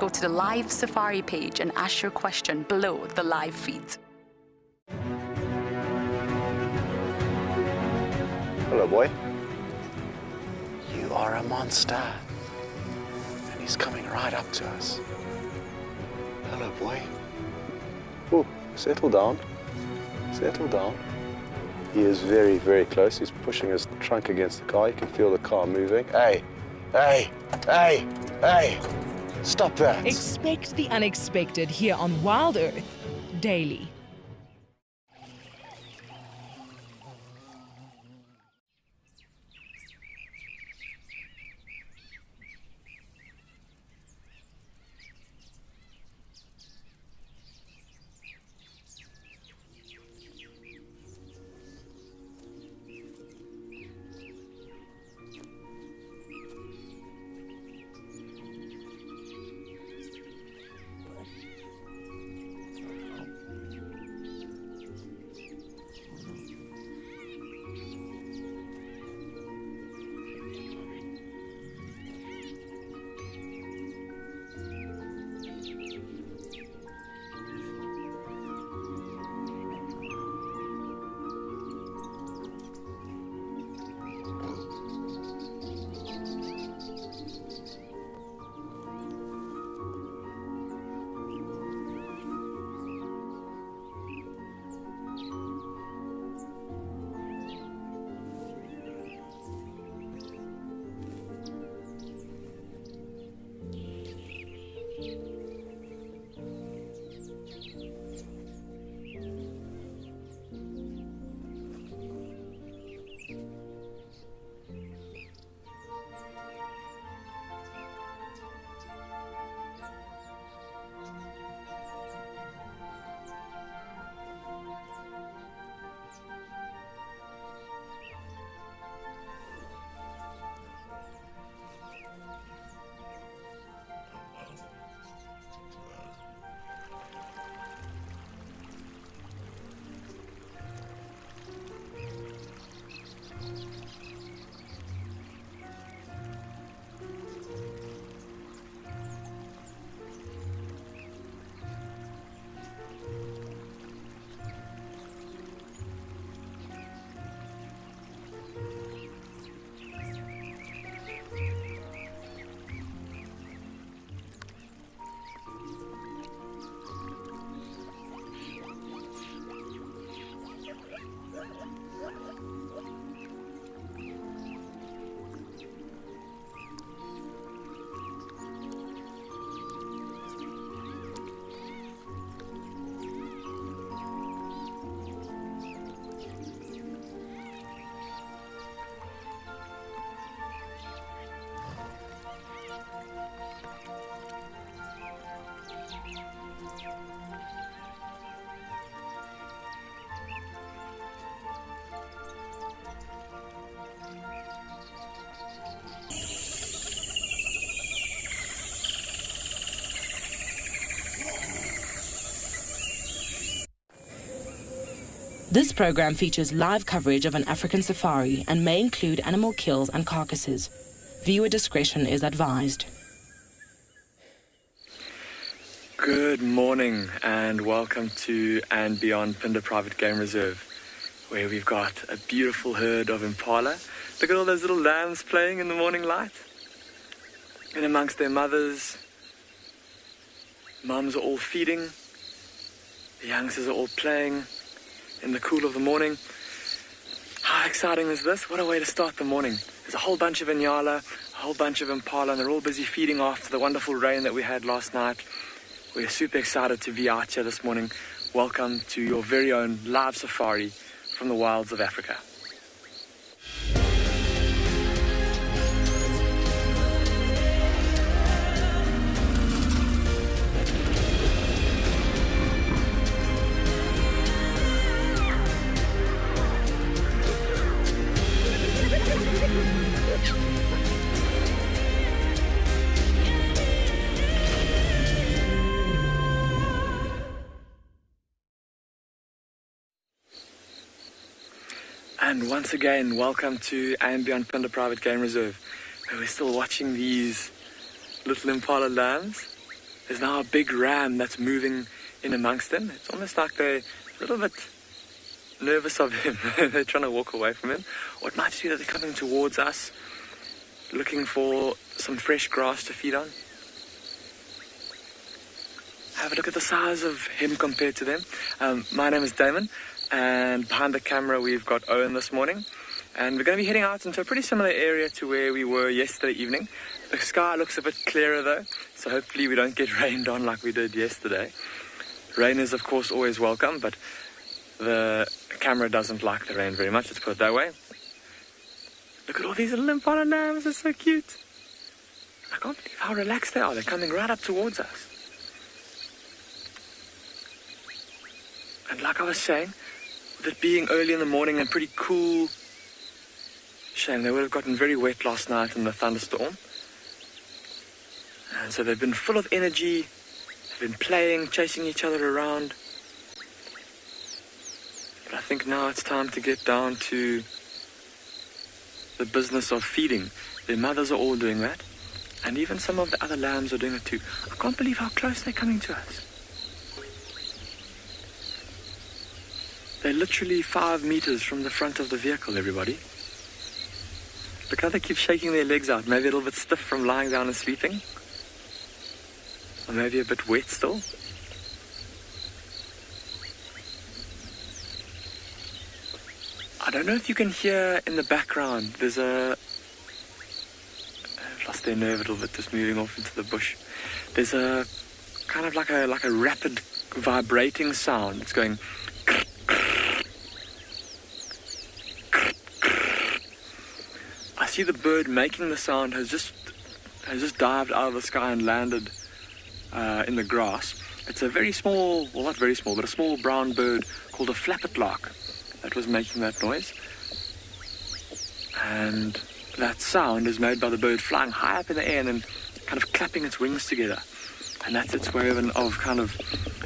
Go to the live safari page and ask your question below the live feed. Hello, boy. You are a monster. And he's coming right up to us. Hello, boy. Oh, settle down. Settle down. He is very, very close. He's pushing his trunk against the car. You can feel the car moving. Hey, hey, hey, hey. Stop that. Expect the unexpected here on Wild Earth daily. This program features live coverage of an African safari and may include animal kills and carcasses. Viewer discretion is advised. Good morning and welcome to and beyond Pindo Private Game Reserve, where we've got a beautiful herd of impala. Look at all those little lambs playing in the morning light. In amongst their mothers. Mums are all feeding. The youngsters are all playing in the cool of the morning. How exciting is this? What a way to start the morning. There's a whole bunch of inyala, a whole bunch of impala, and they're all busy feeding after the wonderful rain that we had last night. We're super excited to be out here this morning. Welcome to your very own live safari from the wilds of Africa. And once again, welcome to and beyond Pindo Private Game Reserve, where we're still watching these little impala lambs there's now a big ram that's moving in amongst them. It's almost like they're a little bit nervous of him. They're trying to walk away from him. Or it might just be that they're coming towards us, looking for some fresh grass to feed on. Have a look at the size of him compared to them. My name is Damon, and behind the camera we've got Owen this morning. And we're going to be heading out into a pretty similar area to where we were yesterday evening. The sky looks a bit clearer though, so hopefully we don't get rained on like we did yesterday. Rain is of course always welcome, but the camera doesn't like the rain very much, let's put it that way. Look at all these little impala lambs, they're so cute. I can't believe how relaxed they are. They're coming right up towards us. And like I was saying, with it being early in the morning and pretty cool, shame they would have gotten very wet last night in the thunderstorm. And so they've been full of energy, they've been playing, chasing each other around. But I think now it's time to get down to the business of feeding. Their mothers are all doing that, and even some of the other lambs are doing it too. I can't believe how close they're coming to us. They're literally 5 meters from the front of the vehicle, everybody. Look how they keep shaking their legs out. Maybe a little bit stiff from lying down and sleeping. Or maybe a bit wet still. I don't know if you can hear in the background, there's I've lost their nerve a little bit, just moving off into the bush. There's a kind of like a rapid vibrating sound. It's going. I see the bird making the sound has just dived out of the sky and landed in the grass. It's a very small, well not very small, but a small brown bird called a flappet lark that was making that noise. And that sound is made by the bird flying high up in the air and then kind of clapping its wings together. And that's its way of kind of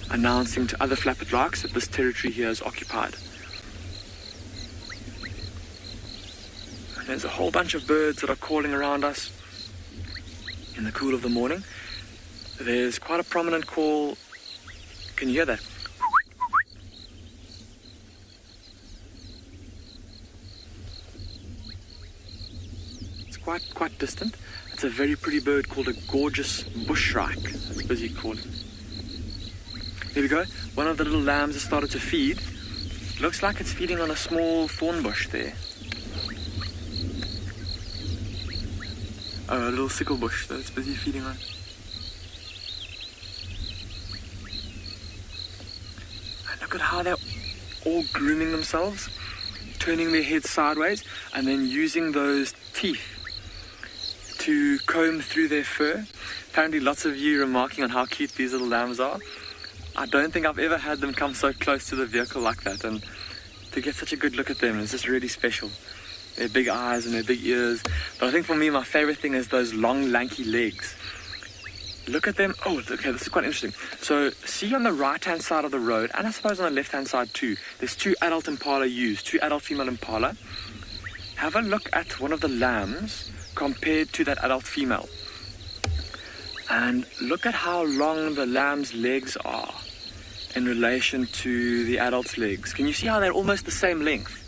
announcing to other flappet larks that this territory here is occupied. And there's a whole bunch of birds that are calling around us in the cool of the morning. There's quite a prominent call. Can you hear that? Quite distant. It's a very pretty bird called a gorgeous bushshrike. That's busy calling. There we go. One of the little lambs has started to feed. Looks like it's feeding on a small thorn bush there. Oh, a little sickle bush that it's busy feeding on. And look at how they're all grooming themselves, turning their heads sideways, and then using those teeth to comb through their fur. Apparently lots of you remarking on how cute these little lambs are. I don't think I've ever had them come so close to the vehicle like that, and to get such a good look at them is just really special. Their big eyes and their big ears. But I think for me my favorite thing is those long lanky legs. Look at them. Oh, okay, this is quite interesting. So see on the right hand side of the road, and I suppose on the left hand side too, there's 2 adult impala ewes, 2 adult female impala. Have a look at one of the lambs compared to that adult female, and look at how long the lamb's legs are in relation to the adult's legs. Can you see how they're almost the same length?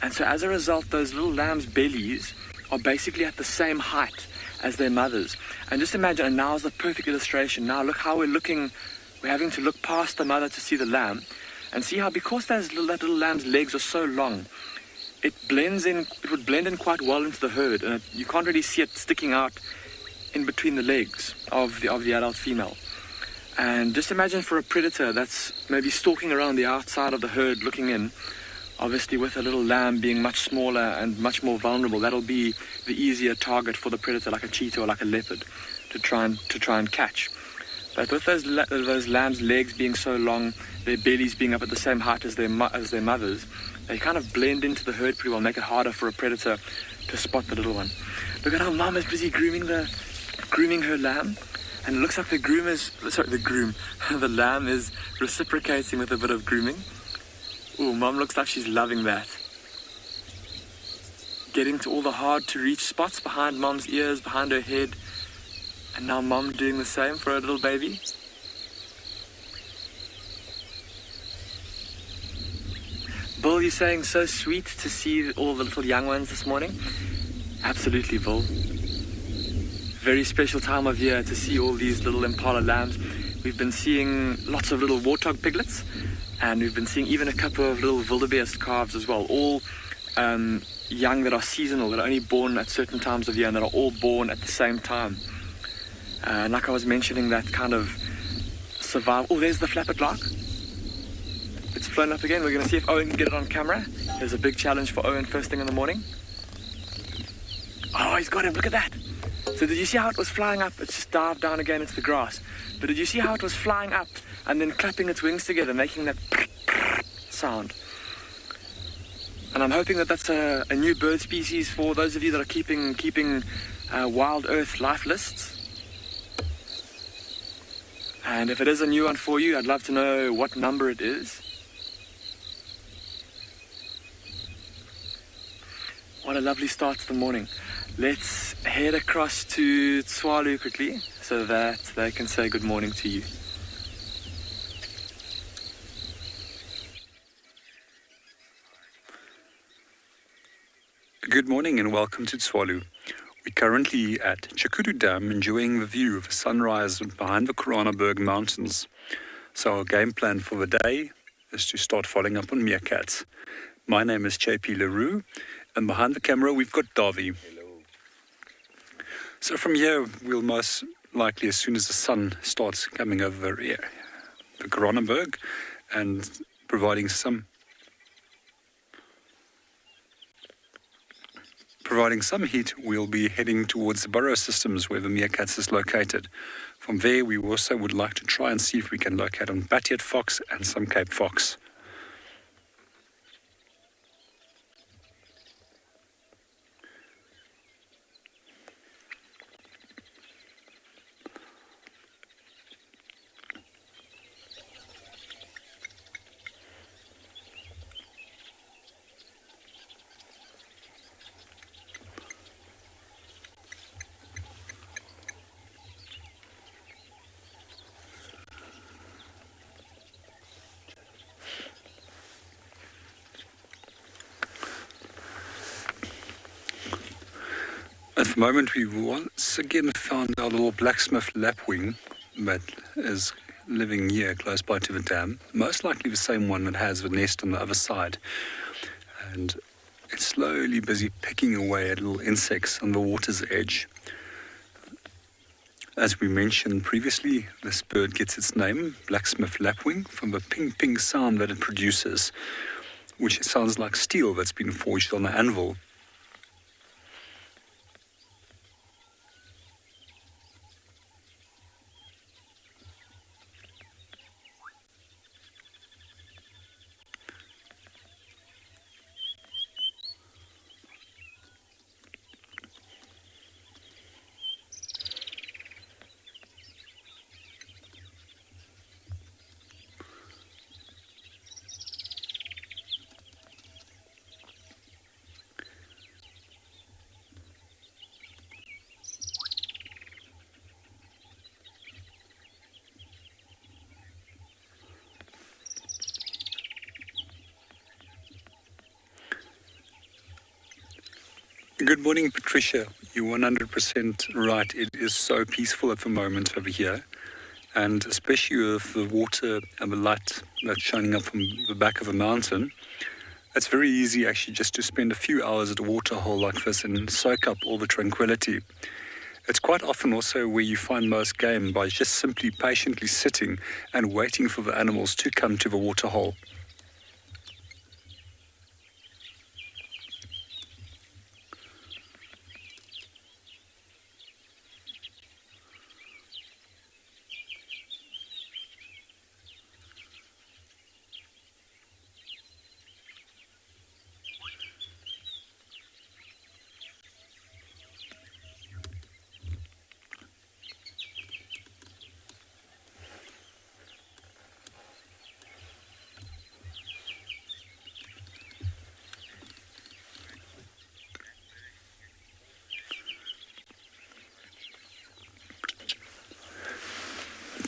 And so as a result, those little lambs' bellies are basically at the same height as their mothers. And just imagine, and now is the perfect illustration. Now look how we're having to look past the mother to see the lamb, and see how, because that little lamb's legs are so long, it would blend in quite well into the herd, and you can't really see it sticking out in between the legs of the adult female. And just imagine for a predator that's maybe stalking around the outside of the herd looking in, obviously with a little lamb being much smaller and much more vulnerable, that'll be the easier target for the predator, like a cheetah or like a leopard, to try and catch. But with those lambs' legs being so long, their bellies being up at the same height as their mothers, they kind of blend into the herd pretty well, make it harder for a predator to spot the little one. Look at how mum is busy grooming her lamb, and it looks like the lamb is reciprocating with a bit of grooming. Oh, mum looks like she's loving that. Getting to all the hard to reach spots behind mum's ears, behind her head, And now Mom doing the same for her little baby. Bill, you're saying so sweet to see all the little young ones this morning. Absolutely, Bill. Very special time of year to see all these little impala lambs. We've been seeing lots of little warthog piglets, and we've been seeing even a couple of little wildebeest calves as well, all young that are seasonal, that are only born at certain times of year and that are all born at the same time. And like I was mentioning, that kind of survival. Oh, there's the flapper lark. It's flown up again. We're going to see if Owen can get it on camera. There's a big challenge for Owen first thing in the morning. Oh, he's got him. Look at that. So did you see how it was flying up? It's just dived down again into the grass. But did you see how it was flying up and then clapping its wings together, making that sound? And I'm hoping that that's a new bird species for those of you that are keeping Wild Earth life lists. And if it is a new one for you, I'd love to know what number it is. What a lovely start to the morning. Let's head across to Tswalu quickly so that they can say good morning to you. Good morning and welcome to Tswalu. We're currently at Tswalu Dam enjoying the view of the sunrise behind the Koranenberg Mountains. So our game plan for the day is to start following up on meerkats. My name is JP LaRue, and behind the camera we've got Davi. So from here we'll most likely, as soon as the sun starts coming over the Koranenberg and providing some heat, we'll be heading towards the burrow systems where the meerkats is located. From there, we also would like to try and see if we can locate on bat-eared fox and some Cape fox. At the moment, we once again found our little Blacksmith Lapwing that is living here close by to the dam. Most likely the same one that has the nest on the other side. And it's slowly busy pecking away at little insects on the water's edge. As we mentioned previously, this bird gets its name, Blacksmith Lapwing, from the ping-ping sound that it produces, which sounds like steel that's been forged on an anvil. Good morning, Patricia. You're 100% right. It is so peaceful at the moment over here. And especially with the water and the light that's shining up from the back of a mountain, it's very easy actually just to spend a few hours at a waterhole like this and soak up all the tranquility. It's quite often also where you find most game by just simply patiently sitting and waiting for the animals to come to the waterhole.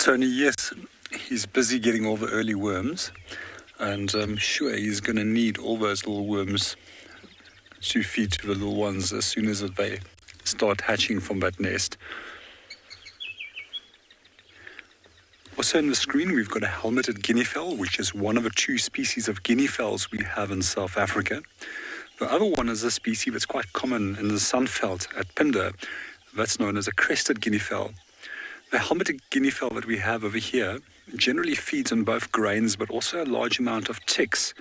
Tony, yes, he's busy getting all the early worms, and I'm sure he's going to need all those little worms to feed to the little ones as soon as they start hatching from that nest. Also on the screen, we've got a helmeted guinea fowl, which is one of the two species of guinea fowls we have in South Africa. The other one is a species that's quite common in the Sunveld at Pindo. That's known as a crested guinea fowl. The helmeted guinea fowl that we have over here generally feeds on both grains, but also a large amount of ticks.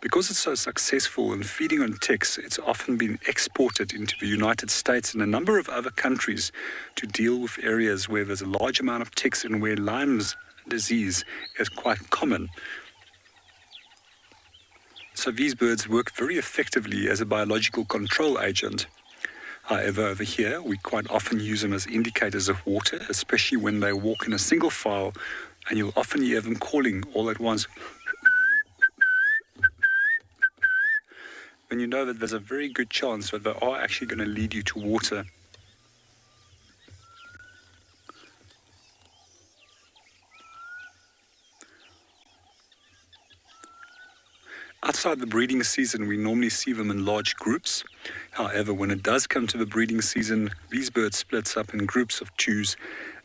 Because it's so successful in feeding on ticks, it's often been exported into the United States and a number of other countries to deal with areas where there's a large amount of ticks and where Lyme's disease is quite common. So these birds work very effectively as a biological control agent. However, over here, we quite often use them as indicators of water, especially when they walk in a single file, and you'll often hear them calling all at once. When you know that there's a very good chance that they are actually going to lead you to water. Outside the breeding season, we normally see them in large groups. However, when it does come to the breeding season, these birds split up in groups of twos,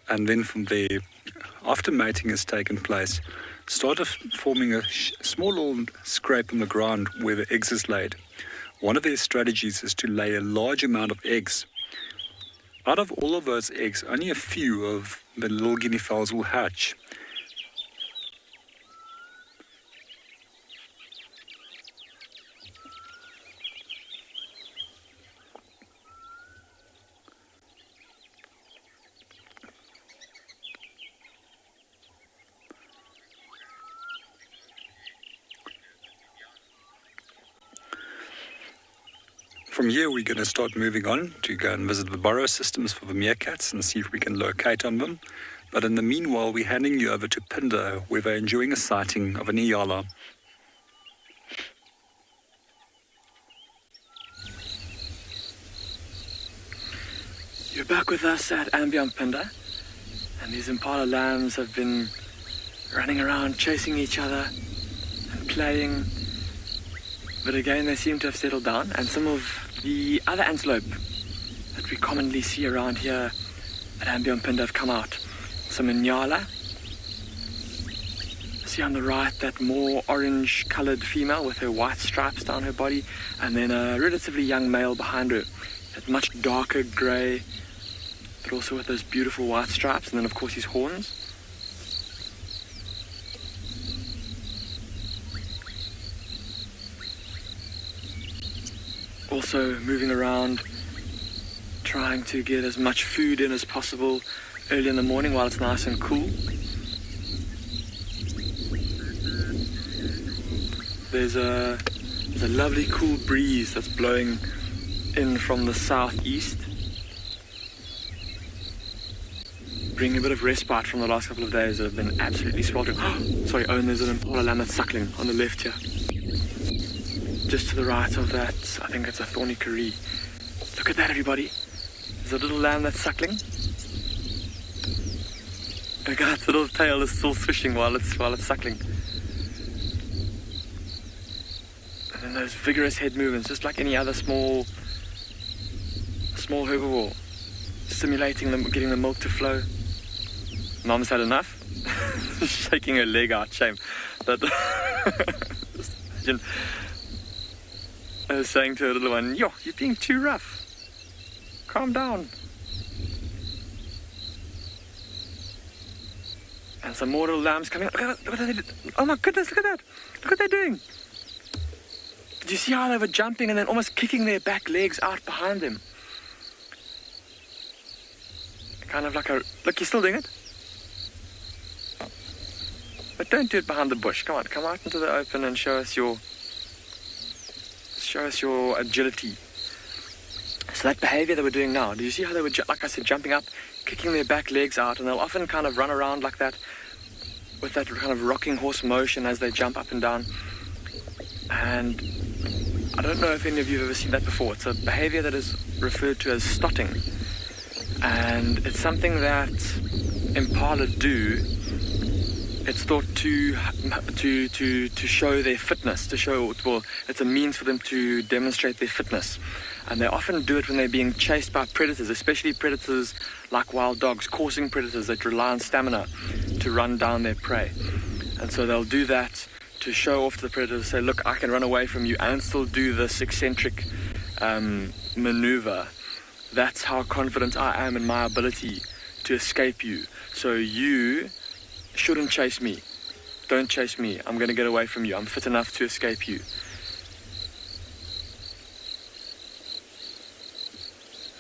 and then from there, after mating has taken place, start forming a small little scrape on the ground where the eggs is laid. One of their strategies is to lay a large amount of eggs. Out of all of those eggs, only a few of the little guinea fowls will hatch. From here, we're going to start moving on to go and visit the burrow systems for the meerkats and see if we can locate on them. But in the meanwhile, we're handing you over to Pindo, where they're enjoying a sighting of an Iala. You're back with us at Ambient Pindo, and these impala lambs have been running around chasing each other and playing. But again, they seem to have settled down, and some of the other antelope that we commonly see around here at Ambient Pindo have come out. Some Inyala. See on the right that more orange coloured female with her white stripes down her body, and then a relatively young male behind her, that much darker grey, but also with those beautiful white stripes, and then of course his horns. Also moving around, trying to get as much food in as possible early in the morning while it's nice and cool. There's a lovely cool breeze that's blowing in from the southeast, bringing a bit of respite from the last couple of days that have been absolutely sweltering. Sorry, Owen, there's an impala lamb that's suckling on the left here. Just to the right of that, I think it's a thorny karee. Look at that, everybody. There's a little lamb that's suckling. Look at its little tail is still swishing while it's suckling. And then those vigorous head movements, just like any other small herbivore, stimulating them, getting the milk to flow. Mom's had enough. Shaking her leg out, shame. But just imagine. I was saying to a little one, yo, you're being too rough. Calm down. And some more little lambs coming up. Look at that. Oh my goodness, look at that. Look what they're doing. Did you see how they were jumping and then almost kicking their back legs out behind them? Kind of like a... Look, you're still doing it. But don't do it behind the bush. Come on, come out into the open and show us your agility. So that behavior that we're doing now, do you see how they were, like I said, jumping up, kicking their back legs out, and they'll often kind of run around like that with that kind of rocking horse motion as they jump up and down. And I don't know if any of you have ever seen that before. It's a behavior that is referred to as stotting. And it's something that impala do, it's thought to show their fitness, it's a means for them to demonstrate their fitness. And they often do it when they're being chased by predators, especially predators like wild dogs, coursing predators that rely on stamina to run down their prey. And so they'll do that to show off to the predator, say, look, I can run away from you and still do this eccentric maneuver. That's how confident I am in my ability to escape you. So you shouldn't chase me. Don't chase me. I'm going to get away from you. I'm fit enough to escape you.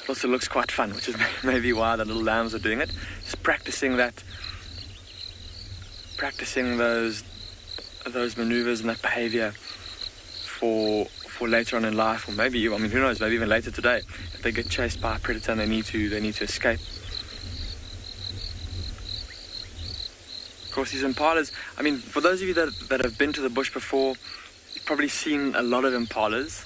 It also looks quite fun, which is maybe why the little lambs are doing it. Just practicing those maneuvers and that behavior for later on in life, or maybe, who knows, maybe even later today, if they get chased by a predator and they need to escape. Of course, these impalas, for those of you that have been to the bush before, you've probably seen a lot of impalas.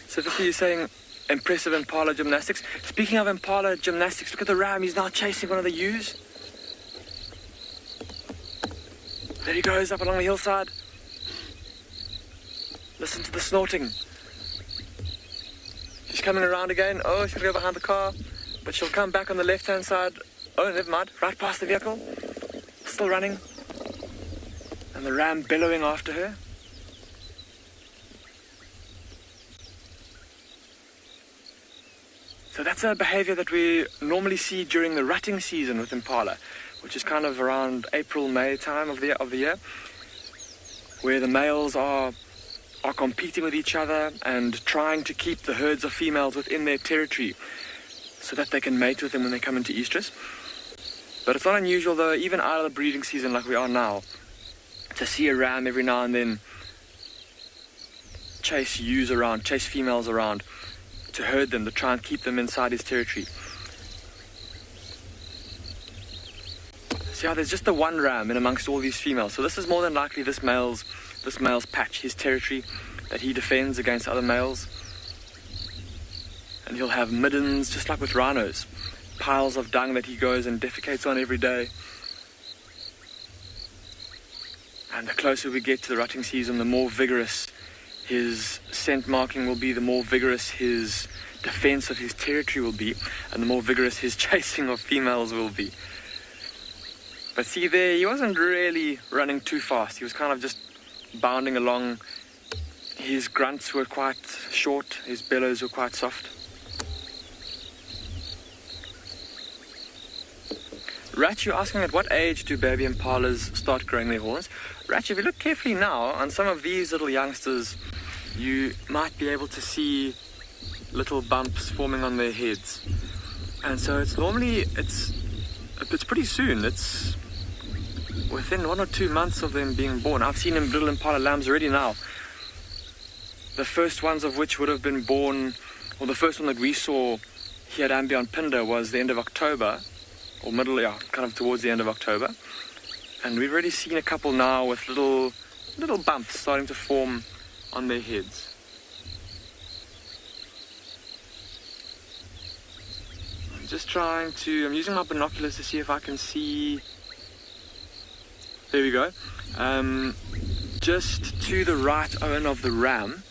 So if you're saying impressive impala gymnastics, speaking of impala gymnastics, look at the ram, he's now chasing one of the ewes. There he goes up along the hillside. Listen to the snorting. She's coming around again. Oh, she's going to go behind the car, but she'll come back on the left-hand side. Oh, never mind. Right past the vehicle. Still running. And the ram bellowing after her. So that's a behavior that we normally see during the rutting season with impala, which is kind of around April, May time of the year, where the males are competing with each other and trying to keep the herds of females within their territory so that they can mate with them when they come into estrus. But it's not unusual, though, even out of the breeding season like we are now, to see a ram every now and then chase ewes around, chase females around, to herd them, to try and keep them inside his territory. See how there's just the one ram in amongst all these females. So this is more than likely this male's patch, his territory that he defends against other males. And he'll have middens, just like with rhinos, piles of dung that he goes and defecates on every day. And the closer we get to the rutting season, the more vigorous his scent marking will be, the more vigorous his defense of his territory will be, and the more vigorous his chasing of females will be. But see there, he wasn't really running too fast. He was kind of just bounding along. His grunts were quite short, his bellows were quite soft. Ratch, you're asking at what age do baby impalas start growing their horns? Ratch, if you look carefully now, on some of these little youngsters, you might be able to see little bumps forming on their heads. And so it's pretty soon. It's within 1 or 2 months of them being born. I've seen little impala lambs already now. The first ones of which would have been born, or the first one that we saw here at Ambi on Pindo was the end of October, or kind of towards the end of October. And we've already seen a couple now with little bumps starting to form on their heads. I'm using my binoculars to see if I can see. There we go. Just to the right, Owen, of the ram,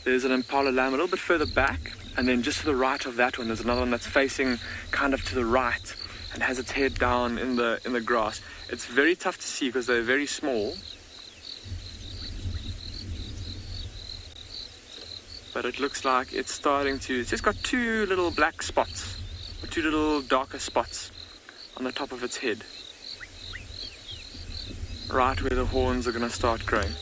there's an impala lamb a little bit further back, and then just to the right of that one, there's another one that's facing kind of to the right and has its head down in the grass. It's very tough to see because they're very small. But it looks like it's it's just got 2 little black spots, or 2 little darker spots on the top of its head, right where the horns are going to start growing.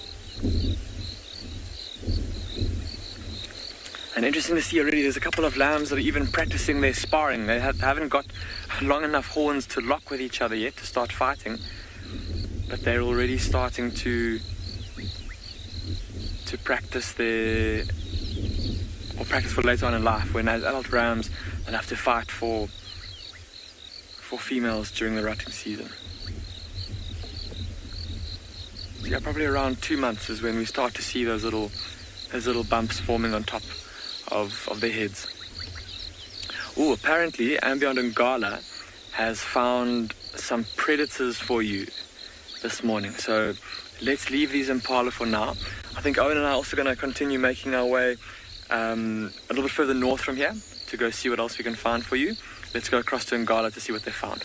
And interesting to see already, there's a couple of lambs that are even practicing their sparring. They haven't got long enough horns to lock with each other yet to start fighting, but they're already starting to practice practice for later on in life, when as adult rams they'll have to fight for females during the rutting season. So yeah, probably around 2 months is when we start to see those little bumps forming on top of their heads. Ooh, apparently Ambient Ngala has found some predators for you this morning. So let's leave these impala for now. I think Owen and I are also going to continue making our way a little bit further north from here to go see what else we can find for you. Let's go across to Ngala to see what they found.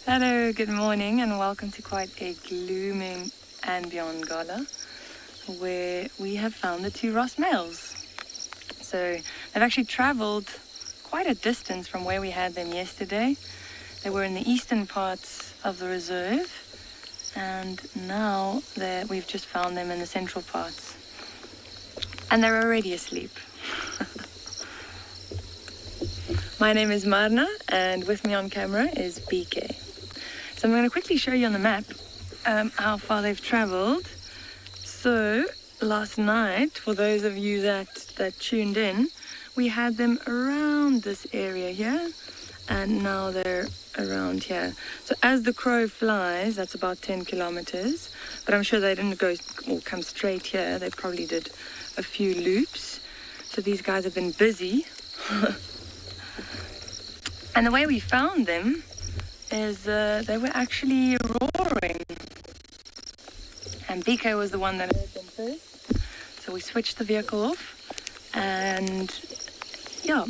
Hello, good morning, and welcome to quite a glooming Ambient Ngala, where we have found the 2 Ross males. So they've actually traveled quite a distance from where we had them yesterday. They were in the eastern parts of the reserve, and now we've just found them in the central parts. And they're already asleep. My name is Marna, and with me on camera is BK. So I'm going to quickly show you on the map how far they've traveled. So last night, for those of you that tuned in, we had them around this area here, and now they're around here. So as the crow flies, that's about 10 kilometers, but I'm sure they didn't go or come straight here. They probably did a few loops. So these guys have been busy. And the way we found them is they were actually roaring. And BK was the one that heard them first. So we switched the vehicle off, and yeah,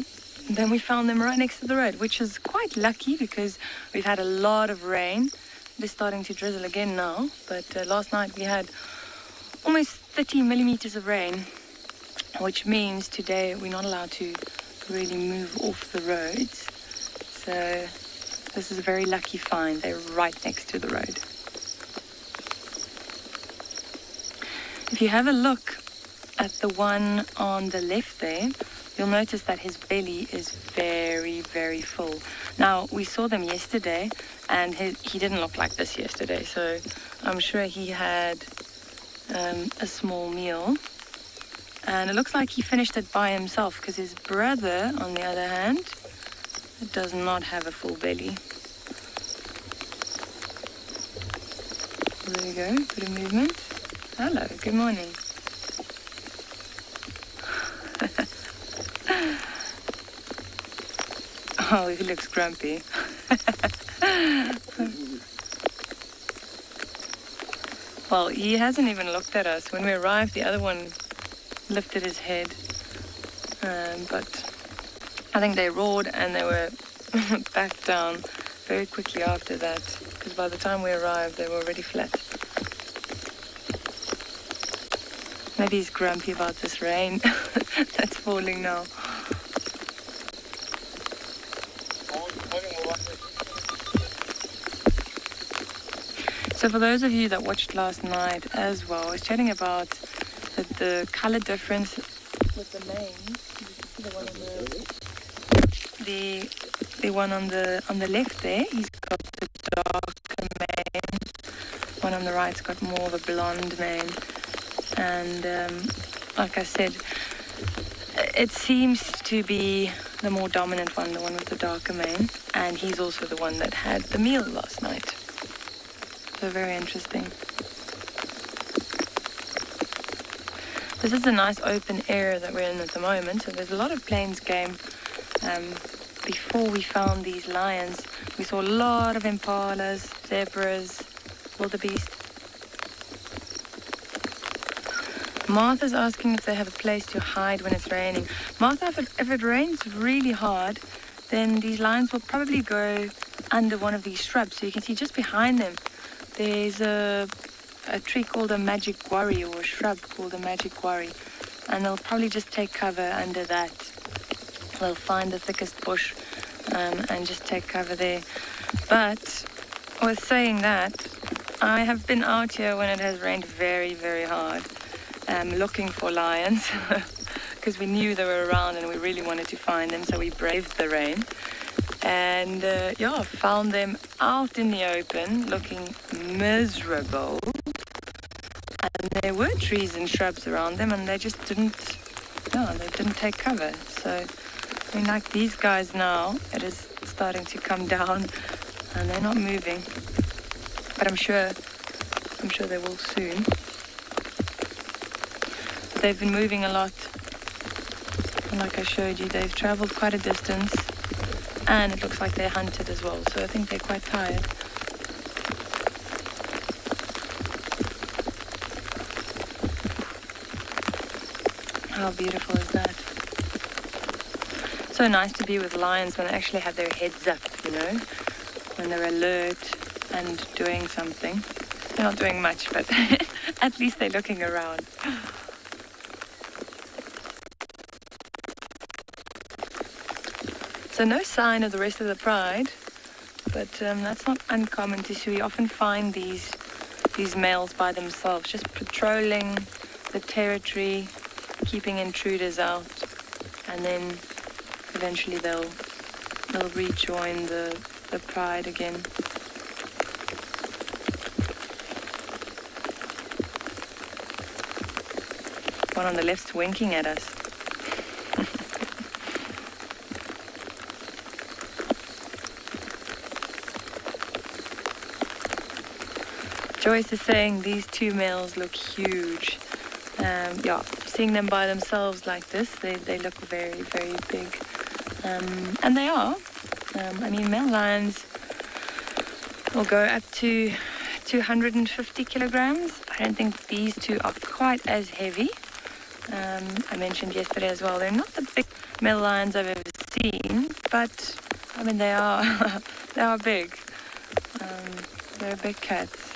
then we found them right next to the road, which is quite lucky because we've had a lot of rain. They're starting to drizzle again now, but last night we had almost 30 millimeters of rain, which means today we're not allowed to really move off the roads. So this is a very lucky find. They're right next to the road. If you have a look at the one on the left there, you'll notice that his belly is very, very full. Now, we saw them yesterday, and he didn't look like this yesterday, so I'm sure he had a small meal. And it looks like he finished it by himself, because his brother, on the other hand, does not have a full belly. There you go, bit of movement. Hello, good morning. Oh, he looks grumpy. Well, he hasn't even looked at us. When we arrived, the other one lifted his head. But I think they roared and they were back down very quickly after that, because by the time we arrived, they were already flat. Maybe he's grumpy about this rain that's falling now. So for those of you that watched last night as well, I was chatting about the color difference with the manes. The one on the left there, he's got the darker mane. One on the right's got more of a blonde mane. And like I said, it seems to be the more dominant one, the one with the darker mane. And he's also the one that had the meal last night. So very interesting. This is a nice open area that we're in at the moment. So there's a lot of plains game. Before we found these lions, we saw a lot of impalas, zebras, wildebeest. Martha's asking if they have a place to hide when it's raining. Martha, if it rains really hard, then these lions will probably go under one of these shrubs. So you can see just behind them, there's a tree called a magic guarri, or a shrub called a magic guarri. And they'll probably just take cover under that. They'll find the thickest bush and just take cover there. But with saying that, I have been out here when it has rained very, very hard, looking for lions, because we knew they were around and we really wanted to find them, so we braved the rain. And yeah, found them out in the open, looking miserable. And there were trees and shrubs around them, and they just didn't take cover. So, I mean, like these guys now, it is starting to come down, and they're not moving. But but I'm sure they will soon. They've been moving a lot. And like I showed you, they've traveled quite a distance, and it looks like they're hunted as well, so I think they're quite tired. How beautiful is that? So nice to be with lions when they actually have their heads up, you know, when they're alert and doing something. They're not doing much, but at least they're looking around. So no sign of the rest of the pride, but that's not uncommon to see. We often find these males by themselves, just patrolling the territory, keeping intruders out, and then eventually they'll rejoin the pride again. One on the left's winking at us. Joyce is saying these two males look huge. Yeah, seeing them by themselves like this, they look very, very big. And they are. I mean, male lions will go up to 250 kilograms. I don't think these two are quite as heavy. I mentioned yesterday as well, they're not the big male lions I've ever seen, but I mean, they are they are big. They're big cats.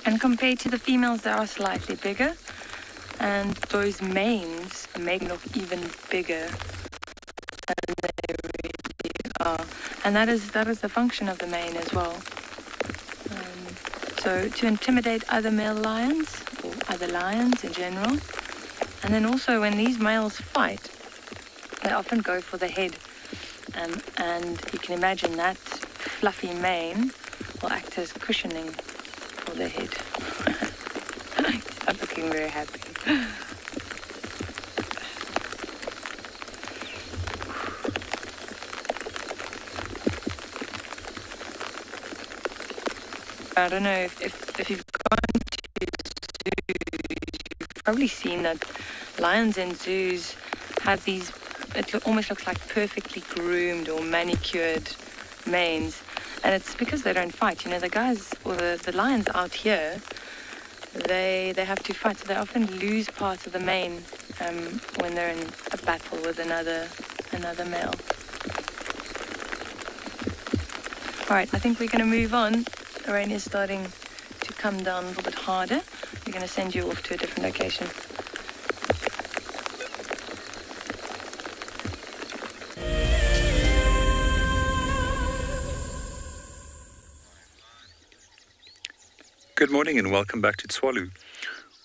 And compared to the females, they are slightly bigger. And those manes make them look even bigger than they really are. And that is the function of the mane as well. So to intimidate other male lions, or other lions in general. And then also when these males fight, they often go for the head. And you can imagine that fluffy mane will act as cushioning for the head. I'm looking very happy. I don't know if you've gone to zoos, you've probably seen that lions in zoos have these, almost looks like perfectly groomed or manicured manes. And it's because they don't fight. You know, the guys, or the lions out here, they have to fight, so they often lose parts of the mane when they're in a battle with another male. All right, I think we're going to move on. The rain is starting to come down a little bit harder. We're going to send you off to a different location. Good morning and welcome back to Tswalu.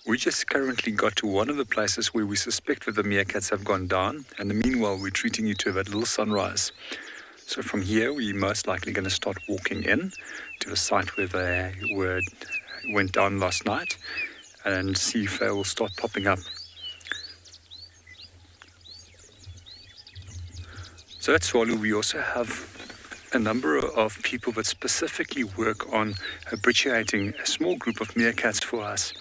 We just currently got to one of the places where we suspect that the meerkats have gone down, and meanwhile we're treating you to that little sunrise. So from here we're most likely going to start walking in to the site where they went down last night and see if they will start popping up. So at Tswalu we also have a number of people that specifically work on habituating a small group of meerkats for us.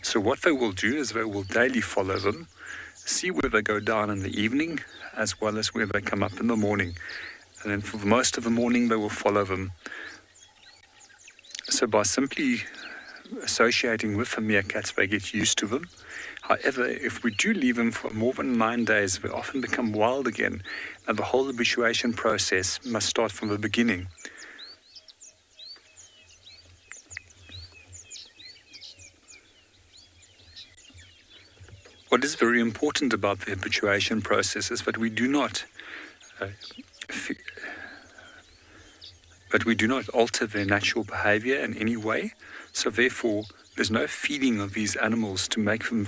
So what they will do is they will daily follow them, see where they go down in the evening, as well as where they come up in the morning. And then for most of the morning, they will follow them. So by simply associating with the meerkats, they get used to them. However, if we do leave them for more than 9 days, they often become wild again, and the whole habituation process must start from the beginning. What is very important about the habituation process is that we do not alter their natural behavior in any way. So therefore, there's no feeding of these animals to make them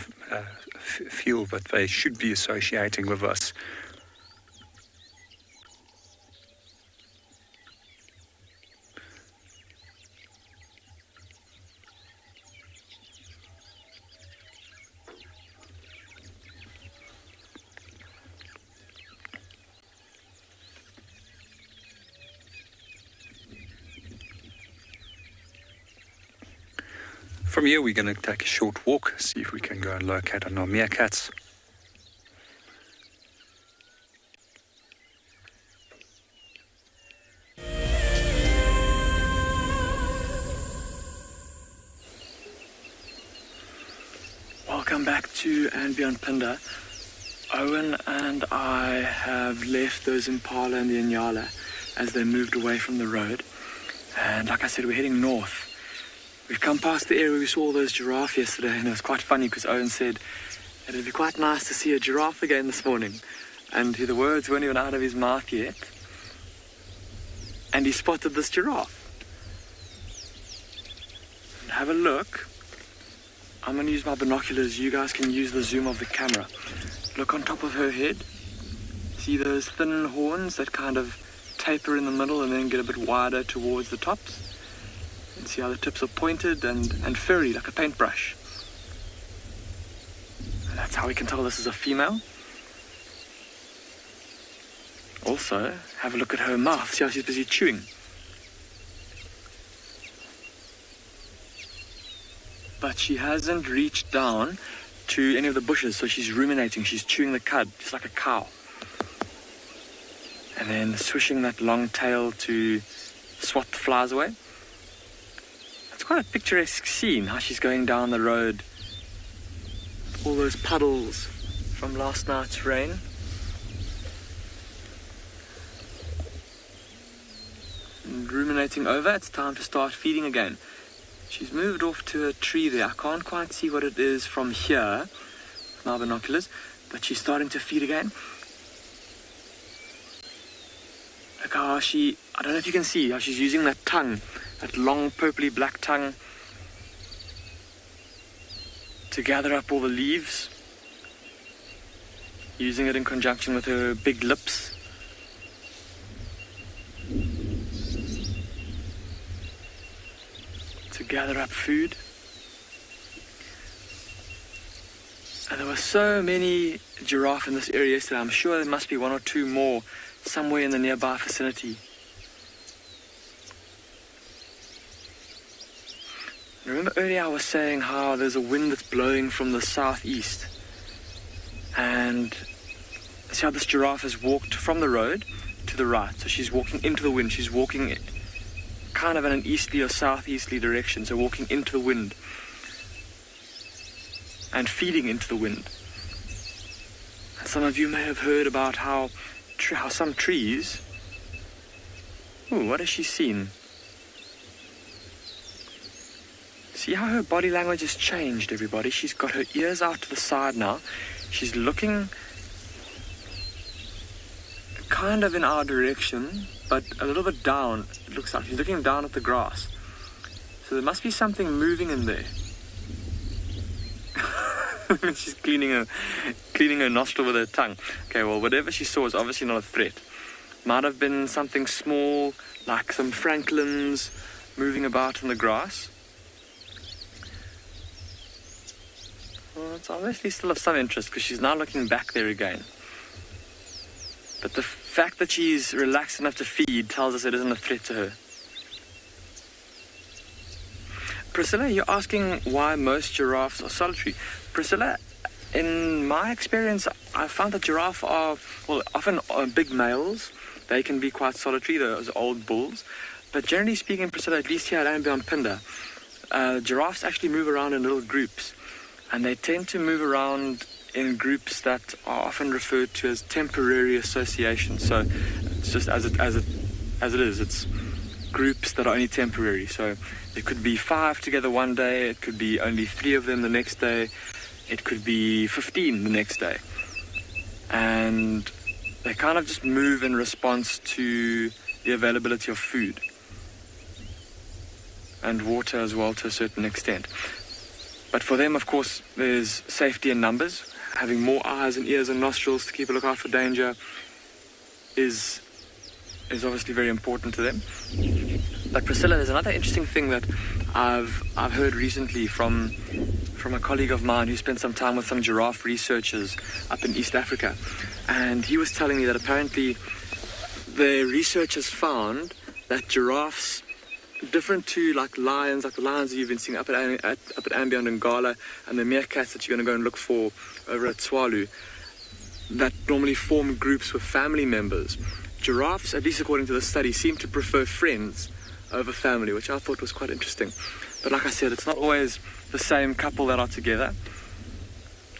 feel that they should be associating with us. From here, we're going to take a short walk, see if we can go and locate on our meerkats. Welcome back to and beyond Pindo. Owen and I have left those impala and the Inyala as they moved away from the road. And like I said, we're heading north. We've come past the area where we saw those giraffe yesterday, and it was quite funny because Owen said it'd be quite nice to see a giraffe again this morning. And the words weren't even out of his mouth yet. And he spotted this giraffe. And have a look. I'm going to use my binoculars. You guys can use the zoom of the camera. Look on top of her head. See those thin horns that kind of taper in the middle and then get a bit wider towards the tops? And see how the tips are pointed and furry like a paintbrush. And that's how we can tell this is a female. Also, have a look at her mouth. See how she's busy chewing. But she hasn't reached down to any of the bushes, so she's ruminating. She's chewing the cud, just like a cow. And then swishing that long tail to swat the flies away. It's quite a picturesque scene, how she's going down the road. All those puddles from last night's rain. And ruminating over, it's time to start feeding again. She's moved off to a tree there. I can't quite see what it is from here with my binoculars, but she's starting to feed again. Look how I don't know if you can see how she's using that tongue, that long purpley black tongue, to gather up all the leaves, using it in conjunction with her big lips. To gather up food. And there were so many giraffe in this area yesterday. I'm sure there must be one or two more somewhere in the nearby vicinity. Remember earlier I was saying how there's a wind that's blowing from the southeast. And see how this giraffe has walked from the road to the right. So she's walking into the wind. She's walking kind of in an easterly or southeasterly direction, so walking into the wind and feeding into the wind. And some of you may have heard about how some trees... Ooh, what has she seen? See how her body language has changed, everybody? She's got her ears out to the side now. She's looking kind of in our direction, but a little bit down. It looks like she's looking down at the grass. So there must be something moving in there. She's cleaning her nostril with her tongue. Okay, well, whatever she saw is obviously not a threat. Might have been something small, like some francolins moving about in the grass. Well, it's obviously still of some interest because she's now looking back there again. But the fact that she's relaxed enough to feed tells us it isn't a threat to her. Priscilla, you're asking why most giraffes are solitary. Priscilla, in my experience, I found that giraffes are, well, often big males. They can be quite solitary, those old bulls. But generally speaking, Priscilla, at least here at Ambi on Pindo, giraffes actually move around in little groups. And they tend to move around in groups that are often referred to as temporary associations. So it's just as it is. It's groups that are only temporary. So it could be 5 together one day. It could be only 3 of them the next day. It could be 15 the next day. And they kind of just move in response to the availability of food and water as well to a certain extent. But for them, of course, there's safety in numbers. Having more eyes and ears and nostrils to keep a lookout for danger is obviously very important to them. But Priscilla, there's another interesting thing that I've heard recently from a colleague of mine who spent some time with some giraffe researchers up in East Africa. And he was telling me that apparently the researchers found that giraffes different to like lions, like the lions that you've been seeing up at Ambient and Gala, and the meerkats that you're going to go and look for over at Tswalu, that normally form groups with family members. Giraffes, at least according to the study, seem to prefer friends over family, which I thought was quite interesting. But like I said, it's not always the same couple that are together.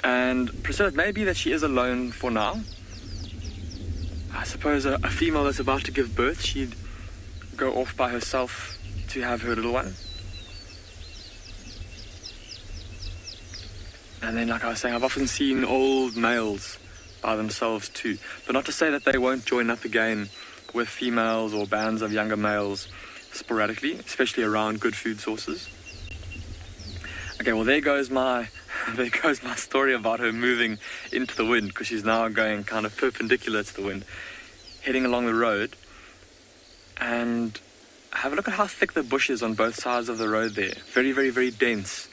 And Priscilla, it may be that she is alone for now. I suppose a female that's about to give birth, she'd go off by herself to have her little one. And then, like I was saying, I've often seen old males by themselves too. But not to say that they won't join up again with females or bands of younger males sporadically, especially around good food sources. Okay, well there goes my story about her moving into the wind, because she's now going kind of perpendicular to the wind, heading along the road. And have a look at how thick the bush is on both sides of the road there. Very, very, very dense.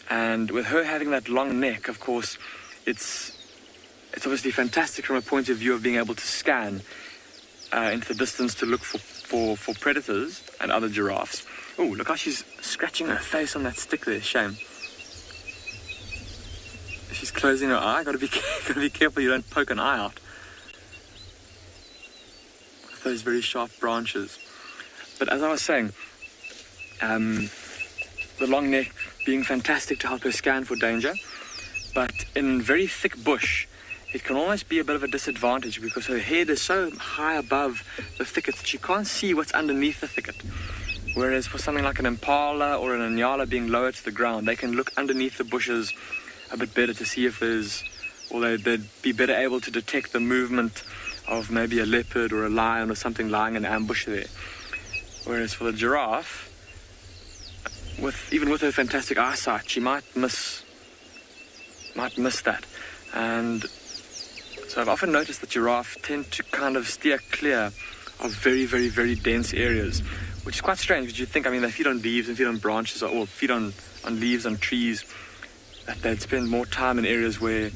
And with her having that long neck, of course, it's obviously fantastic from a point of view of being able to scan into the distance to look for predators and other giraffes. Oh, look how she's scratching her face on that stick there. Shame. She's closing her eye. Gotta be careful you don't poke an eye out with those very sharp branches. But as I was saying, the long neck being fantastic to help her scan for danger, but in very thick bush, it can almost be a bit of a disadvantage because her head is so high above the thicket that she can't see what's underneath the thicket. Whereas for something like an impala or an nyala being lower to the ground, they can look underneath the bushes a bit better to see if there's, or they'd be better able to detect the movement of maybe a leopard or a lion or something lying in ambush there. Whereas for the giraffe, even with her fantastic eyesight, she might miss that. And so I've often noticed that giraffe tend to kind of steer clear of very, very, very dense areas, which is quite strange because you think, I mean, they feed on leaves and feed on branches, or feed on leaves, on trees, that they'd spend more time in areas where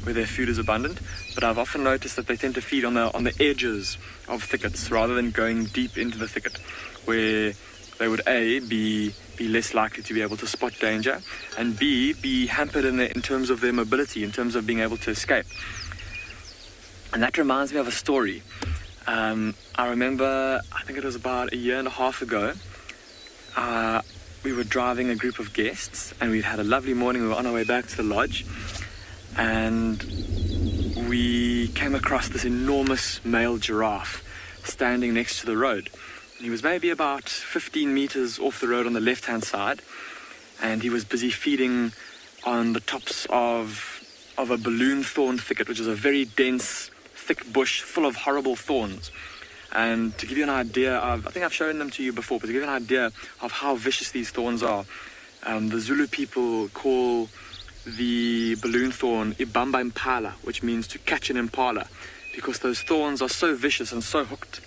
their food is abundant. But I've often noticed that they tend to feed on the edges of thickets rather than going deep into the thicket, where they would A, be less likely to be able to spot danger, and B, be hampered in terms of their mobility, in terms of being able to escape. And that reminds me of a story. I remember, I think it was about a year and a half ago, we were driving a group of guests, and we'd had a lovely morning. We were on our way back to the lodge, and we came across this enormous male giraffe standing next to the road. He was maybe about 15 meters off the road on the left-hand side, and he was busy feeding on the tops of a balloon thorn thicket, which is a very dense, thick bush full of horrible thorns. And to give you an idea of, I think I've shown them to you before, but to give you an idea of how vicious these thorns are, the Zulu people call the balloon thorn ibamba impala, which means to catch an impala, because those thorns are so vicious and so hooked.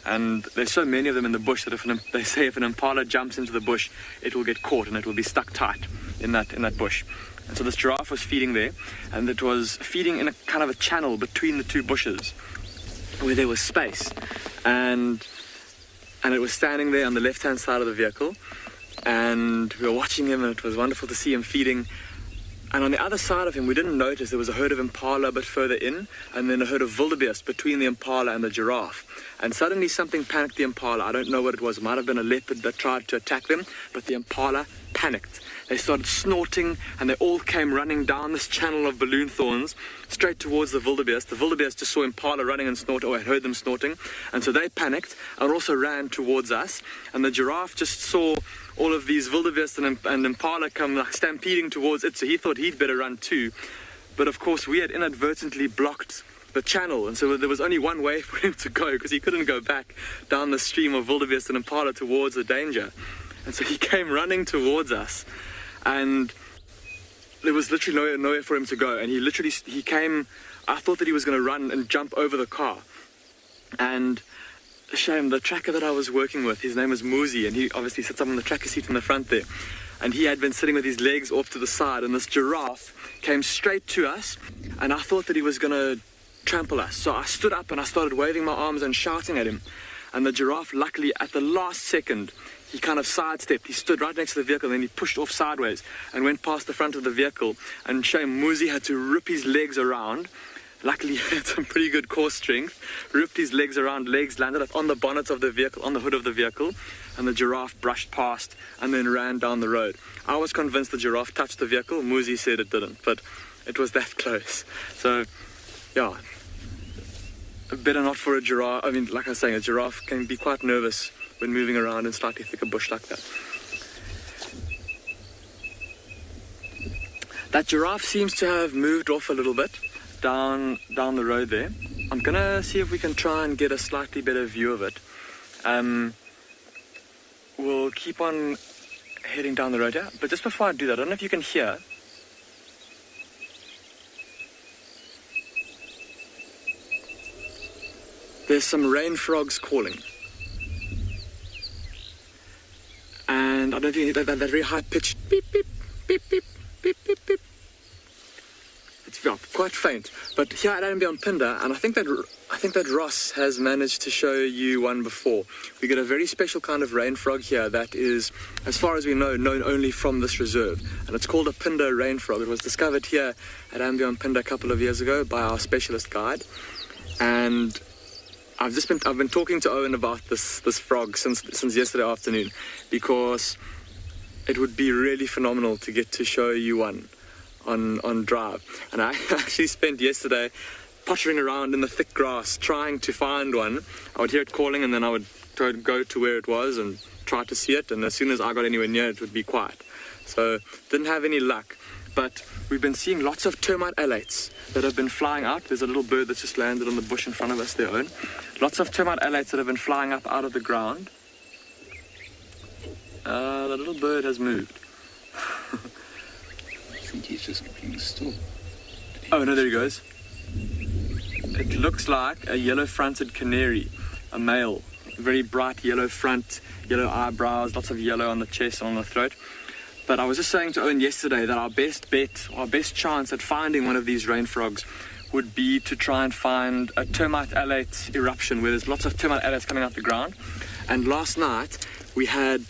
And there's so many of them in the bush that if an impala jumps into the bush, it will get caught and it will be stuck tight in that bush. And so this giraffe was feeding there, and it was feeding in a kind of a channel between the two bushes where there was space. And it was standing there on the left-hand side of the vehicle, and we were watching him, and it was wonderful to see him feeding. And on the other side of him, we didn't notice there was a herd of impala a bit further in, and then a herd of wildebeest between the impala and the giraffe. And suddenly something panicked the impala. I don't know what it was. It might have been a leopard that tried to attack them, but the impala panicked. They started snorting, and they all came running down this channel of balloon thorns straight towards the wildebeest. The wildebeest just saw impala running and snort, or had heard them snorting, and so they panicked and also ran towards us. And the giraffe just saw all of these wildebeest and impala come like stampeding towards it, so he thought he'd better run too. But of course, we had inadvertently blocked the channel, and so there was only one way for him to go, because he couldn't go back down the stream of wildebeest and impala towards the danger. And so he came running towards us, and there was literally nowhere for him to go. And he came, I thought that he was going to run and jump over the car. And shame, the tracker that I was working with, his name is Muzi, and he obviously sits up on the tracker seat in the front there. And he had been sitting with his legs off to the side, and this giraffe came straight to us, and I thought that he was going to trample us. So I stood up and I started waving my arms and shouting at him. And the giraffe, luckily, at the last second, he kind of sidestepped. He stood right next to the vehicle, and then he pushed off sideways and went past the front of the vehicle. And shame, Muzi had to rip his legs around. Luckily, he had some pretty good core strength. Ripped his legs around, legs landed up on the bonnet of the vehicle, on the hood of the vehicle, and the giraffe brushed past and then ran down the road. I was convinced the giraffe touched the vehicle. Muzi said it didn't, but it was that close. So, yeah, better not for a giraffe. I mean, like I was saying, a giraffe can be quite nervous when moving around in slightly thicker bush like that. That giraffe seems to have moved off a little bit down the road there. I'm gonna see if we can try and get a slightly better view of it. We'll keep on heading down the road here, but just before I do that, I don't know if you can hear. There's some rain frogs calling. And I don't know if you hear that very high pitched beep, beep, beep, beep, beep, beep, beep. It's quite faint, but here at Pindo, and I think that Ross has managed to show you one before. We get a very special kind of rain frog here that is, as far as we know, known only from this reserve, and it's called a Pindo Rainfrog. It was discovered here at Pindo a couple of years ago by our specialist guide, and I've been talking to Owen about this frog since yesterday afternoon, because it would be really phenomenal to get to show you one on drive. And I actually spent yesterday pottering around in the thick grass trying to find one. I would hear it calling, and then I would go to where it was and try to see it, and as soon as I got anywhere near it would be quiet. So didn't have any luck, but we've been seeing lots of termite alates that have been flying out. There's a little bird that's just landed on the bush in front of us there, Owen. Lots of termite alates that have been flying up out of the ground. The little bird has moved. I think he's just being still. Oh no, there he goes. It looks like a yellow-fronted canary, a male. Very bright yellow front, yellow eyebrows, lots of yellow on the chest and on the throat. But I was just saying to Owen yesterday that our best bet, our best chance at finding one of these rain frogs would be to try and find a termite alate eruption where there's lots of termite alates coming out the ground. And last night we had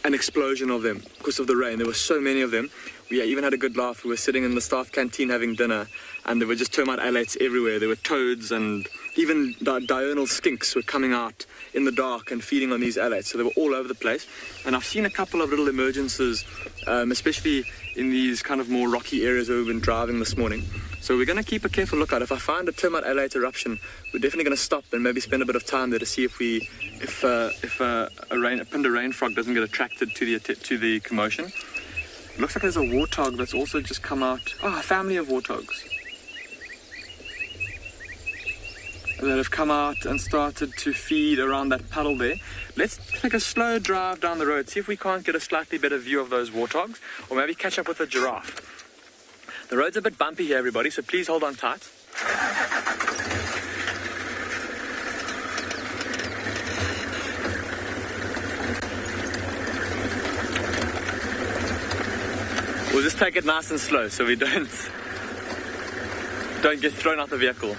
an explosion of them because of the rain. There were so many of them. We even had a good laugh. We were sitting in the staff canteen having dinner, and there were just termite alates everywhere. There were toads, and even diurnal skinks were coming out in the dark and feeding on these alates. So they were all over the place. And I've seen a couple of little emergences, especially in these kind of more rocky areas where we've been driving this morning. So we're going to keep a careful lookout. If I find a termite alate eruption, we're definitely going to stop and maybe spend a bit of time there to see if a Pindo Rainfrog doesn't get attracted to the commotion. It looks like there's a warthog that's also just come out. Oh, a family of warthogs that have come out and started to feed around that puddle there. Let's take a slow drive down the road, see if we can't get a slightly better view of those warthogs, or maybe catch up with a giraffe. The road's a bit bumpy here, everybody, so please hold on tight. We'll just take it nice and slow so we don't get thrown out the vehicle.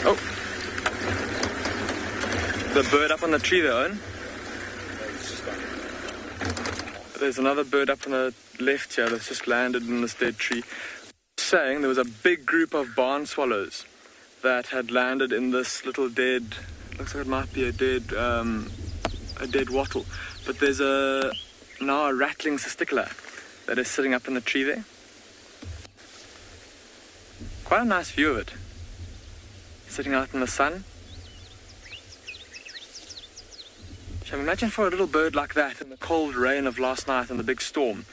Oh, the bird up on the tree there, Owen. There's another bird up on the left here that's just landed in this dead tree. Saying there was a big group of barn swallows that had landed in this little dead, looks like it might be a dead wattle, but there's now a rattling cisticola that is sitting up in the tree there. Quite a nice view of it, sitting out in the sun. Imagine for a little bird like that in the cold rain of last night and the big storm,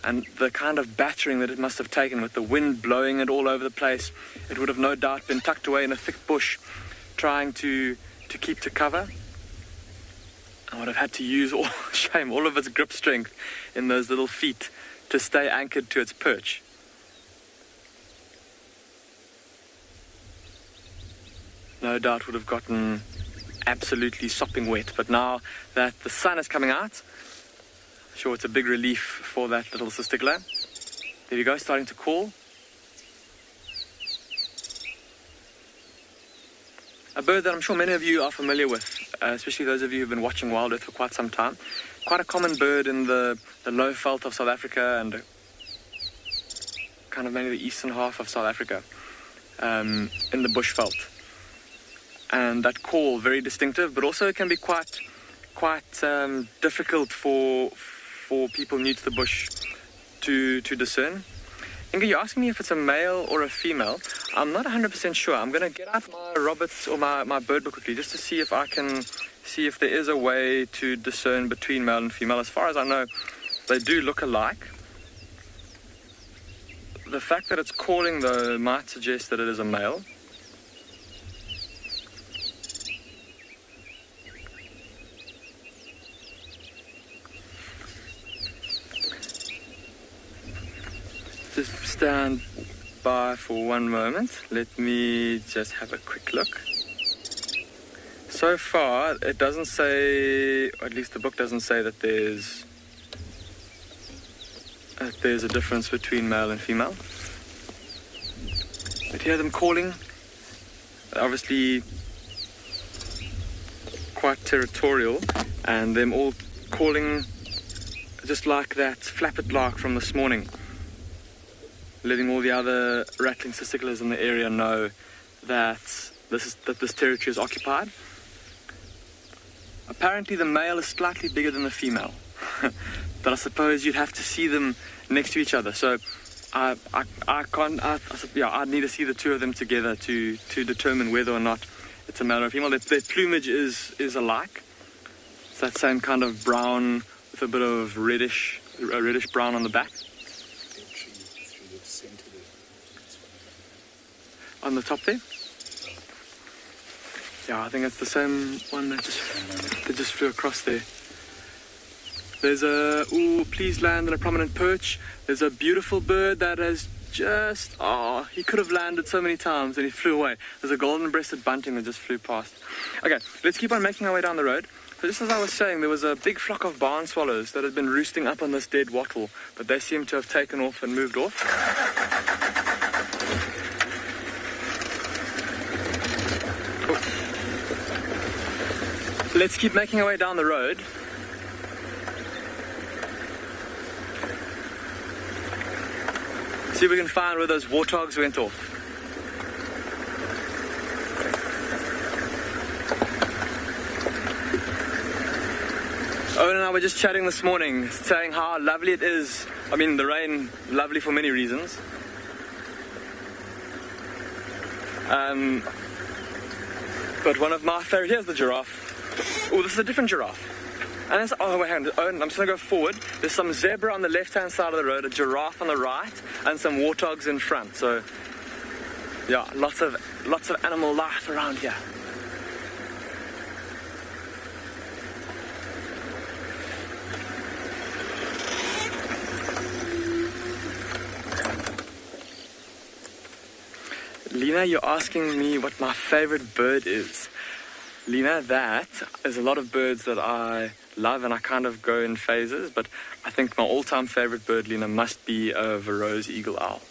and the kind of battering that it must have taken with the wind blowing it all over the place. It would have no doubt been tucked away in a thick bush, trying to keep to cover. I would have had to use all of its grip strength in those little feet to stay anchored to its perch. No doubt would have gotten absolutely sopping wet, but now that the sun is coming out, sure, it's a big relief for that little cisticola. There you go, starting to call. A bird that I'm sure many of you are familiar with, especially those of you who've been watching Wild Earth for quite some time. Quite a common bird in the low veld of South Africa and kind of mainly the eastern half of South Africa, in the bush veld. And that call, very distinctive, but also it can be quite difficult for people new to the bush to discern. Inga, you're asking me if it's a male or a female. I'm not 100% sure. I'm going to get out my Roberts or my bird book quickly just to see if I can see if there is a way to discern between male and female. As far as I know, they do look alike. The fact that it's calling, though, might suggest that it is a male. Just stand by for one moment. Let me just have a quick look. So far, it doesn't say, or at least the book doesn't say that there's a difference between male and female. But hear them calling. Obviously quite territorial, and them all calling just like that flappet lark from this morning, letting all the other rattling cicadas in the area know that this territory is occupied. Apparently the male is slightly bigger than the female, but I suppose you'd have to see them next to each other. So I need to see the two of them together to determine whether or not it's a male or a female. Their plumage is alike. It's that same kind of brown with a bit of reddish brown on the back. On the top there? Yeah, I think it's the same one that just flew across there. There's a, please land on a prominent perch. There's a beautiful bird that has just, he could have landed so many times and he flew away. There's a golden-breasted bunting that just flew past. Okay, let's keep on making our way down the road. So just as I was saying, there was a big flock of barn swallows that had been roosting up on this dead wattle, but they seem to have taken off and moved off. Let's keep making our way down the road. See if we can find where those warthogs went off. Owen and I were just chatting this morning, saying how lovely it is. I mean, the rain, lovely for many reasons. But one of my favorite, here's the giraffe. Oh, this is a different giraffe. And it's, wait, hang on, Owen, I'm just going to go forward. There's some zebra on the left-hand side of the road, a giraffe on the right, and some warthogs in front. So, yeah, lots of animal life around here. Lena, you're asking me what my favorite bird is. Lena, that is a lot of birds that I love, and I kind of go in phases, but I think my all-time favorite bird, Lena, must be a Verreaux's eagle owl.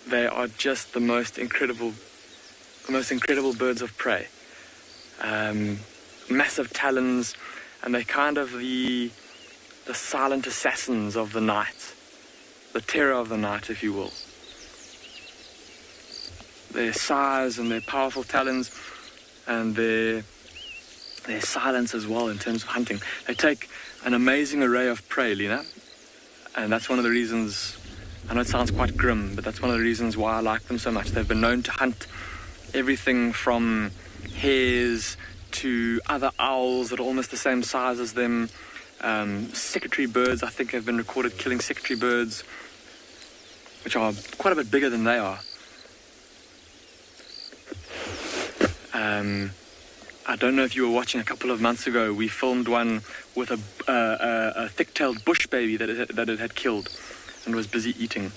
They are just the most incredible birds of prey. Massive talons, and they're kind of the silent assassins of the night, the terror of the night, if you will. Their size and their powerful talons and their silence as well in terms of hunting. They take an amazing array of prey, Lena, and that's one of the reasons, I know it sounds quite grim, but that's one of the reasons why I like them so much. They've been known to hunt everything from hares to other owls that are almost the same size as them. Secretary birds, I think, have been recorded killing secretary birds, which are quite a bit bigger than they are. I don't know if you were watching a couple of months ago, we filmed one with a thick-tailed bush baby that it had killed and was busy eating.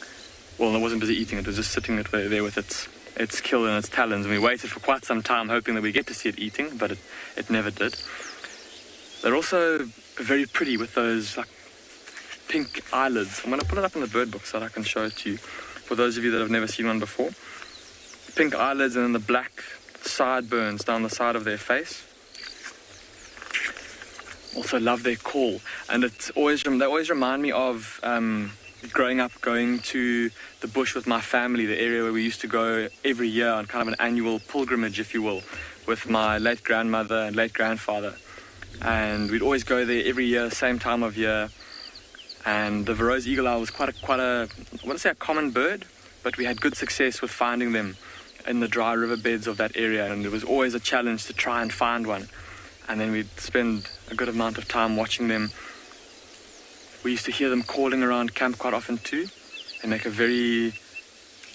Well, it wasn't busy eating, it was just sitting there with its kill and its talons, and we waited for quite some time hoping that we get to see it eating, but it never did. They're also very pretty with those like pink eyelids. I'm going to put it up in the bird book so that I can show it to you, for those of you that have never seen one before. Pink eyelids and then the black sideburns down the side of their face. Also love their call, and they always remind me of growing up, going to the bush with my family, the area where we used to go every year on kind of an annual pilgrimage, if you will, with my late grandmother and late grandfather. And we'd always go there every year, same time of year. And the Verreaux's eagle owl was quite a, I want to say a common bird, but we had good success with finding them in the dry riverbeds of that area, and it was always a challenge to try and find one. And then we'd spend a good amount of time watching them. We used to hear them calling around camp quite often too. They make a very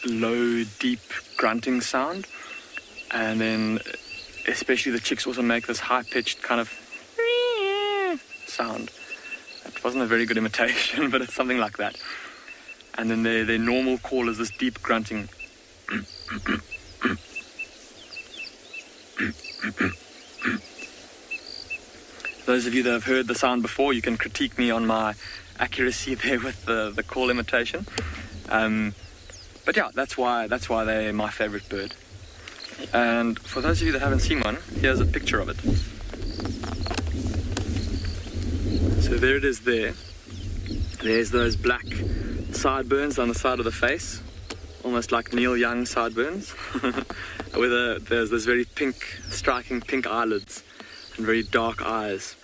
low, deep grunting sound, and then especially the chicks also make this high-pitched kind of sound. It wasn't a very good imitation, but it's something like that. And then their normal call is this deep grunting. Those of you that have heard the sound before, you can critique me on my accuracy there with the call imitation. But yeah, that's why they're my favorite bird. And for those of you that haven't seen one, here's a picture of it. So there it is there. There's those black sideburns on the side of the face, almost like Neil Young sideburns, there's those very pink, striking pink eyelids and very dark eyes.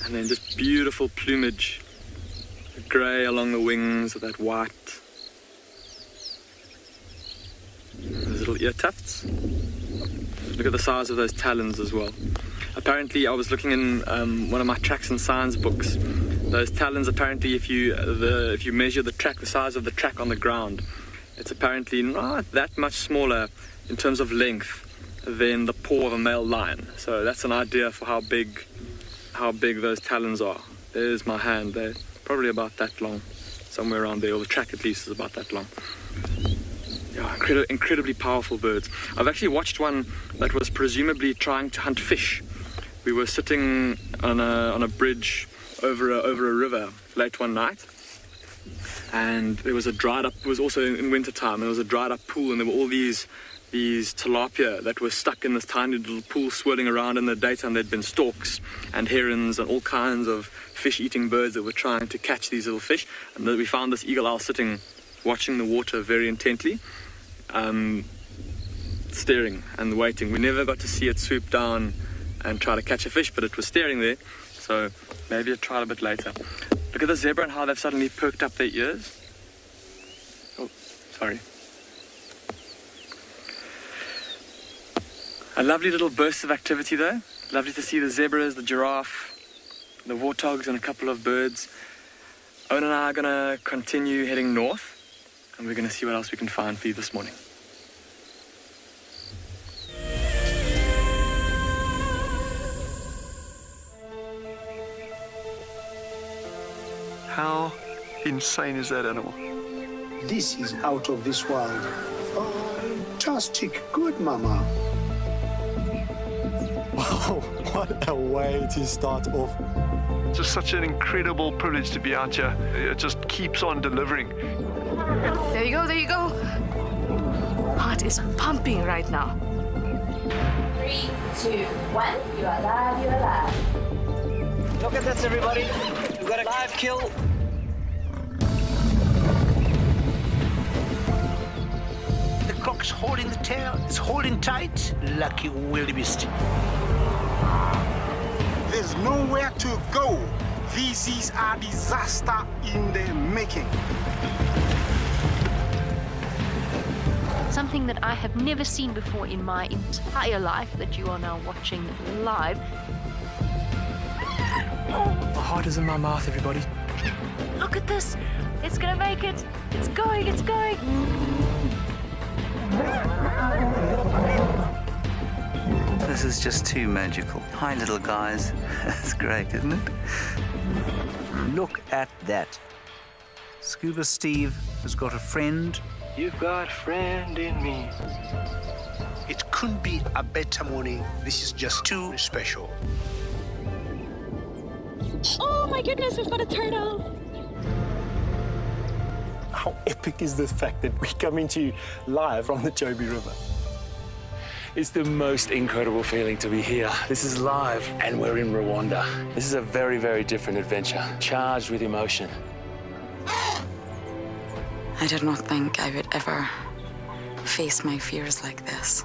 And then just beautiful plumage, the grey along the wings with that white. Those little ear tufts. Look at the size of those talons as well. Apparently, I was looking in one of my tracks and signs books. Those talons, apparently, if you measure the size of the track on the ground, it's apparently not that much smaller in terms of length than the paw of a male lion. So that's an idea for how big those talons are. There's my hand. They're probably about that long, somewhere around there, or the track at least is about that long. Yeah, incredibly powerful birds. I've actually watched one that was presumably trying to hunt fish. We were sitting on a bridge over a river late one night, and there was a dried up. It was also in winter time, and there was a dried up pool, and there were all these tilapia that were stuck in this tiny little pool, swirling around. In the daytime there'd been storks and herons and all kinds of fish-eating birds that were trying to catch these little fish. And then we found this eagle owl sitting, watching the water very intently, staring and waiting. We never got to see it swoop down and try to catch a fish, but it was staring there, so maybe it tried a bit later. Look at the zebra and how they've suddenly perked up their ears. Oh, sorry. A lovely little burst of activity though. Lovely to see the zebras, the giraffe, the warthogs, and a couple of birds. Owen and I are going to continue heading north, and we're going to see what else we can find for you this morning. How insane is that animal? This is out of this world. Fantastic. Good, Mama. Wow, what a way to start off. It's just such an incredible privilege to be out here. It just keeps on delivering. There you go, there you go. Heart is pumping right now. 3, 2, 1. You are live, you are live. Look at this, everybody. We've got a live kill. The cock's holding the tail. It's holding tight. Lucky wildebeest. There's nowhere to go. This is a disaster in the making. Something that I have never seen before in my entire life that you are now watching live. My heart is in my mouth, everybody. Look at this. It's gonna make it. It's going, it's going. This is just too magical. Hi, little guys. That's great, isn't it? Look at that. Scuba Steve has got a friend. You've got a friend in me. It couldn't be a better morning. This is just too special. Oh my goodness, we've got a turtle. How epic is the fact that we're coming to you live from the Chobe River? It's the most incredible feeling to be here. This is live, and we're in Rwanda. This is a very, very different adventure, charged with emotion. I did not think I would ever face my fears like this.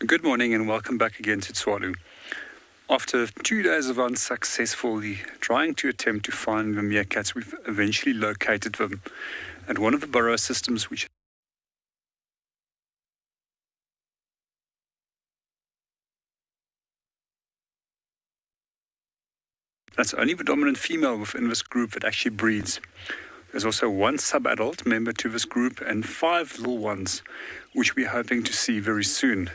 Good morning and welcome back again to Tswalu. After 2 days of unsuccessfully trying to attempt to find the meerkats, we've eventually located them at one of the burrow systems which that's only the dominant female within this group that actually breeds. There's also one sub-adult member to this group and 5 little ones, which we're hoping to see very soon.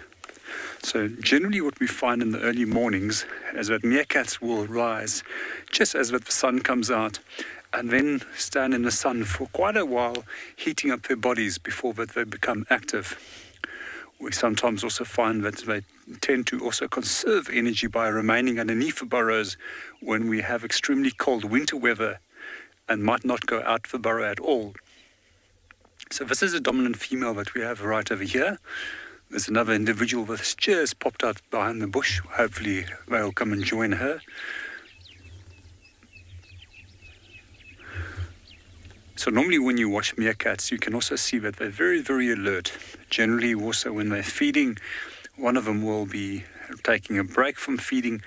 So generally what we find in the early mornings is that meerkats will rise just as the sun comes out and then stand in the sun for quite a while, heating up their bodies before that they become active. We sometimes also find that they tend to also conserve energy by remaining underneath the burrows when we have extremely cold winter weather and might not go out the burrow at all. So this is a dominant female that we have right over here. There's another individual that's just popped out behind the bush. Hopefully they'll come and join her. So normally when you watch meerkats, you can also see that they're very, very alert. Generally also when they're feeding, one of them will be taking a break from feeding,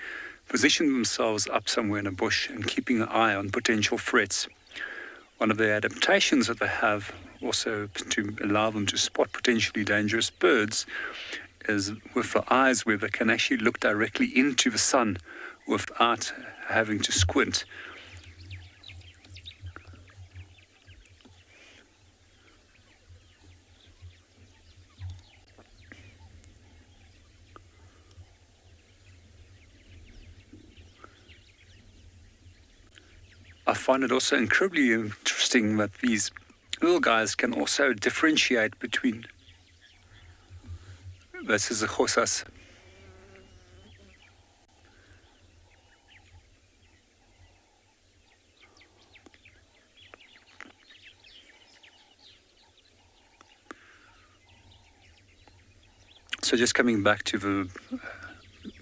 position themselves up somewhere in a bush and keeping an eye on potential threats. One of the adaptations that they have also to allow them to spot potentially dangerous birds is with the eyes where they can actually look directly into the sun without having to squint. I find it also incredibly interesting that these little guys can also differentiate between, this is a khosas. So just coming back to the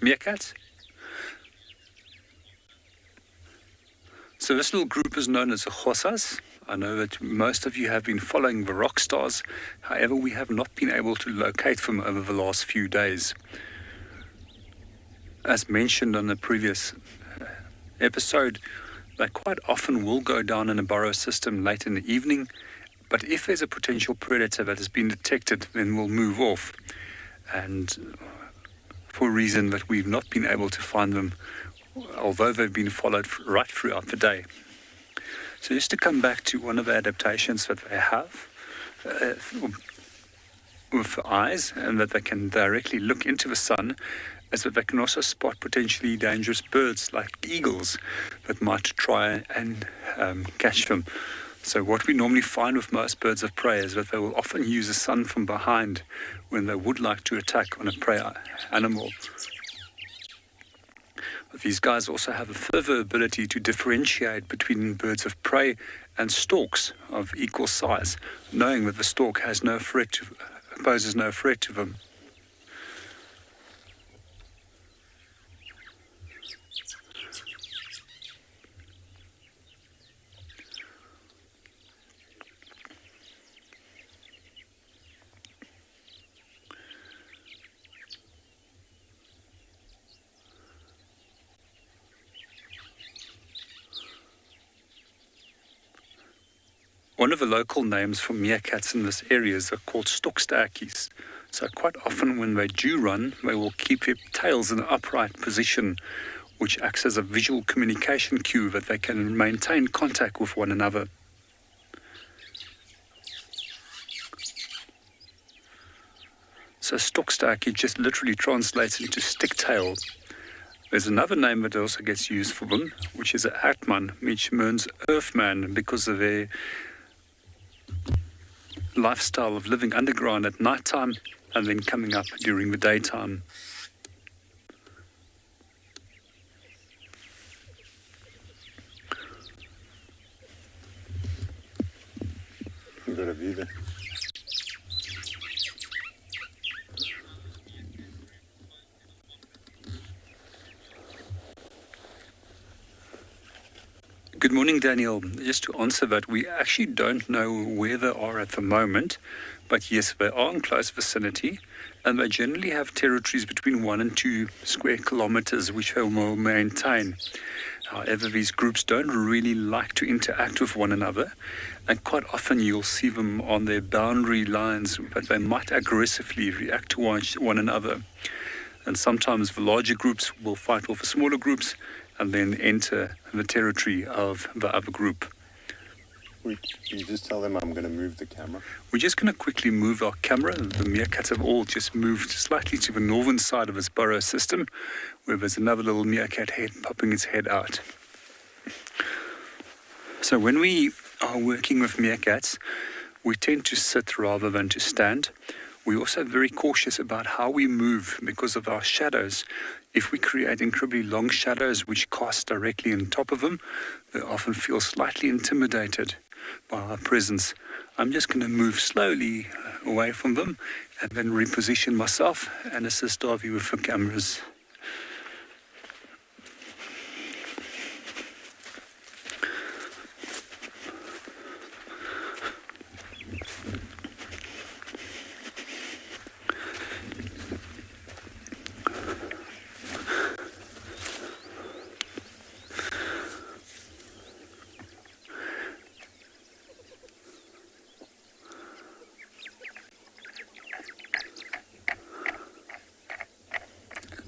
meerkats. So this little group is known as the khosas. I know that most of you have been following the rock stars. However, we have not been able to locate them over the last few days. As mentioned on the previous episode, they quite often will go down in a burrow system late in the evening. But if there's a potential predator that has been detected, then we'll move off. And for a reason that we've not been able to find them, although they've been followed right throughout the day. So just to come back to one of the adaptations that they have with the eyes, and that they can directly look into the sun, is that they can also spot potentially dangerous birds like eagles that might try and catch them. So what we normally find with most birds of prey is that they will often use the sun from behind when they would like to attack on a prey animal. These guys also have a further ability to differentiate between birds of prey and storks of equal size, knowing that the stork has poses no threat to them. One of the local names for meerkats in this area is called stokstertjies. So quite often when they do run, they will keep their tails in an upright position, which acts as a visual communication cue that they can maintain contact with one another. So stokstertjie just literally translates into stick-tail. There's another name that also gets used for them, which is an atman, which means earthman, because of their lifestyle of living underground at night time and then coming up during the daytime. We've got a view there. Good morning, Daniel. Just to answer that, we actually don't know where they are at the moment, but yes, they are in close vicinity, and they generally have territories between 1 and 2 square kilometers, which they will maintain. However, these groups don't really like to interact with one another, and quite often you'll see them on their boundary lines, but they might aggressively react towards one another. And sometimes the larger groups will fight with the smaller groups and then enter the territory of the other group. You just tell them I'm going to move the camera. We're just going to quickly move our camera. The meerkats have all just moved slightly to the northern side of this burrow system, where there's another little meerkat head popping its head out. So when we are working with meerkats, we tend to sit rather than to stand. We're also very cautious about how we move because of our shadows. If we create incredibly long shadows which cast directly on top of them, they often feel slightly intimidated by our presence. I'm just going to move slowly away from them and then reposition myself and assist Davy with the cameras.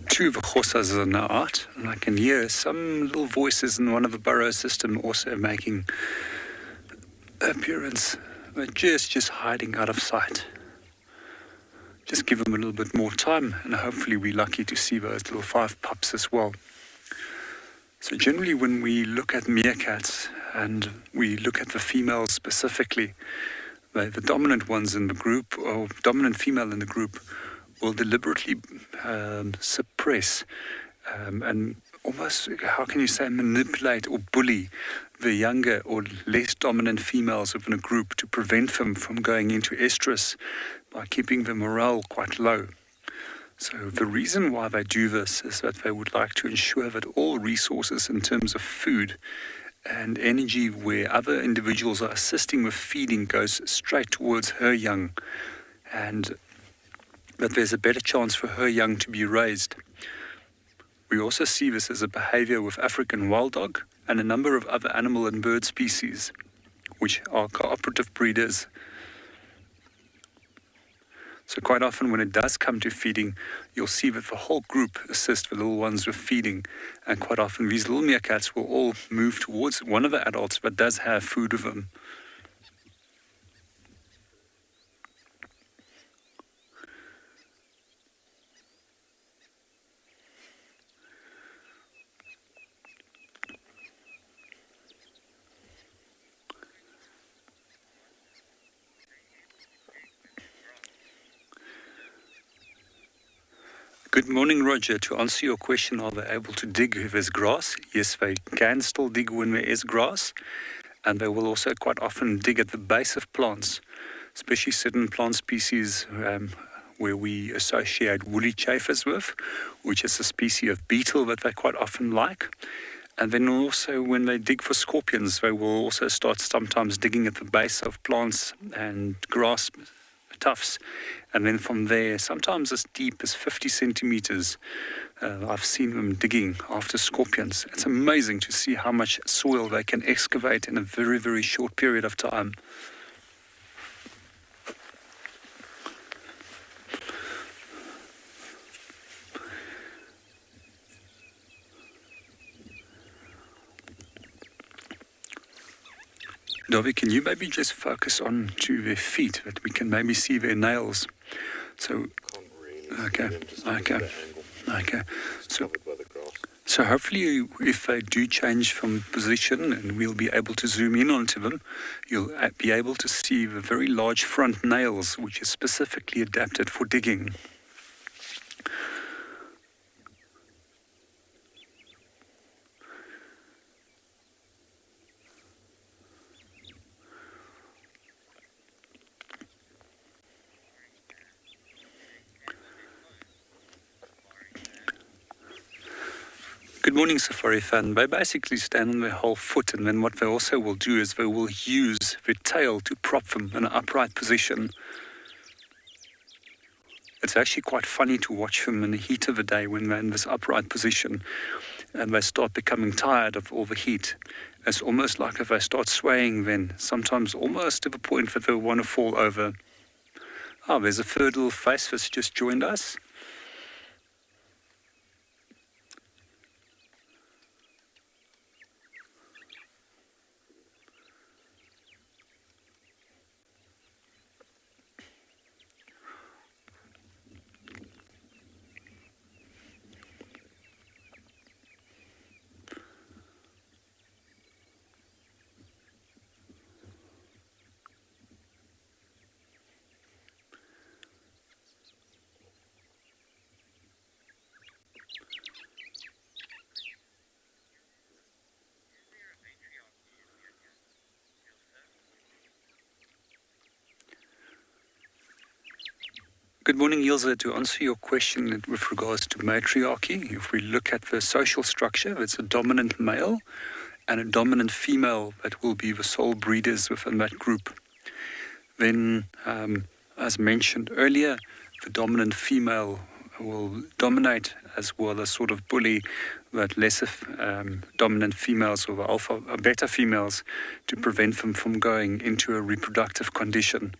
Two of the horses are now out, and I can hear some little voices in one of the burrow system also making appearance. They're just hiding out of sight. Just give them a little bit more time, and hopefully we're lucky to see those little 5 pups as well. So generally when we look at meerkats, and we look at the females specifically, the dominant ones in the group, or dominant female in the group, will deliberately suppress and almost, how can you say, manipulate or bully the younger or less dominant females within a group to prevent them from going into estrus by keeping the morale quite low. So the reason why they do this is that they would like to ensure that all resources in terms of food and energy where other individuals are assisting with feeding goes straight towards her young, and that there's a better chance for her young to be raised. We also see this as a behavior with African wild dog and a number of other animal and bird species, which are cooperative breeders. So quite often when it does come to feeding, you'll see that the whole group assist the little ones with feeding, and quite often these little meerkats will all move towards one of the adults that does have food with them. Good morning, Roger. To answer your question, are they able to dig if there's grass? Yes, they can still dig when there is grass, and they will also quite often dig at the base of plants, especially certain plant species where we associate woolly chafers with, which is a species of beetle that they quite often like. And then also when they dig for scorpions, they will also start sometimes digging at the base of plants and grass tufts, and then from there, sometimes as deep as 50 centimeters, I've seen them digging after scorpions. It's amazing to see how much soil they can excavate in a very, very short period of time. Davi, can you maybe just focus on to their feet, that we can maybe see their nails? So, okay. So So hopefully if they do change from position and we'll be able to zoom in onto them, you'll be able to see the very large front nails, which is specifically adapted for digging. Good morning, safari fan. They basically stand on their whole foot, and then what they also will do is they will use their tail to prop them in an upright position. It's actually quite funny to watch them in the heat of the day when they're in this upright position and they start becoming tired of all the heat. It's almost like if they start swaying then, sometimes almost to the point that they'll want to fall over. Oh, there's a third little face that's just joined us. Good morning, Ilse. To answer your question with regards to matriarchy, if we look at the social structure, it's a dominant male and a dominant female that will be the sole breeders within that group. Then, as mentioned earlier, the dominant female will dominate as well as sort of bully that lesser dominant females or alpha or beta females to prevent them from going into a reproductive condition.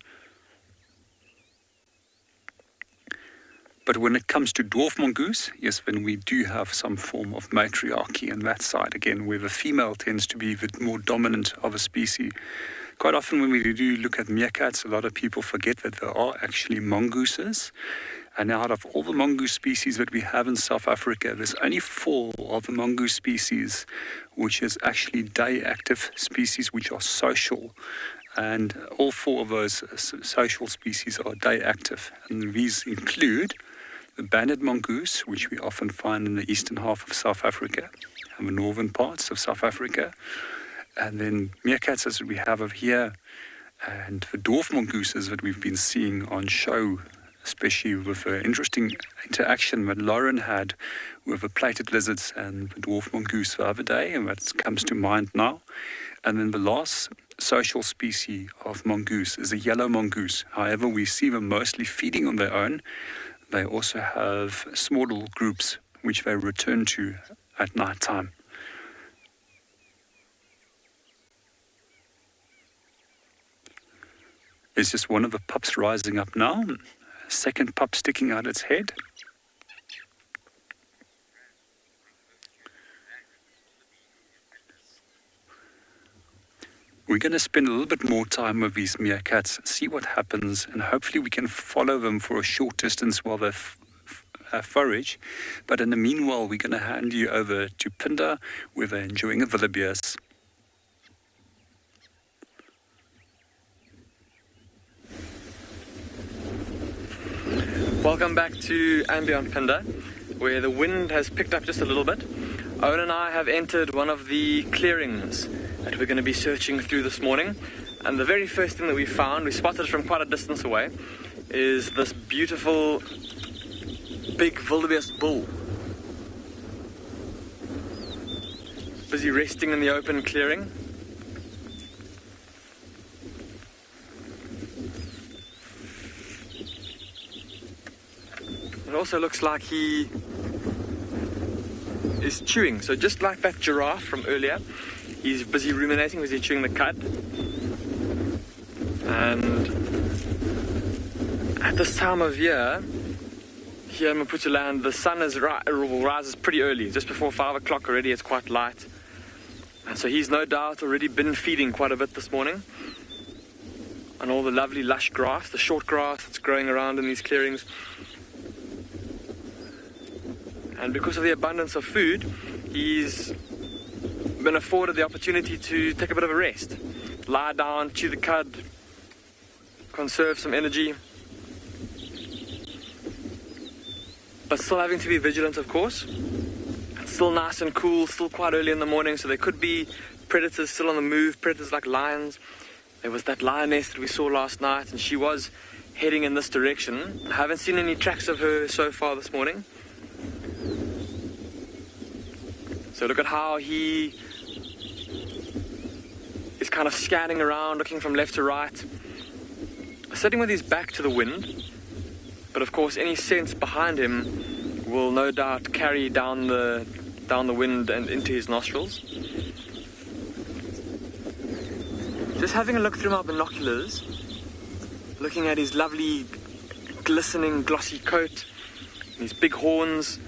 But when it comes to dwarf mongoose, yes, then we do have some form of matriarchy on that side, again, where the female tends to be the more dominant of a species. Quite often when we do look at meerkats, a lot of people forget that there are actually mongooses. And out of all the mongoose species that we have in South Africa, there's only 4 of the mongoose species which is actually day-active species which are social. And all 4 of those social species are day-active. And these include the banded mongoose, which we often find in the eastern half of South Africa and the northern parts of South Africa. And then meerkats as we have over here, and the dwarf mongooses that we've been seeing on show, especially with the interesting interaction that Lauren had with the plated lizards and the dwarf mongoose the other day, and that comes to mind now. And then the last social species of mongoose is a yellow mongoose. However, we see them mostly feeding on their own. They also have small little groups which they return to at night time. There's just one of the pups rising up now. A second pup sticking out its head. We're going to spend a little bit more time with these meerkats, see what happens, and hopefully we can follow them for a short distance while they forage. But in the meanwhile, we're going to hand you over to Pindo, where they're enjoying a wildebeest. Welcome back to Ambient Pindo, where the wind has picked up just a little bit. Owen and I have entered one of the clearings that we're going to be searching through this morning. And the very first thing that we found, we spotted it from quite a distance away, is this beautiful big wildebeest bull. Busy resting in the open clearing. It also looks like he is chewing. So just like that giraffe from earlier, he's busy ruminating because he's chewing the cud. And at this time of year, here in Maputo land, the sun rises pretty early. Just before 5 o'clock already, it's quite light. And so he's no doubt already been feeding quite a bit this morning on all the lovely lush grass, the short grass that's growing around in these clearings. And because of the abundance of food, he's been afforded the opportunity to take a bit of a rest. Lie down, chew the cud, conserve some energy. But still having to be vigilant, of course. It's still nice and cool, still quite early in the morning, so there could be predators still on the move, predators like lions. There was that lioness that we saw last night, and she was heading in this direction. I haven't seen any tracks of her so far this morning. So look at how he is kind of scanning around, looking from left to right, sitting with his back to the wind. But of course, any scents behind him will no doubt carry down the wind and into his nostrils. Just having a look through my binoculars, looking at his lovely, glistening, glossy coat, and his big horns.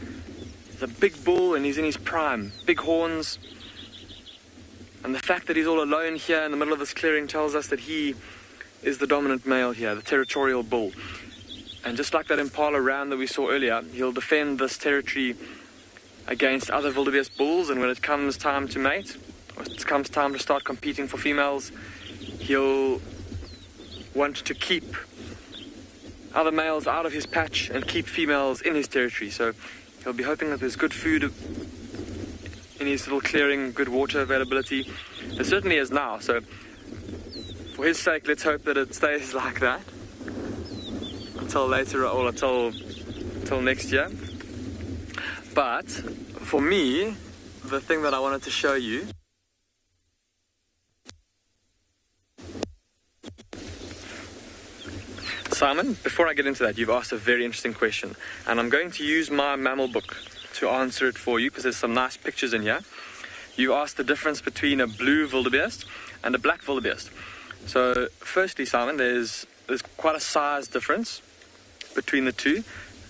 He's a big bull and he's in his prime. Big horns. And the fact that he's all alone here in the middle of this clearing tells us that he is the dominant male here, the territorial bull. And just like that impala ram that we saw earlier, he'll defend this territory against other wildebeest bulls, and when it comes time to mate, or it comes time to start competing for females, he'll want to keep other males out of his patch and keep females in his territory. So he'll be hoping that there's good food in his little clearing, good water availability. There certainly is now, so for his sake, let's hope that it stays like that until later, or until next year. But for me, the thing that I wanted to show you Simon, before I get into that, you've asked a very interesting question, and I'm going to use my mammal book to answer it for you because there's some nice pictures in here. You asked the difference between a blue wildebeest and a black wildebeest. So firstly, Simon, there's quite a size difference between the two,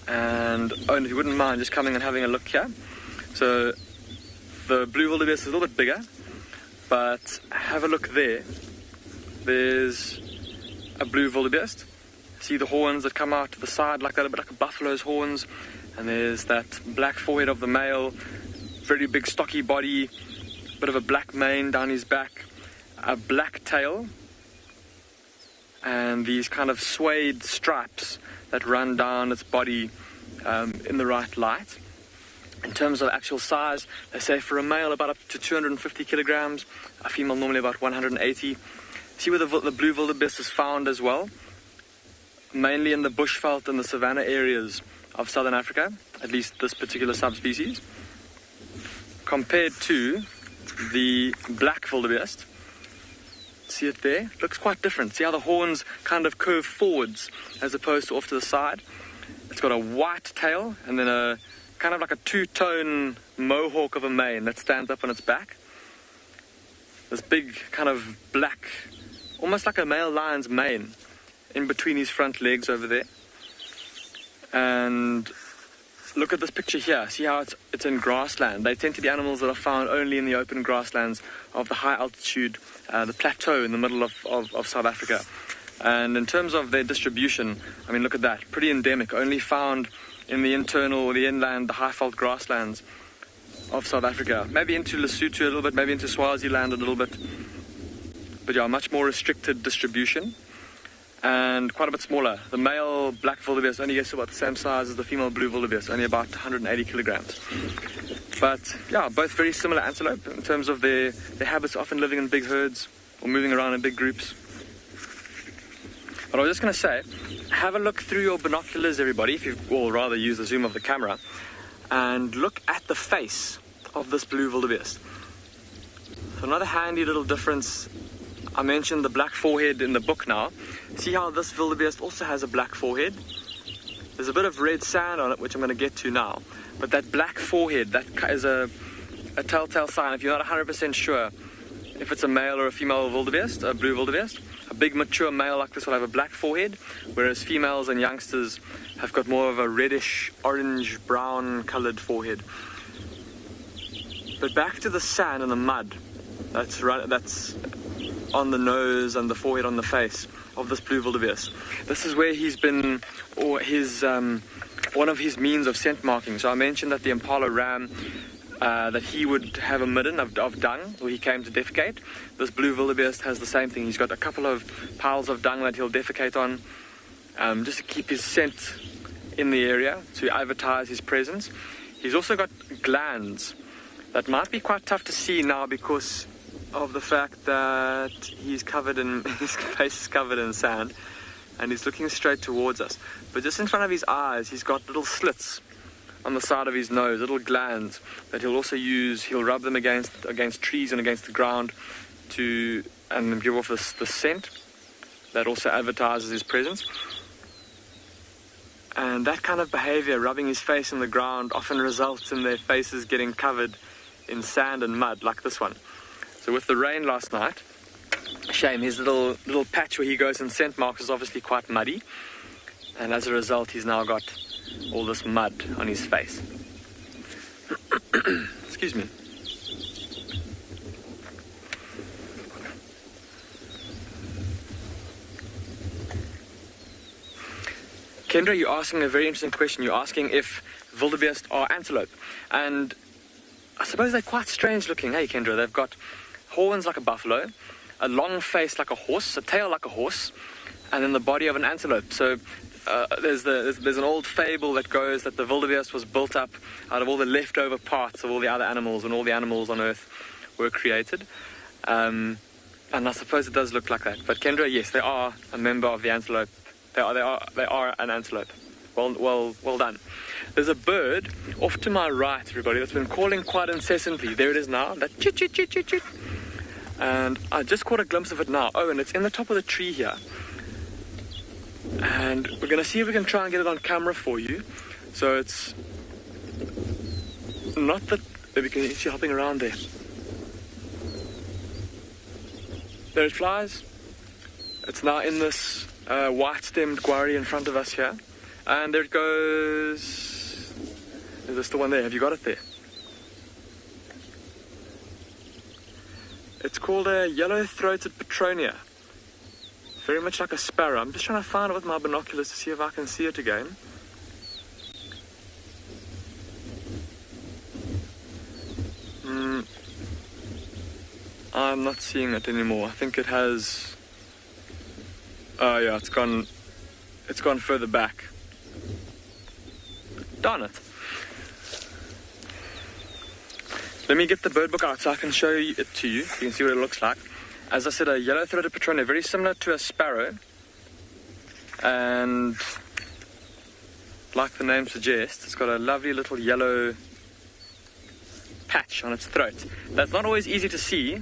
and if you wouldn't mind just coming and having a look here. So the blue wildebeest is a little bit bigger, but have a look there. There's a blue wildebeest. See the horns that come out to the side like that, a bit like a buffalo's horns, and there's that black forehead of the male, very big stocky body, bit of a black mane down his back, a black tail, and these kind of suede stripes that run down its body in the right light. In terms of actual size, they say for a male about up to 250 kilograms, a female normally about 180. See where the blue wildebeest is found as well? Mainly in the bushveld and the savanna areas of southern Africa, at least this particular subspecies. Compared to the black wildebeest, see it there? Looks quite different. See how the horns kind of curve forwards as opposed to off to the side? It's got a white tail and then a kind of like a two-tone mohawk of a mane that stands up on its back. This big kind of black, almost like a male lion's mane in between his front legs over there. And look at this picture here. See how it's in grassland. They tend to be animals that are found only in the open grasslands of the high altitude, the plateau in the middle of South Africa. And in terms of their distribution, I mean, look at that. Pretty endemic. Only found in the internal or the inland, the high-veld grasslands of South Africa. Maybe into Lesotho a little bit, maybe into Swaziland a little bit. But yeah, much more restricted distribution. And quite a bit smaller. The male black wildebeest only gets about the same size as the female blue wildebeest, only about 180 kilograms. But yeah, both very similar antelope in terms of their habits, often living in big herds or moving around in big groups. But I was just going to say, have a look through your binoculars, everybody, or rather use the zoom of the camera, and look at the face of this blue wildebeest. So another handy little difference. I mentioned the black forehead in the book now. See how this wildebeest also has a black forehead? There's a bit of red sand on it, which I'm going to get to now. But that black forehead, that is a telltale sign. If you're not 100% sure if it's a male or a female wildebeest, a blue wildebeest, a big mature male like this will have a black forehead, whereas females and youngsters have got more of a reddish, orange, brown colored forehead. But back to the sand and the mud that's on the nose and the forehead on the face of this blue wildebeest. This is where he's been, or his one of his means of scent marking. So I mentioned that the impala ram, that he would have a midden of dung where he came to defecate. This blue wildebeest has the same thing. He's got a couple of piles of dung that he'll defecate on, just to keep his scent in the area, to advertise his presence. He's also got glands that might be quite tough to see now because of the fact that his face is covered in sand, and he's looking straight towards us. But just in front of his eyes, he's got little slits on the side of his nose, little glands that he'll also use. He'll rub them against trees and against the ground and give off the scent that also advertises his presence. And that kind of behavior, rubbing his face in the ground, often results in their faces getting covered in sand and mud, like this one. So with the rain last night, shame, his little patch where he goes and scent marks is obviously quite muddy, and as a result he's now got all this mud on his face. Excuse me. Kendra, you're asking a very interesting question. You're asking if wildebeest are antelope. And I suppose they're quite strange looking, hey Kendra? They've got horns like a buffalo, a long face like a horse, a tail like a horse, and then the body of an antelope. So there's an old fable that goes that the wildebeest was built up out of all the leftover parts of all the other animals when all the animals on Earth were created. And I suppose it does look like that. But Kendra, yes, they are a member of the antelope. They are an antelope. Well done. There's a bird off to my right, everybody, that's been calling quite incessantly. There it is now, that chit chit chit chit chit. And I just caught a glimpse of it now. Oh, and it's in the top of the tree here. And we're going to see if we can try and get it on camera for you. So it's not that we can see hopping around there. There it flies. It's now in this white-stemmed guarri in front of us here. And there it goes. Is there still one there? Have you got it there? It's called a yellow-throated Petronia. Very much like a sparrow. I'm just trying to find it with my binoculars to see if I can see it again. I'm not seeing it anymore. I think it has... Oh yeah, it's gone further back. Darn it. Let me get the bird book out so I can show it to you. You can see what it looks like. As I said, a yellow-throated Petronia, very similar to a sparrow. And like the name suggests, it's got a lovely little yellow patch on its throat. That's not always easy to see.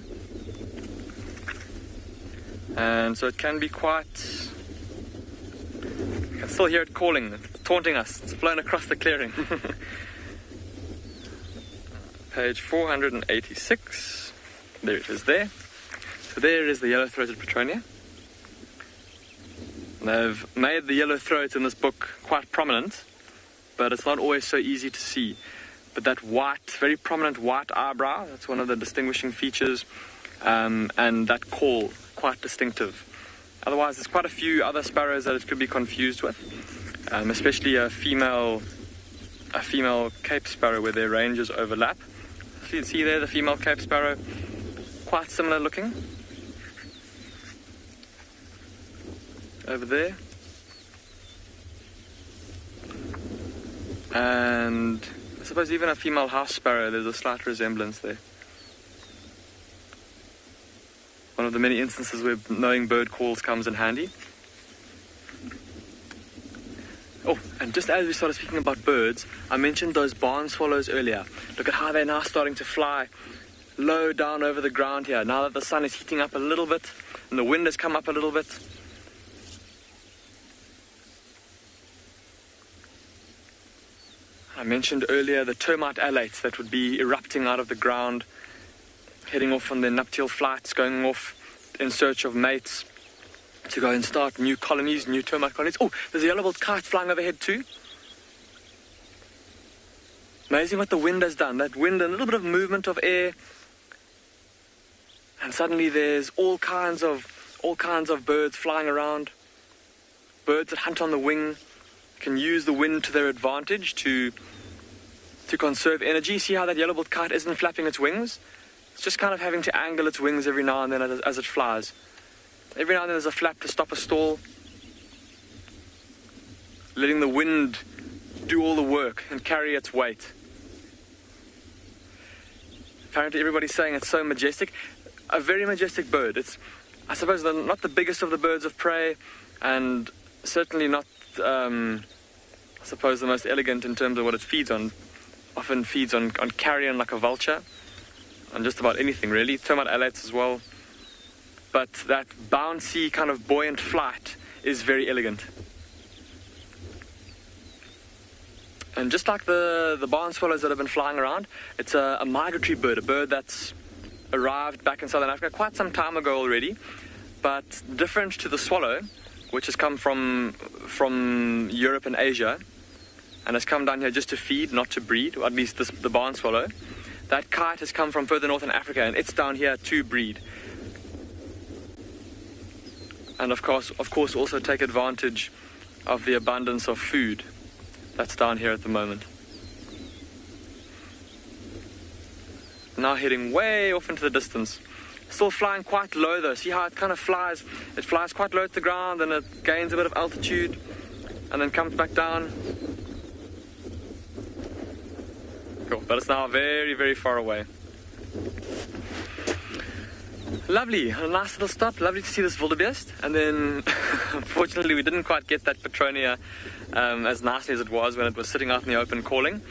And so it can be quite... You can still hear it calling, it's taunting us. It's flown across the clearing. Page 486. There it is there. So there is the yellow-throated Petronia. They've made the yellow throat in this book quite prominent, but it's not always so easy to see. But that white, very prominent white eyebrow, that's one of the distinguishing features, and that call, quite distinctive. Otherwise, there's quite a few other sparrows that it could be confused with, especially a female Cape sparrow where their ranges overlap. So you can see there the female Cape sparrow, quite similar looking. Over there. And I suppose even a female house sparrow, there's a slight resemblance there. One of the many instances where knowing bird calls comes in handy. Oh, and just as we started speaking about birds, I mentioned those barn swallows earlier. Look at how they're now starting to fly low down over the ground here. Now that the sun is heating up a little bit and the wind has come up a little bit. I mentioned earlier the termite alates that would be erupting out of the ground, heading off on their nuptial flights, going off in search of mates to go and start new colonies, new termite colonies. Oh, there's a yellow-billed kite flying overhead too. Amazing what the wind has done. That wind and a little bit of movement of air, and suddenly there's all kinds of birds flying around. Birds that hunt on the wing, can use the wind to their advantage to conserve energy. See how that yellow-billed kite isn't flapping its wings? It's just kind of having to angle its wings every now and then as it flies. Every now and then there's a flap to stop a stall, letting the wind do all the work and carry its weight. Apparently everybody's saying it's so majestic. A very majestic bird. It's, I suppose, not the biggest of the birds of prey, and certainly not, I suppose, the most elegant in terms of what it feeds on. Often feeds on carrion like a vulture, on just about anything really, termite alates as well. But that bouncy kind of buoyant flight is very elegant. And just like the barn swallows that have been flying around, it's a migratory bird, a bird that's arrived back in southern Africa quite some time ago already, but different to the swallow, which has come from Europe and Asia, and has come down here just to feed, not to breed, or at least the barn swallow. That kite has come from further north in Africa, and it's down here to breed. And of course also take advantage of the abundance of food that's down here at the moment. Now heading way off into the distance. Still flying quite low though. See how it kind of flies? It flies quite low at the ground, and it gains a bit of altitude and then comes back down. Cool, but it's now very, very far away. Lovely, a nice little stop. Lovely to see this wildebeest. And then, unfortunately, we didn't quite get that Petronia as nicely as it was when it was sitting out in the open calling.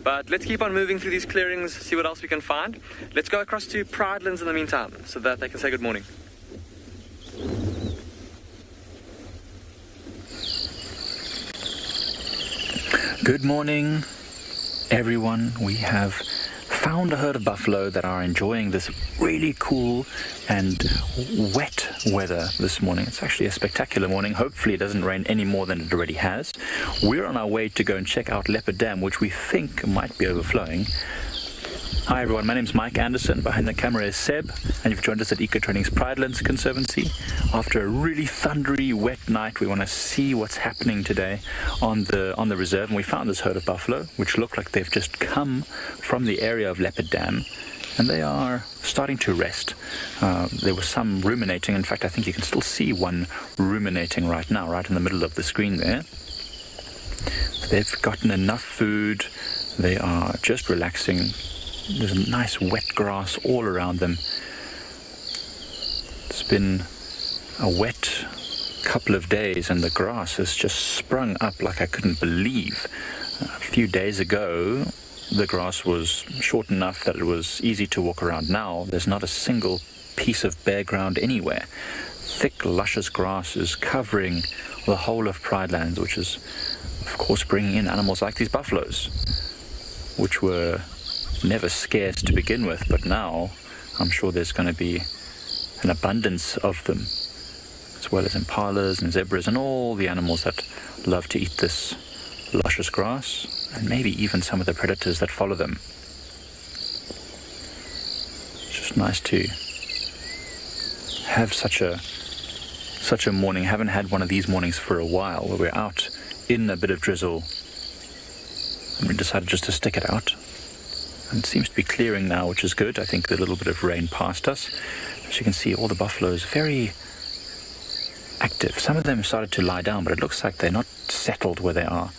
But let's keep on moving through these clearings, see what else we can find. Let's go across to Pridelands in the meantime, so that they can say good morning. Good morning, everyone. We have found a herd of buffalo that are enjoying this really cool and wet weather this morning. It's actually a spectacular morning. Hopefully it doesn't rain any more than it already has. We're on our way to go and check out Leopard Dam, which we think might be overflowing. Hi everyone, my name's Mike Anderson. Behind the camera is Seb, and you've joined us at Ecotraining's Pridelands Conservancy. After a really thundery, wet night, we want to see what's happening today on the reserve, and we found this herd of buffalo, which look like they've just come from the area of Leopard Dam, and they are starting to rest. There was some ruminating. In fact, I think you can still see one ruminating right now, right in the middle of the screen there. They've gotten enough food. They are just relaxing. There's nice wet grass all around them. It's been a wet couple of days and the grass has just sprung up like I couldn't believe. A few days ago, the grass was short enough that it was easy to walk around. Now, there's not a single piece of bare ground anywhere. Thick, luscious grass is covering the whole of Pridelands, which is, of course, bringing in animals like these buffaloes, which were never scarce to begin with, but now I'm sure there's going to be an abundance of them, as well as impalas and zebras and all the animals that love to eat this luscious grass, and maybe even some of the predators that follow them. It's just nice to have such a morning. Haven't had one of these mornings for a while, where we're out in a bit of drizzle and we decided just to stick it out. And it seems to be clearing now, which is good. I think a little bit of rain passed us. As you can see, all the buffaloes very active. Some of them started to lie down, but it looks like they're not settled where they are.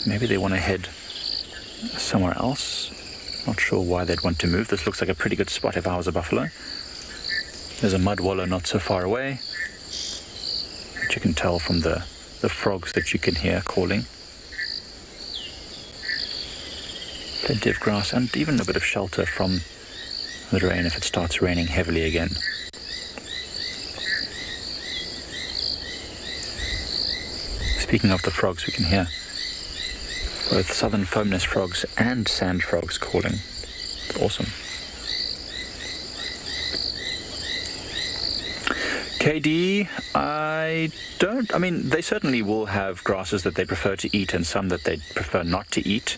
Maybe they want to head somewhere else. Not sure why they'd want to move. This looks like a pretty good spot if I was a buffalo. There's a mud wallow not so far away, which you can tell from the frogs that you can hear calling. Plenty of grass and even a bit of shelter from the rain if it starts raining heavily again. Speaking of the frogs, we can hear both southern foam-nest frogs and sand frogs calling. Awesome. KD, they certainly will have grasses that they prefer to eat and some that they prefer not to eat.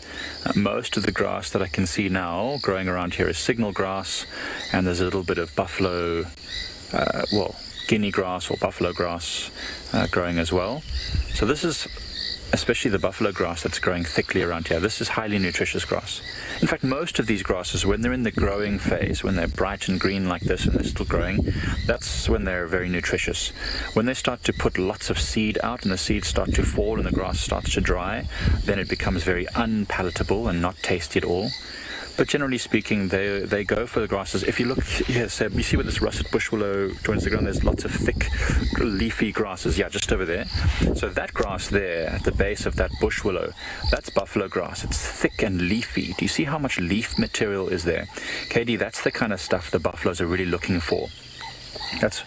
Most of the grass that I can see now growing around here is signal grass, and there's a little bit of buffalo, guinea grass or buffalo grass growing as well. So this is especially the buffalo grass that's growing thickly around here. This is highly nutritious grass. In fact, most of these grasses, when they're in the growing phase, when they're bright and green like this and they're still growing, that's when they're very nutritious. When they start to put lots of seed out and the seeds start to fall and the grass starts to dry, then it becomes very unpalatable and not tasty at all. But generally speaking, they go for the grasses. If you look here, Seb, you see where this russet bush willow joins the ground? There's lots of thick, leafy grasses. Yeah, just over there. So that grass there, at the base of that bush willow, that's buffalo grass. It's thick and leafy. Do you see how much leaf material is there? Katie, that's the kind of stuff the buffaloes are really looking for. That's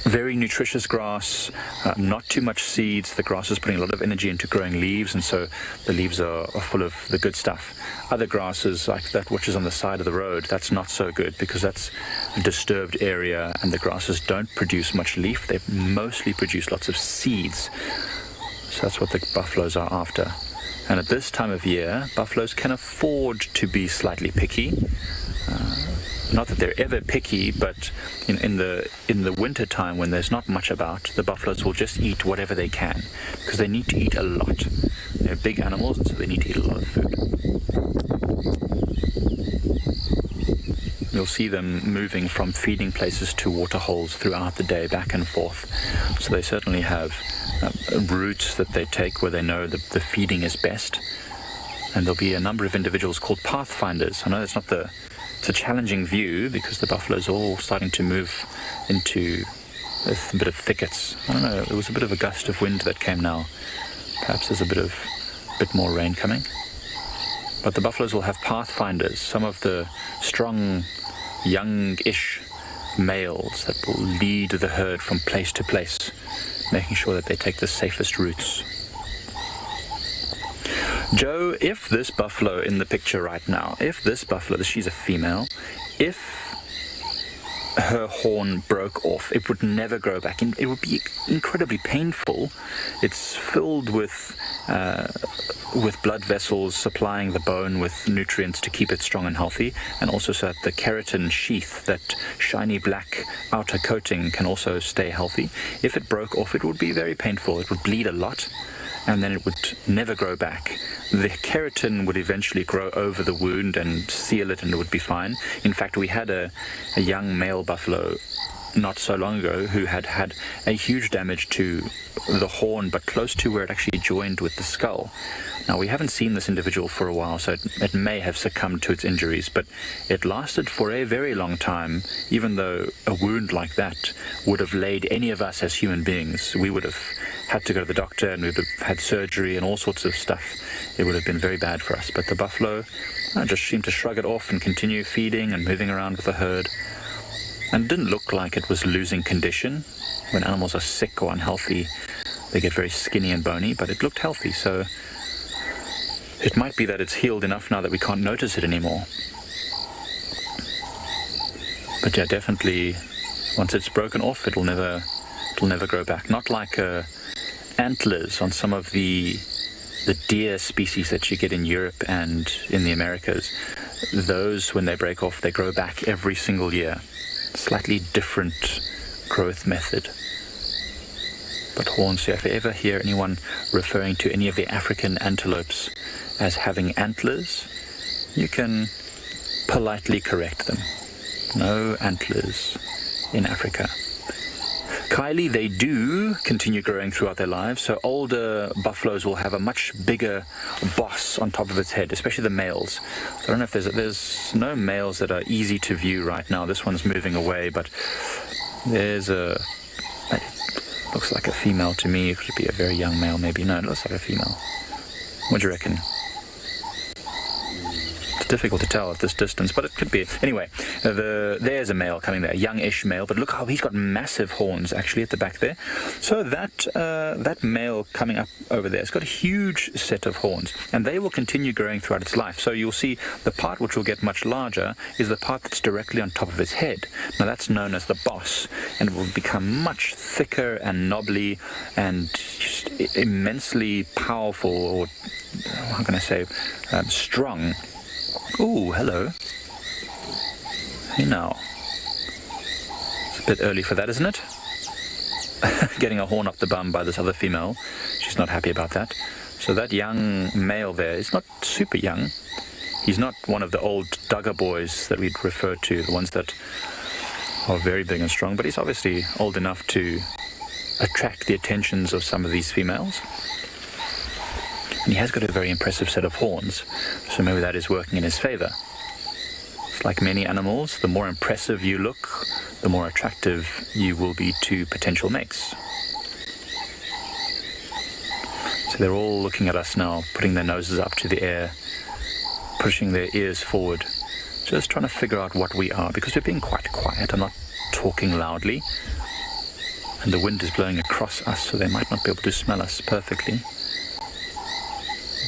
very nutritious grass, not too much seeds. The grass is putting a lot of energy into growing leaves, and so the leaves are full of the good stuff. Other grasses, like that which is on the side of the road, that's not so good because that's a disturbed area and the grasses don't produce much leaf. They mostly produce lots of seeds. So that's what the buffaloes are after. And at this time of year, buffaloes can afford to be slightly picky. Not that they're ever picky, but in the winter time when there's not much about, the buffaloes will just eat whatever they can because they need to eat a lot. They're big animals, and so they need to eat a lot of food. You'll see them moving from feeding places to water holes throughout the day, back and forth. So they certainly have routes that they take where they know that the feeding is best. And there'll be a number of individuals called pathfinders. I know it's a challenging view because the buffaloes are all starting to move into a bit of thickets. I don't know, there was a bit of a gust of wind that came now. Perhaps there's a bit more rain coming. But the buffaloes will have pathfinders, some of the strong, young-ish males that will lead the herd from place to place, making sure that they take the safest routes. Joe, if this buffalo in the picture right now, if this buffalo, she's a female, if her horn broke off, it would never grow back. It would be incredibly painful. It's filled with blood vessels supplying the bone with nutrients to keep it strong and healthy, and also so that the keratin sheath, that shiny black outer coating, can also stay healthy. If it broke off, it would be very painful. It would bleed a lot, and then it would never grow back. The keratin would eventually grow over the wound and seal it, and it would be fine. In fact, we had a young male buffalo not so long ago who had a huge damage to the horn, but close to where it actually joined with the skull. Now, we haven't seen this individual for a while, so it may have succumbed to its injuries, but it lasted for a very long time, even though a wound like that would have laid any of us as human beings. We would have had to go to the doctor, and we would have had surgery and all sorts of stuff. It would have been very bad for us. But the buffalo just seemed to shrug it off and continue feeding and moving around with the herd. And it didn't look like it was losing condition. When animals are sick or unhealthy, they get very skinny and bony, but it looked healthy, so it might be that it's healed enough now that we can't notice it anymore. But yeah, definitely, once it's broken off, it'll never grow back. Not like antlers on some of the deer species that you get in Europe and in the Americas. Those, when they break off, they grow back every single year. Slightly different growth method. But horns, if you ever hear anyone referring to any of the African antelopes as having antlers, you can politely correct them. No antlers in Africa. Kylie, they do continue growing throughout their lives, so older buffaloes will have a much bigger boss on top of its head, especially the males. So I don't know if there's no males that are easy to view right now. This one's moving away, but there's it looks like a female to me. It could be a very young male, maybe. No, it looks like a female. What do you reckon? It's difficult to tell at this distance, but it could be. Anyway, there's a male coming there, a youngish male, but look how he's got massive horns actually at the back there. So that male coming up over there has got a huge set of horns, and they will continue growing throughout its life. So you'll see the part which will get much larger is the part that's directly on top of its head. Now that's known as the boss, and it will become much thicker and knobbly and just immensely powerful, or how can I say, strong. Ooh, hello. Hey now. It's a bit early for that, isn't it? getting a horn up the bum by this other female. She's not happy about that. So that young male there is not super young. He's not one of the old Duggar boys that we'd refer to, the ones that are very big and strong, but he's obviously old enough to attract the attentions of some of these females. And he has got a very impressive set of horns, so maybe that is working in his favor. It's like many animals, the more impressive you look, the more attractive you will be to potential mates. So they're all looking at us now, putting their noses up to the air, pushing their ears forward, just trying to figure out what we are, because we're being quite quiet. I'm not talking loudly, and the wind is blowing across us, so they might not be able to smell us perfectly.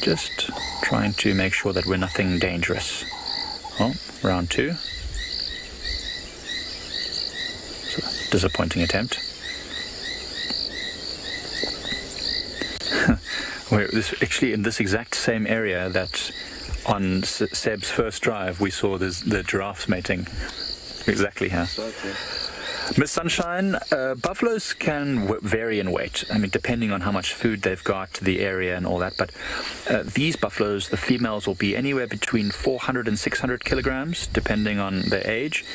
Just trying to make sure that we're nothing dangerous. Well, round 2. So, disappointing attempt. We're actually in this exact same area that on Seb's first drive we saw the giraffes mating. Exactly here. Miss Sunshine, buffaloes can vary in weight. I mean, depending on how much food they've got, the area and all that. But these buffaloes, the females will be anywhere between 400 and 600 kilograms, depending on their age.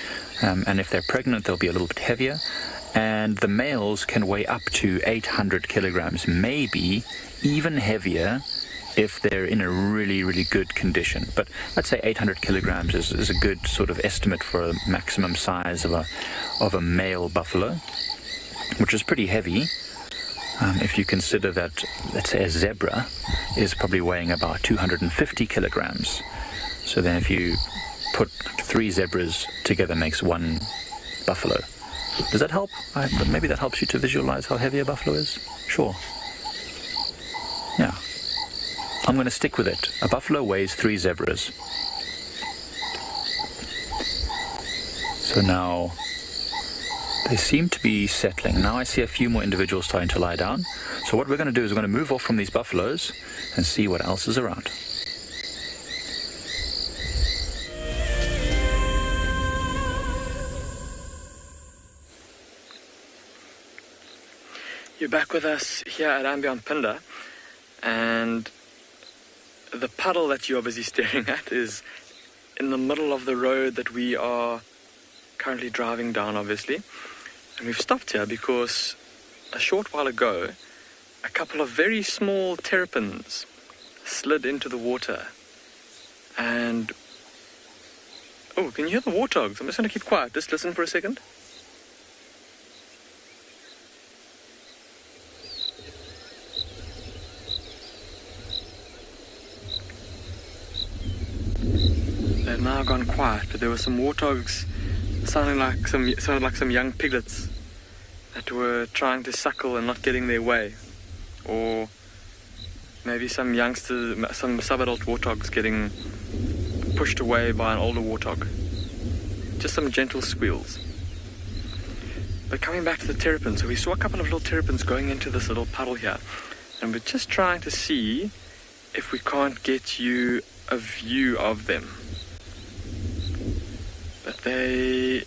And if they're pregnant, they'll be a little bit heavier. And the males can weigh up to 800 kilograms, maybe even heavier if they're in a really, really good condition. But I'd say 800 kilograms is a good sort of estimate for a maximum size of a male buffalo, which is pretty heavy. If you consider that, let's say, a zebra is probably weighing about 250 kilograms. So then if you put 3 zebras together makes 1 buffalo. Does that help? Maybe that helps you to visualize how heavy a buffalo is? Sure. Yeah. I'm going to stick with it. A buffalo weighs 3 zebras. So now they seem to be settling. Now I see a few more individuals starting to lie down. So what we're going to do is we're going to move off from these buffaloes and see what else is around. You're back with us here at Ambient Pindo, and the puddle that you're busy staring at is in the middle of the road that we are currently driving down, obviously. And we've stopped here because a short while ago, a couple of very small terrapins slid into the water. And, oh, can you hear the warthogs? I'm just going to keep quiet. Just listen for a second. They've now gone quiet, but there were some warthogs sounded like some young piglets that were trying to suckle and not getting their way, or maybe some sub-adult warthogs getting pushed away by an older warthog. Just some gentle squeals. But coming back to the terrapins, so we saw a couple of little terrapins going into this little puddle here, and we're just trying to see if we can't get you a view of them. But they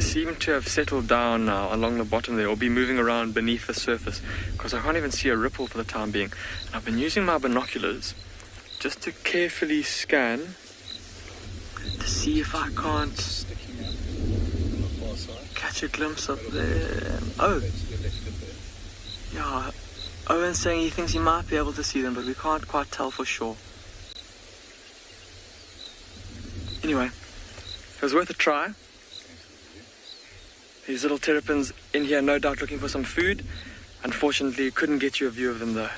seem to have settled down now along the bottom there, or be moving around beneath the surface, because I can't even see a ripple for the time being. And I've been using my binoculars just to carefully scan to see if I can't catch a glimpse of them. Oh, yeah. Owen's saying he thinks he might be able to see them, but we can't quite tell for sure. Anyway, it was worth a try. These little terrapins in here, no doubt looking for some food. Unfortunately, couldn't get you a view of them though.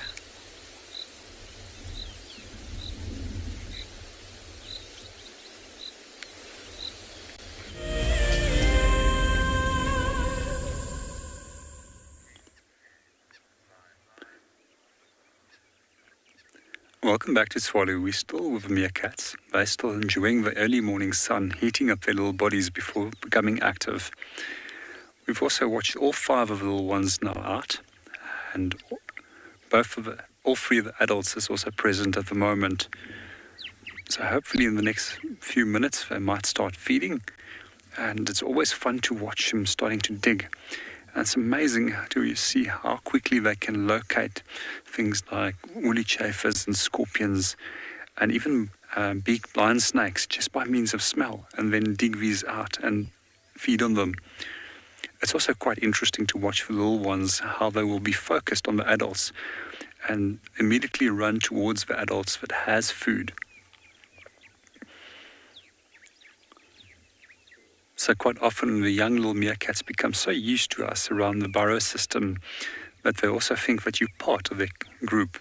Welcome back to Tswalu. We're still with the meerkats. They're still enjoying the early morning sun, heating up their little bodies before becoming active. We've also watched all 5 of the little ones now out, and all 3 of the adults is also present at the moment. So hopefully in the next few minutes they might start feeding, and it's always fun to watch them starting to dig. And it's amazing to you see how quickly they can locate things like woolly chafers and scorpions and even beaked blind snakes just by means of smell, and then dig these out and feed on them. It's also quite interesting to watch the little ones, how they will be focused on the adults and immediately run towards the adults that has food. So quite often the young little meerkats become so used to us around the burrow system that they also think that you're part of their group.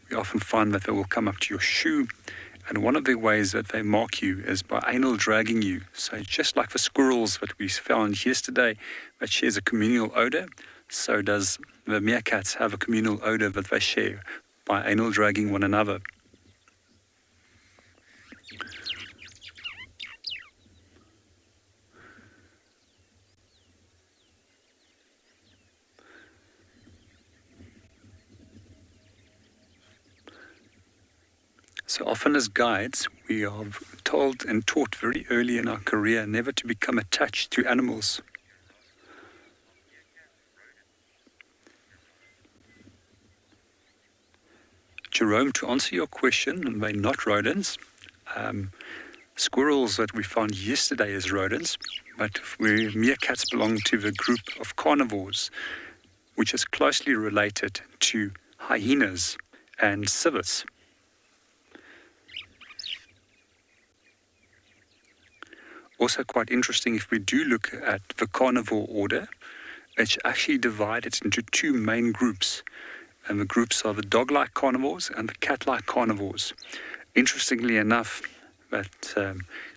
We often find that they will come up to your shoe, and one of the ways that they mark you is by anal dragging you. So just like the squirrels that we found yesterday that shares a communal odor, so does the meerkats have a communal odor that they share by anal dragging one another. So often as guides, we are told and taught very early in our career never to become attached to animals. Jerome, to answer your question, they're not rodents. Squirrels that we found yesterday is rodents, but meerkats belong to the group of carnivores, which is closely related to hyenas and civets. Also quite interesting, if we do look at the carnivore order, it's actually divided into two main groups. And the groups are the dog-like carnivores and the cat-like carnivores. Interestingly enough, that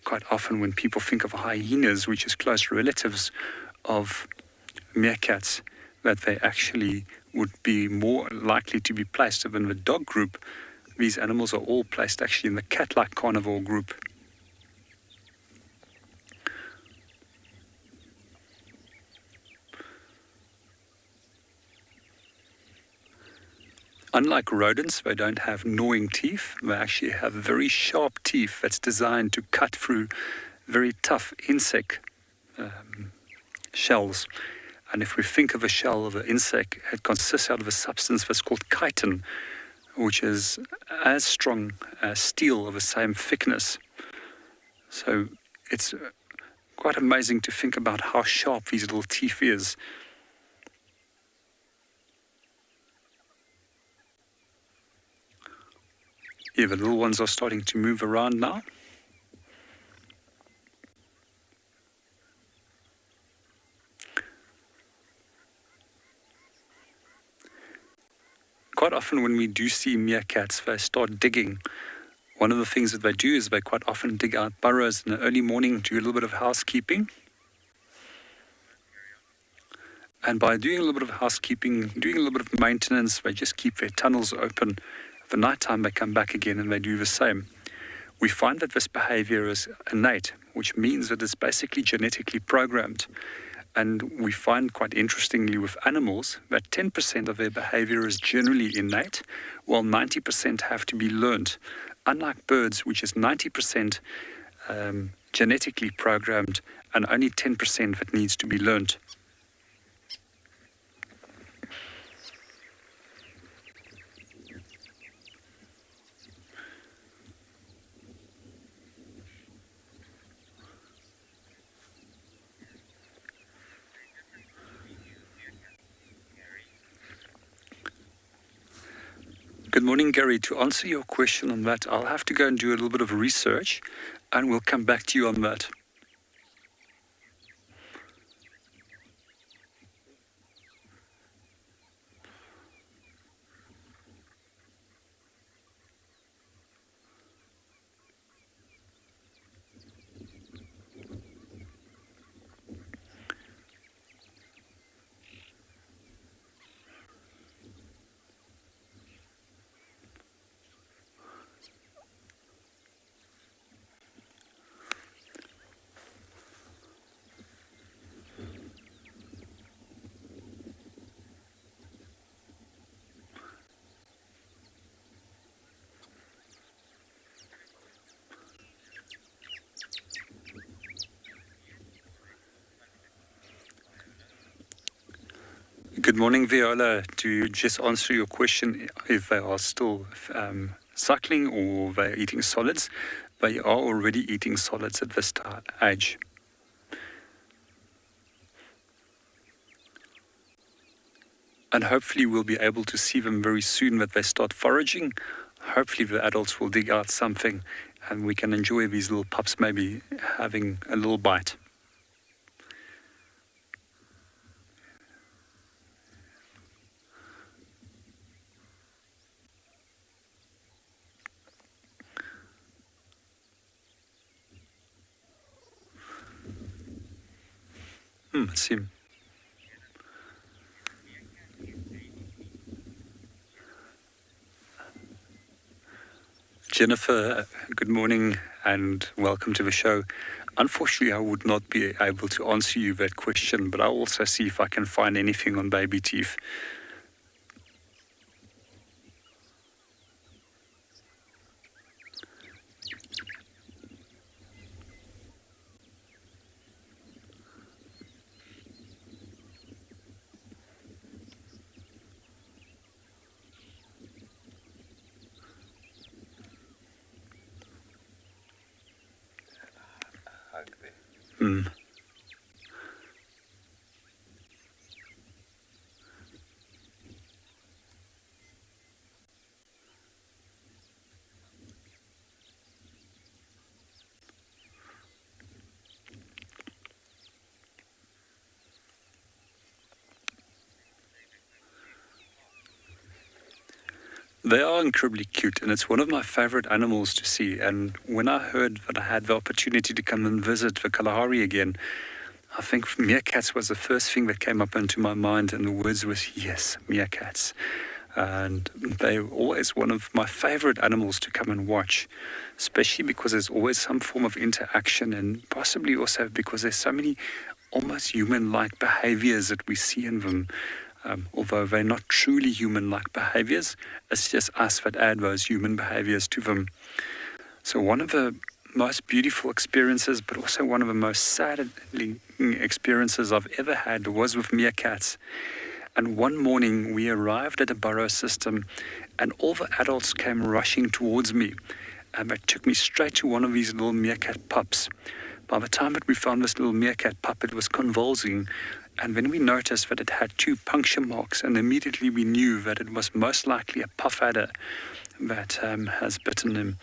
quite often when people think of hyenas, which is close relatives of meerkats, that they actually would be more likely to be placed within the dog group. These animals are all placed actually in the cat-like carnivore group. Unlike rodents, they don't have gnawing teeth. They actually have very sharp teeth that's designed to cut through very tough insect shells. And if we think of a shell of an insect, it consists out of a substance that's called chitin, which is as strong as steel of the same thickness. So it's quite amazing to think about how sharp these little teeth is. Yeah, the little ones are starting to move around now. Quite often when we do see meerkats, they start digging. One of the things that they do is they quite often dig out burrows in the early morning, do a little bit of housekeeping. And by doing a little bit of housekeeping, doing a little bit of maintenance, they just keep their tunnels open. At the night time they come back again and they do the same. We find that this behavior is innate, which means that it's basically genetically programmed. And we find quite interestingly with animals that 10% of their behavior is generally innate, while 90% have to be learned. Unlike birds, which is 90% genetically programmed and only 10% that needs to be learned. Good morning, Gary. To answer your question on that, I'll have to go and do a little bit of research and we'll come back to you on that. Good morning, Viola. To just answer your question, if they are still cycling or they're eating solids, they are already eating solids at this age. And hopefully we'll be able to see them very soon that they start foraging. Hopefully the adults will dig out something and we can enjoy these little pups maybe having a little bite. Let's see. Jennifer, good morning and welcome to the show. Unfortunately, I would not be able to answer you that question, but I'll also see if I can find anything on baby teeth. They are incredibly cute, and it's one of my favorite animals to see. And when I heard that I had the opportunity to come and visit the Kalahari again, I think meerkats was the first thing that came up into my mind, and the words was, yes, meerkats. And they're always one of my favorite animals to come and watch, especially because there's always some form of interaction, and possibly also because there's so many almost human-like behaviors that we see in them. Although they're not truly human-like behaviors, it's just us that add those human behaviors to them. So one of the most beautiful experiences, but also one of the most saddening experiences I've ever had was with meerkats. And one morning we arrived at a burrow system and all the adults came rushing towards me. And they took me straight to one of these little meerkat pups. By the time that we found this little meerkat pup, it was convulsing. And then we noticed that it had 2 puncture marks, and immediately we knew that it was most likely a puff adder that has bitten him.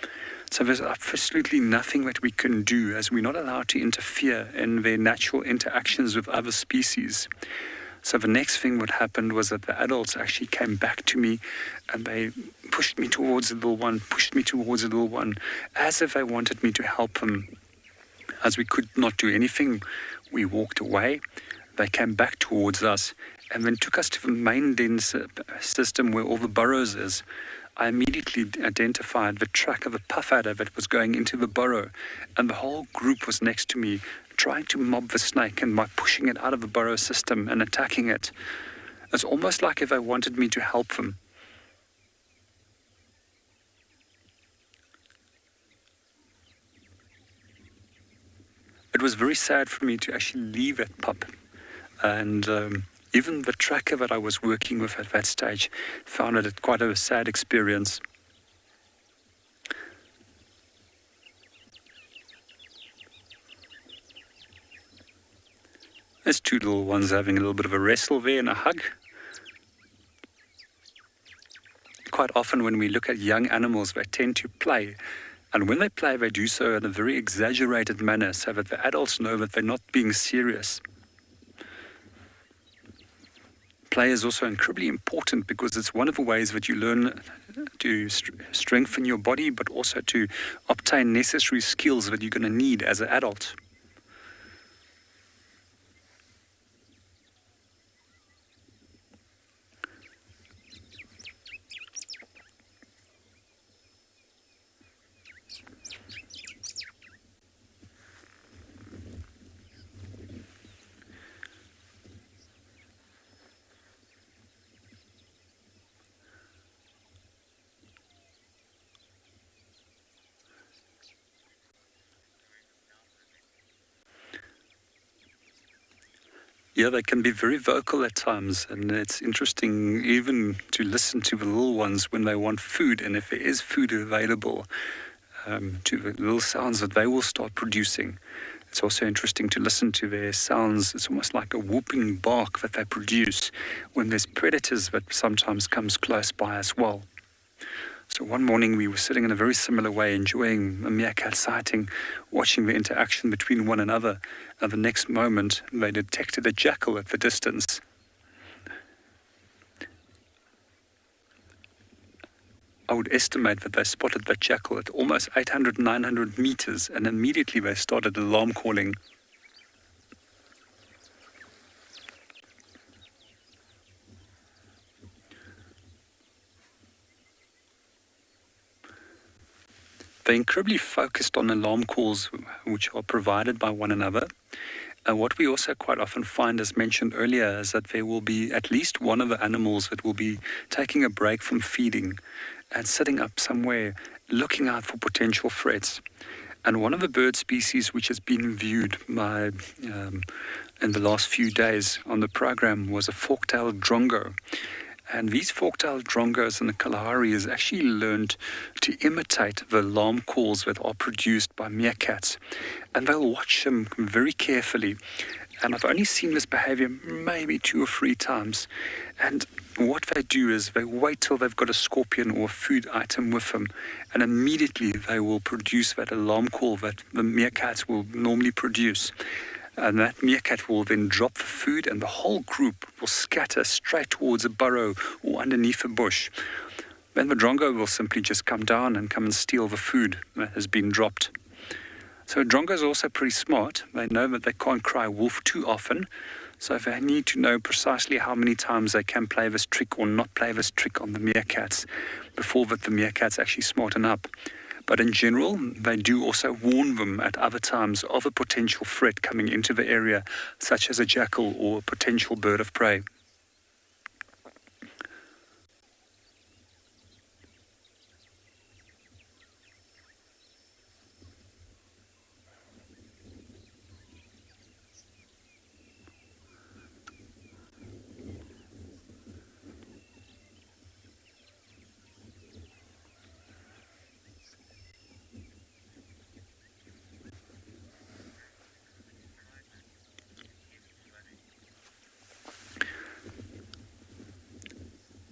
So there's absolutely nothing that we can do, as we're not allowed to interfere in their natural interactions with other species. So the next thing that happened was that the adults actually came back to me and they pushed me towards the little one, as if they wanted me to help them. As we could not do anything, we walked away. They came back towards us and then took us to the main den system where all the burrows is. I immediately identified the track of a puff adder that was going into the burrow, and the whole group was next to me trying to mob the snake and by pushing it out of the burrow system and attacking it. It's almost like if they wanted me to help them. It was very sad for me to actually leave that pup. And even the tracker that I was working with at that stage found it quite a sad experience. There's 2 little ones having a little bit of a wrestle there and a hug. Quite often when we look at young animals, they tend to play. And when they play, they do so in a very exaggerated manner so that the adults know that they're not being serious. Play is also incredibly important because it's one of the ways that you learn to strengthen your body, but also to obtain necessary skills that you're going to need as an adult. Yeah, they can be very vocal at times, and it's interesting even to listen to the little ones when they want food, and if there is food available, to the little sounds that they will start producing. It's also interesting to listen to their sounds. It's almost like a whooping bark that they produce when there's predators that sometimes comes close by as well. So one morning we were sitting in a very similar way, enjoying a meerkat sighting, watching the interaction between one another, and the next moment they detected a jackal at the distance. I would estimate that they spotted that jackal at almost 800, 900 meters, and immediately they started alarm calling. They're incredibly focused on alarm calls which are provided by one another. What we also quite often find, as mentioned earlier, is that there will be at least one of the animals that will be taking a break from feeding and sitting up somewhere looking out for potential threats. And one of the bird species which has been viewed by, in the last few days on the program was a Folktale Drongo. And these Folktale Drongos in the Kalahari has actually learned to imitate the alarm calls that are produced by meerkats. And they'll watch them very carefully. And I've only seen this behavior maybe 2 or 3 times. And what they do is they wait till they've got a scorpion or a food item with them, and immediately they will produce that alarm call that the meerkats will normally produce. And that meerkat will then drop the food, and the whole group will scatter straight towards a burrow or underneath a bush. Then the drongo will simply just come down and come and steal the food that has been dropped. So drongos are also pretty smart. They know that they can't cry wolf too often, so they need to know precisely how many times they can play this trick or not play this trick on the meerkats before that the meerkats actually smarten up. But in general, they do also warn them at other times of a potential threat coming into the area, such as a jackal or a potential bird of prey.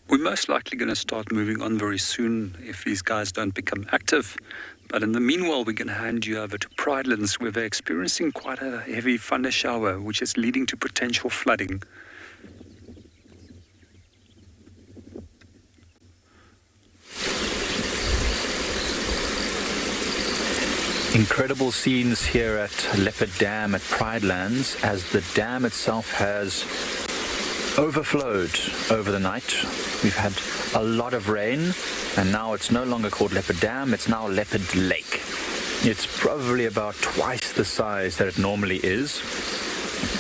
We're most likely going to start moving on very soon if these guys don't become active. But in the meanwhile, we're going to hand you over to Pridelands, where they're experiencing quite a heavy thunder shower, which is leading to potential flooding. Incredible scenes here at Leopard Dam at Pridelands, as the dam itself has overflowed over the night. We've had a lot of rain, and now it's no longer called Leopard Dam, it's now Leopard Lake. It's probably about twice the size that it normally is.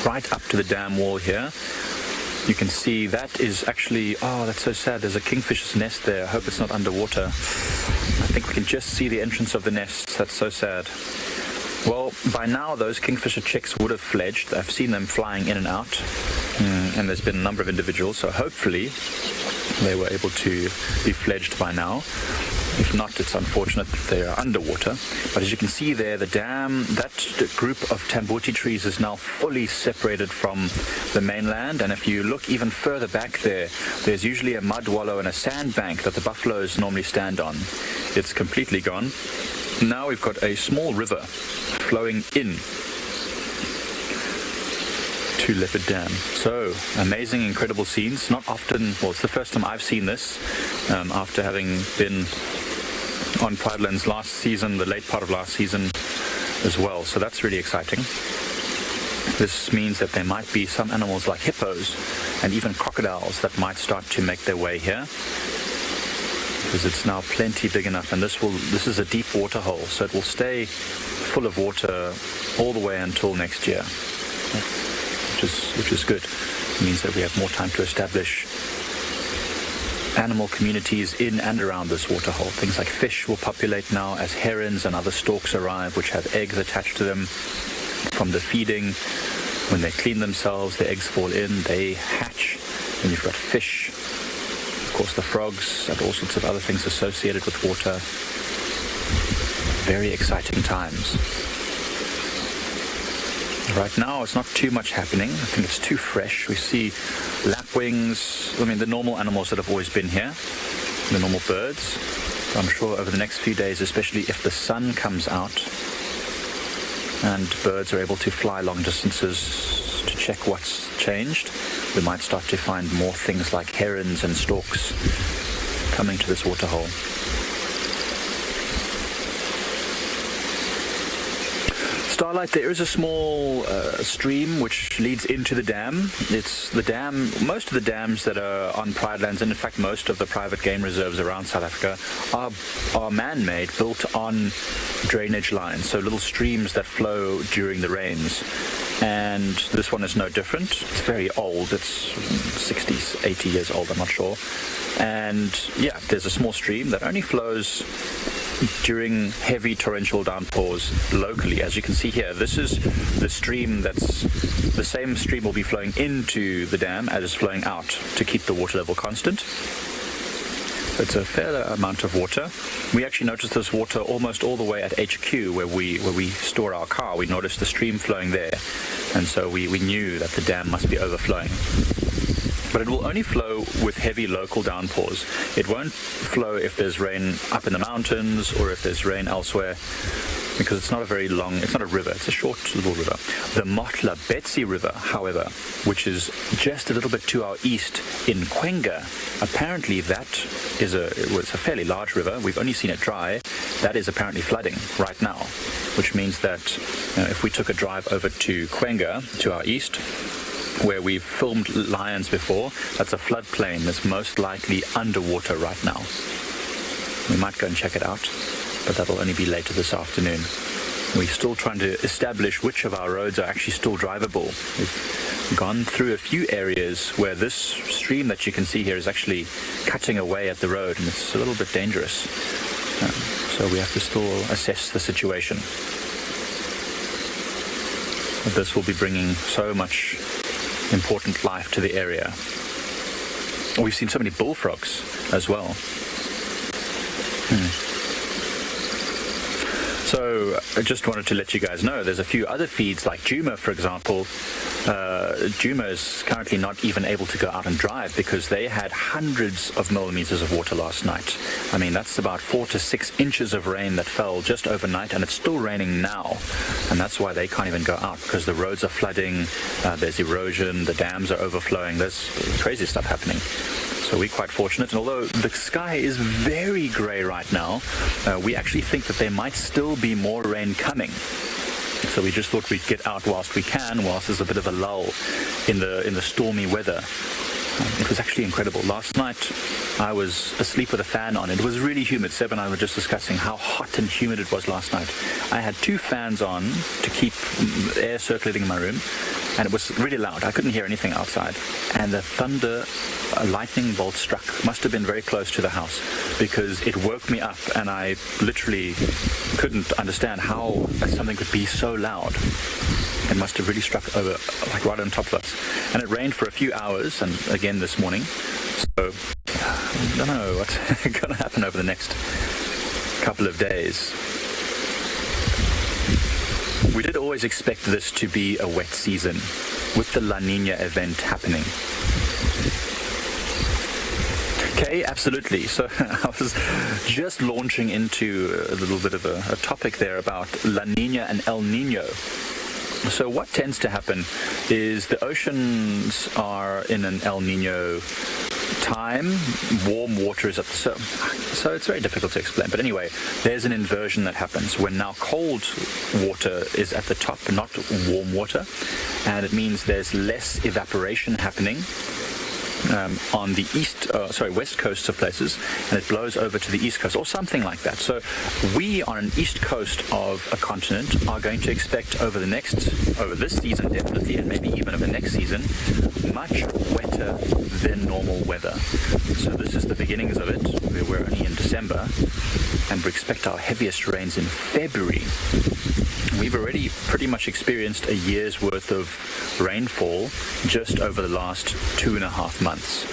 Right up to the dam wall here, you can see that is actually, oh, that's so sad, there's a kingfisher's nest there. I hope it's not underwater. I think we can just see the entrance of the nest. That's so sad. Well, by now those kingfisher chicks would have fledged. I've seen them flying in and out, and there's been a number of individuals, so hopefully they were able to be fledged by now. If not, it's unfortunate that they are underwater. But as you can see there, the dam, that group of tambuti trees is now fully separated from the mainland. And if you look even further back there, there's usually a mud wallow and a sandbank that the buffaloes normally stand on. It's completely gone. Now we've got a small river flowing in to Leopard Dam. So, amazing, incredible scenes. Not often, well, it's the first time I've seen this after having been on Pridelands last season, the late part of last season as well. So that's really exciting. This means that there might be some animals like hippos and even crocodiles that might start to make their way here, because it's now plenty big enough, and this is a deep water hole, so it will stay full of water all the way until next year, which is good. It means that we have more time to establish animal communities in and around this water hole. Things like fish will populate now as herons and other storks arrive, which have eggs attached to them from the feeding. When they clean themselves, the eggs fall in, they hatch, and you've got fish, of course the frogs, and all sorts of other things associated with water. Very exciting times. Right now it's not too much happening. I think it's too fresh. We see lapwings, the normal animals that have always been here, the normal birds. I'm sure over the next few days, especially if the sun comes out and birds are able to fly long distances to check what's changed, we might start to find more things like herons and storks coming to this waterhole. Starlight, there is a small stream which leads into the dam. It's the dam, most of the dams that are on pride lands, and in fact most of the private game reserves around South Africa are man-made, built on drainage lines, so little streams that flow during the rains. And this one is no different. It's very old. It's 60s, 80 years old, I'm not sure. And yeah, there's a small stream that only flows during heavy torrential downpours locally. As you can see here, this is the stream the same stream will be flowing into the dam as is flowing out to keep the water level constant. It's a fair amount of water. We actually noticed this water almost all the way at HQ where we store our car. We noticed the stream flowing there, and so we knew that the dam must be overflowing. But it will only flow with heavy local downpours. It won't flow if there's rain up in the mountains or if there's rain elsewhere, because it's not a very long, it's not a river, it's a short little river. The Motla Betsy River, however, which is just a little bit to our east in Kwenga, apparently that is it's a fairly large river. We've only seen it dry. That is apparently flooding right now, which means that if we took a drive over to Kwenga, to our east, where we've filmed lions before, that's a floodplain that's most likely underwater right now. We might go and check it out, but that'll only be later this afternoon. We're still trying to establish which of our roads are actually still drivable. We've gone through a few areas where this stream that you can see here is actually cutting away at the road, and it's a little bit dangerous. So we have to still assess the situation. But this will be bringing so much important life to the area. We've seen so many bullfrogs as well. So I just wanted to let you guys know there's a few other feeds like Juma, for example. Juma is currently not even able to go out and drive because they had hundreds of millimeters of water last night. I mean, that's about 4 to 6 inches of rain that fell just overnight, and it's still raining now. And that's why they can't even go out, because the roads are flooding, there's erosion, the dams are overflowing, there's crazy stuff happening. So we're quite fortunate, and although the sky is very grey right now, we actually think that there might still be more rain coming. So we just thought we'd get out whilst we can, whilst there's a bit of a lull in the stormy weather. It was actually incredible. Last night I was asleep with a fan on. It was really humid. Seb and I were just discussing how hot and humid it was last night. I had 2 fans on to keep air circulating in my room, and it was really loud. I couldn't hear anything outside. And the thunder, a lightning bolt struck. Must have been very close to the house, because it woke me up, and I literally couldn't understand how something could be so loud. It must have really struck over, like right on top of us. And it rained for a few hours, and again this morning. So I don't know what's going to happen over the next couple of days. We did always expect this to be a wet season, with the La Nina event happening. Okay, absolutely. So I was just launching into a little bit of a topic there about La Nina and El Nino. So what tends to happen is the oceans are in an El Nino time. Warm water is at the surface. So it's very difficult to explain. But anyway, there's an inversion that happens when now cold water is at the top, not warm water. And it means there's less evaporation happening on the west coast of places, and it blows over to the east coast or something like that. So we on an east coast of a continent are going to expect over this season definitely, and maybe even over next season, much wetter than normal weather. So this is the beginnings of it. We're only in December, and we expect our heaviest rains in February. we've already pretty much experienced a year's worth of rainfall just over the last 2.5 months.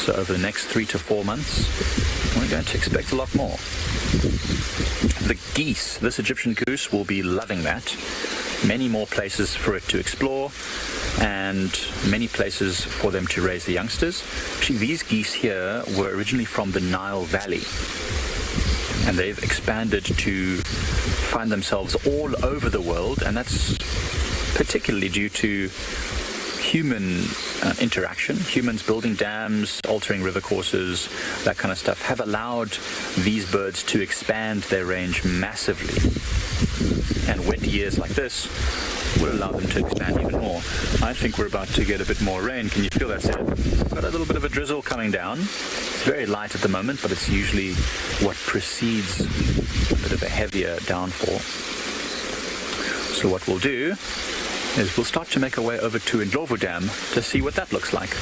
So over the next 3 to 4 months, we're going to expect a lot more. The geese, this Egyptian goose, will be loving that. Many more places for it to explore and many places for them to raise the youngsters. Actually, these geese here were originally from the Nile Valley, and they've expanded to find themselves all over the world, and that's particularly due to human interaction. Humans building dams, altering river courses, that kind of stuff have allowed these birds to expand their range massively. And wet years like this will allow them to expand even more. I think we're about to get a bit more rain. Can you feel that, Seb? Got a little bit of a drizzle coming down. It's very light at the moment, but it's usually what precedes a bit of a heavier downfall. So what we'll do is we'll start to make our way over to Ndlovu Dam to see what that looks like.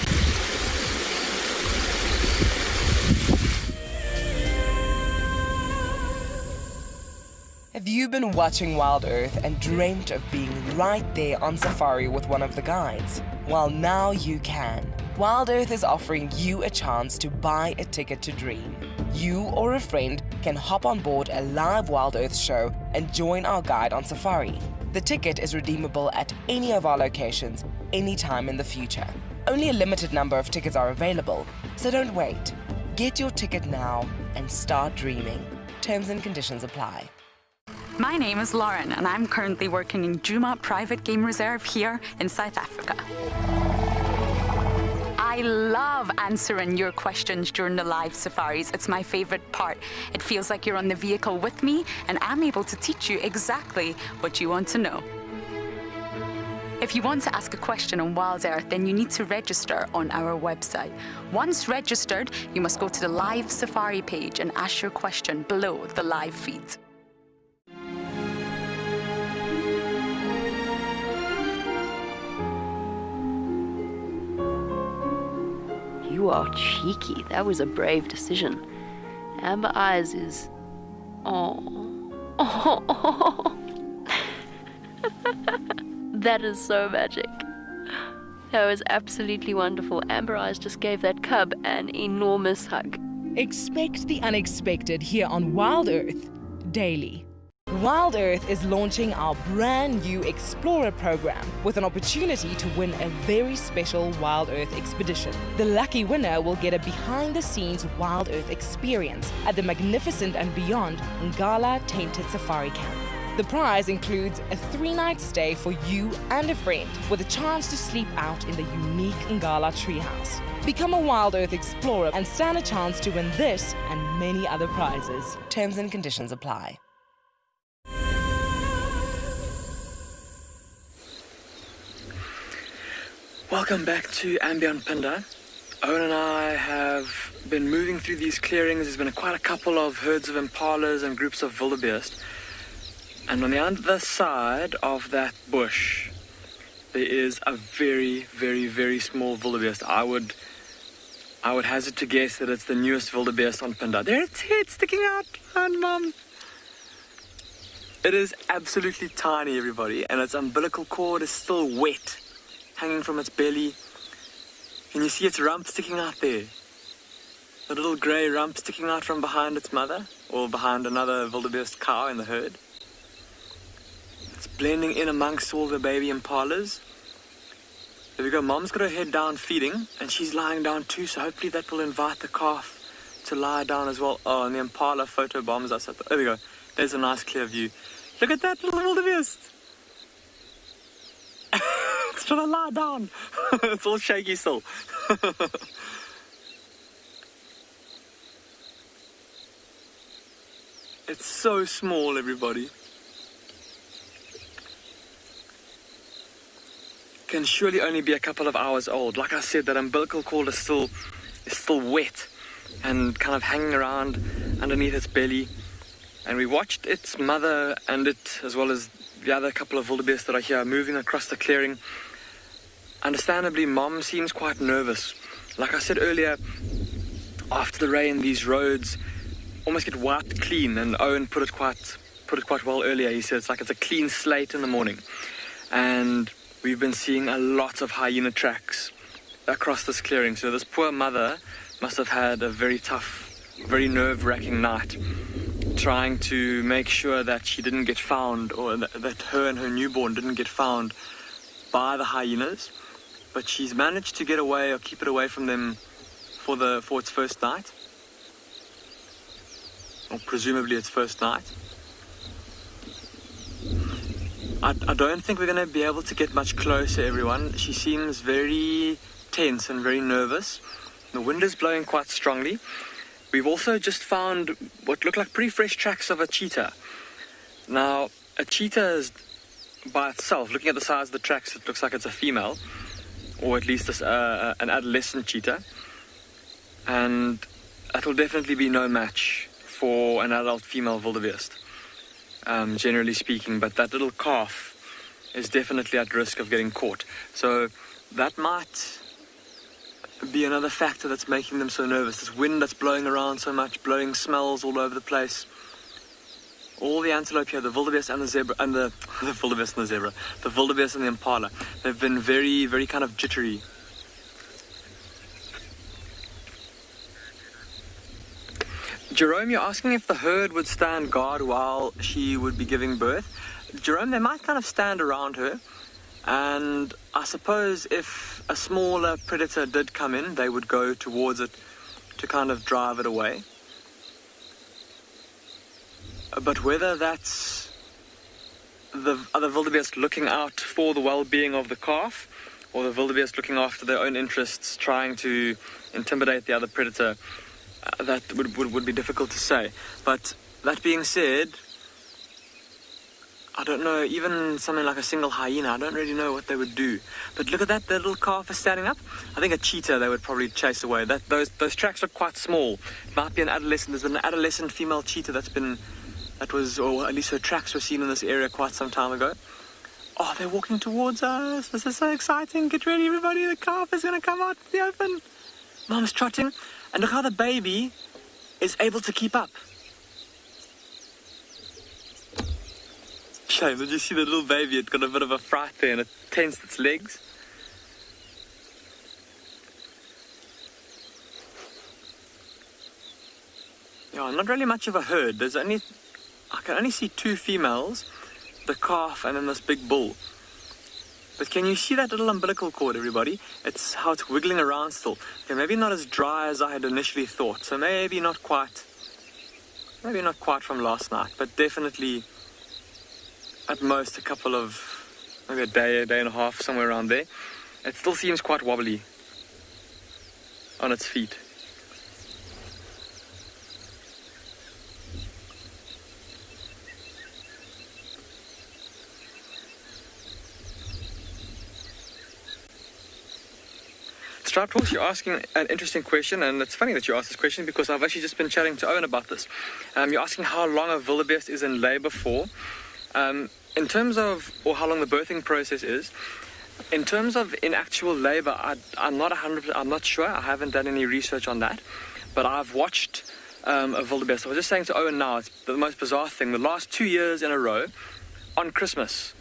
Have you been watching Wild Earth and dreamt of being right there on safari with one of the guides? Well, now you can. Wild Earth is offering you a chance to buy a ticket to dream. You or a friend can hop on board a live Wild Earth show and join our guide on safari. The ticket is redeemable at any of our locations, anytime in the future. Only a limited number of tickets are available, so don't wait. Get your ticket now and start dreaming. Terms and conditions apply. My name is Lauren, and I'm currently working in Djuma Private Game Reserve here in South Africa. I love answering your questions during the live safaris. It's my favorite part. It feels like you're on the vehicle with me, and I'm able to teach you exactly what you want to know. If you want to ask a question on Wild Earth, then you need to register on our website. Once registered, you must go to the live safari page and ask your question below the live feed. You are cheeky. That was a brave decision. Amber Eyes is... Oh. That is so magic. That was absolutely wonderful. Amber Eyes just gave that cub an enormous hug. Expect the unexpected here on Wild Earth daily. Wild Earth is launching our brand new Explorer program with an opportunity to win a very special Wild Earth expedition. The lucky winner will get a behind-the-scenes Wild Earth experience at the magnificent and beyond Ngala Tainted Safari Camp. The prize includes a 3-night stay for you and a friend with a chance to sleep out in the unique Ngala treehouse. Become a Wild Earth Explorer and stand a chance to win this and many other prizes. Terms and conditions apply. Welcome back to Ambient Pindo. Owen and I have been moving through these clearings. There's been quite a couple of herds of impalas and groups of wildebeest. And on the other side of that bush, there is a very, very, very small wildebeest. I would hazard to guess that it's the newest wildebeest on Pindo. There its head sticking out, and Mum. It is absolutely tiny, everybody, and its umbilical cord is still wet, hanging from its belly. Can you see its rump sticking out there? The little grey rump sticking out from behind its mother, or behind another wildebeest cow in the herd. It's blending in amongst all the baby impalas. There we go. Mom's got her head down feeding, and she's lying down too, so hopefully that will invite the calf to lie down as well. Oh, and the impala photo bombs us up. There we go. There's a nice clear view. Look at that little wildebeest. It's trying to lie down. It's all shaky still. It's so small, everybody. Can surely only be a couple of hours old. Like I said, that umbilical cord is still wet and kind of hanging around underneath its belly. And we watched its mother and it, as well as the other couple of wildebeest that are here, moving across the clearing. Understandably, Mom seems quite nervous. Like I said earlier, after the rain, these roads almost get wiped clean, and Owen put it quite put it quite well earlier. He said it's like it's a clean slate in the morning. And we've been seeing a lot of hyena tracks across this clearing. So this poor mother must have had a very tough, very nerve-wracking night, trying to make sure that she didn't get found, or that her and her newborn didn't get found by the hyenas. But she's managed to get away or keep it away from them for its first night. Or presumably its first night. I don't think we're going to be able to get much closer, everyone. She seems very tense and very nervous. The wind is blowing quite strongly. We've also just found what look like pretty fresh tracks of a cheetah. Now, a cheetah is by itself, looking at the size of the tracks, it looks like it's a female, or at least an adolescent cheetah. And that will definitely be no match for an adult female wildebeest, generally speaking. But that little calf is definitely at risk of getting caught. So that might be another factor that's making them so nervous. This wind that's blowing around so much, blowing smells all over the place. All the antelope here, the wildebeest and the zebra, and the wildebeest and the zebra, the wildebeest and the impala, they've been very, very kind of jittery. Jerome, you're asking if the herd would stand guard while she would be giving birth. Jerome, they might kind of stand around her, and I suppose if a smaller predator did come in, they would go towards it to kind of drive it away. But whether that's the other wildebeest looking out for the well-being of the calf, or the wildebeest looking after their own interests, trying to intimidate the other predator, that would be difficult to say. But that being said, I don't know, even something like a single hyena, I don't really know what they would do. But look at that, the little calf is standing up. I think a cheetah they would probably chase away. Those tracks look quite small. It might be an adolescent. There's been an adolescent female cheetah or at least her tracks were seen in this area quite some time ago. Oh, they're walking towards us. This is so exciting. Get ready, everybody. The calf is going to come out in the open. Mom's trotting. And look how the baby is able to keep up. Shame, did you see the little baby? It got a bit of a fright there and it tensed its legs. Yeah, not really much of a herd. I can only see two females, the calf and then this big bull. But can you see that little umbilical cord, everybody? It's how it's wiggling around still. Okay, maybe not as dry as I had initially thought. So maybe not quite from last night, but definitely at most maybe a day and a half, somewhere around there. It still seems quite wobbly on its feet. Striped Horse, you're asking an interesting question, and it's funny that you asked this question because I've actually just been chatting to Owen about this. You're asking how long a wildebeest is in labour for. In terms of, or how long the birthing process is, in terms of in actual labour, I'm not sure. I haven't done any research on that, but I've watched a wildebeest. I was just saying to Owen now, it's the most bizarre thing. The last 2 years in a row, on Christmas,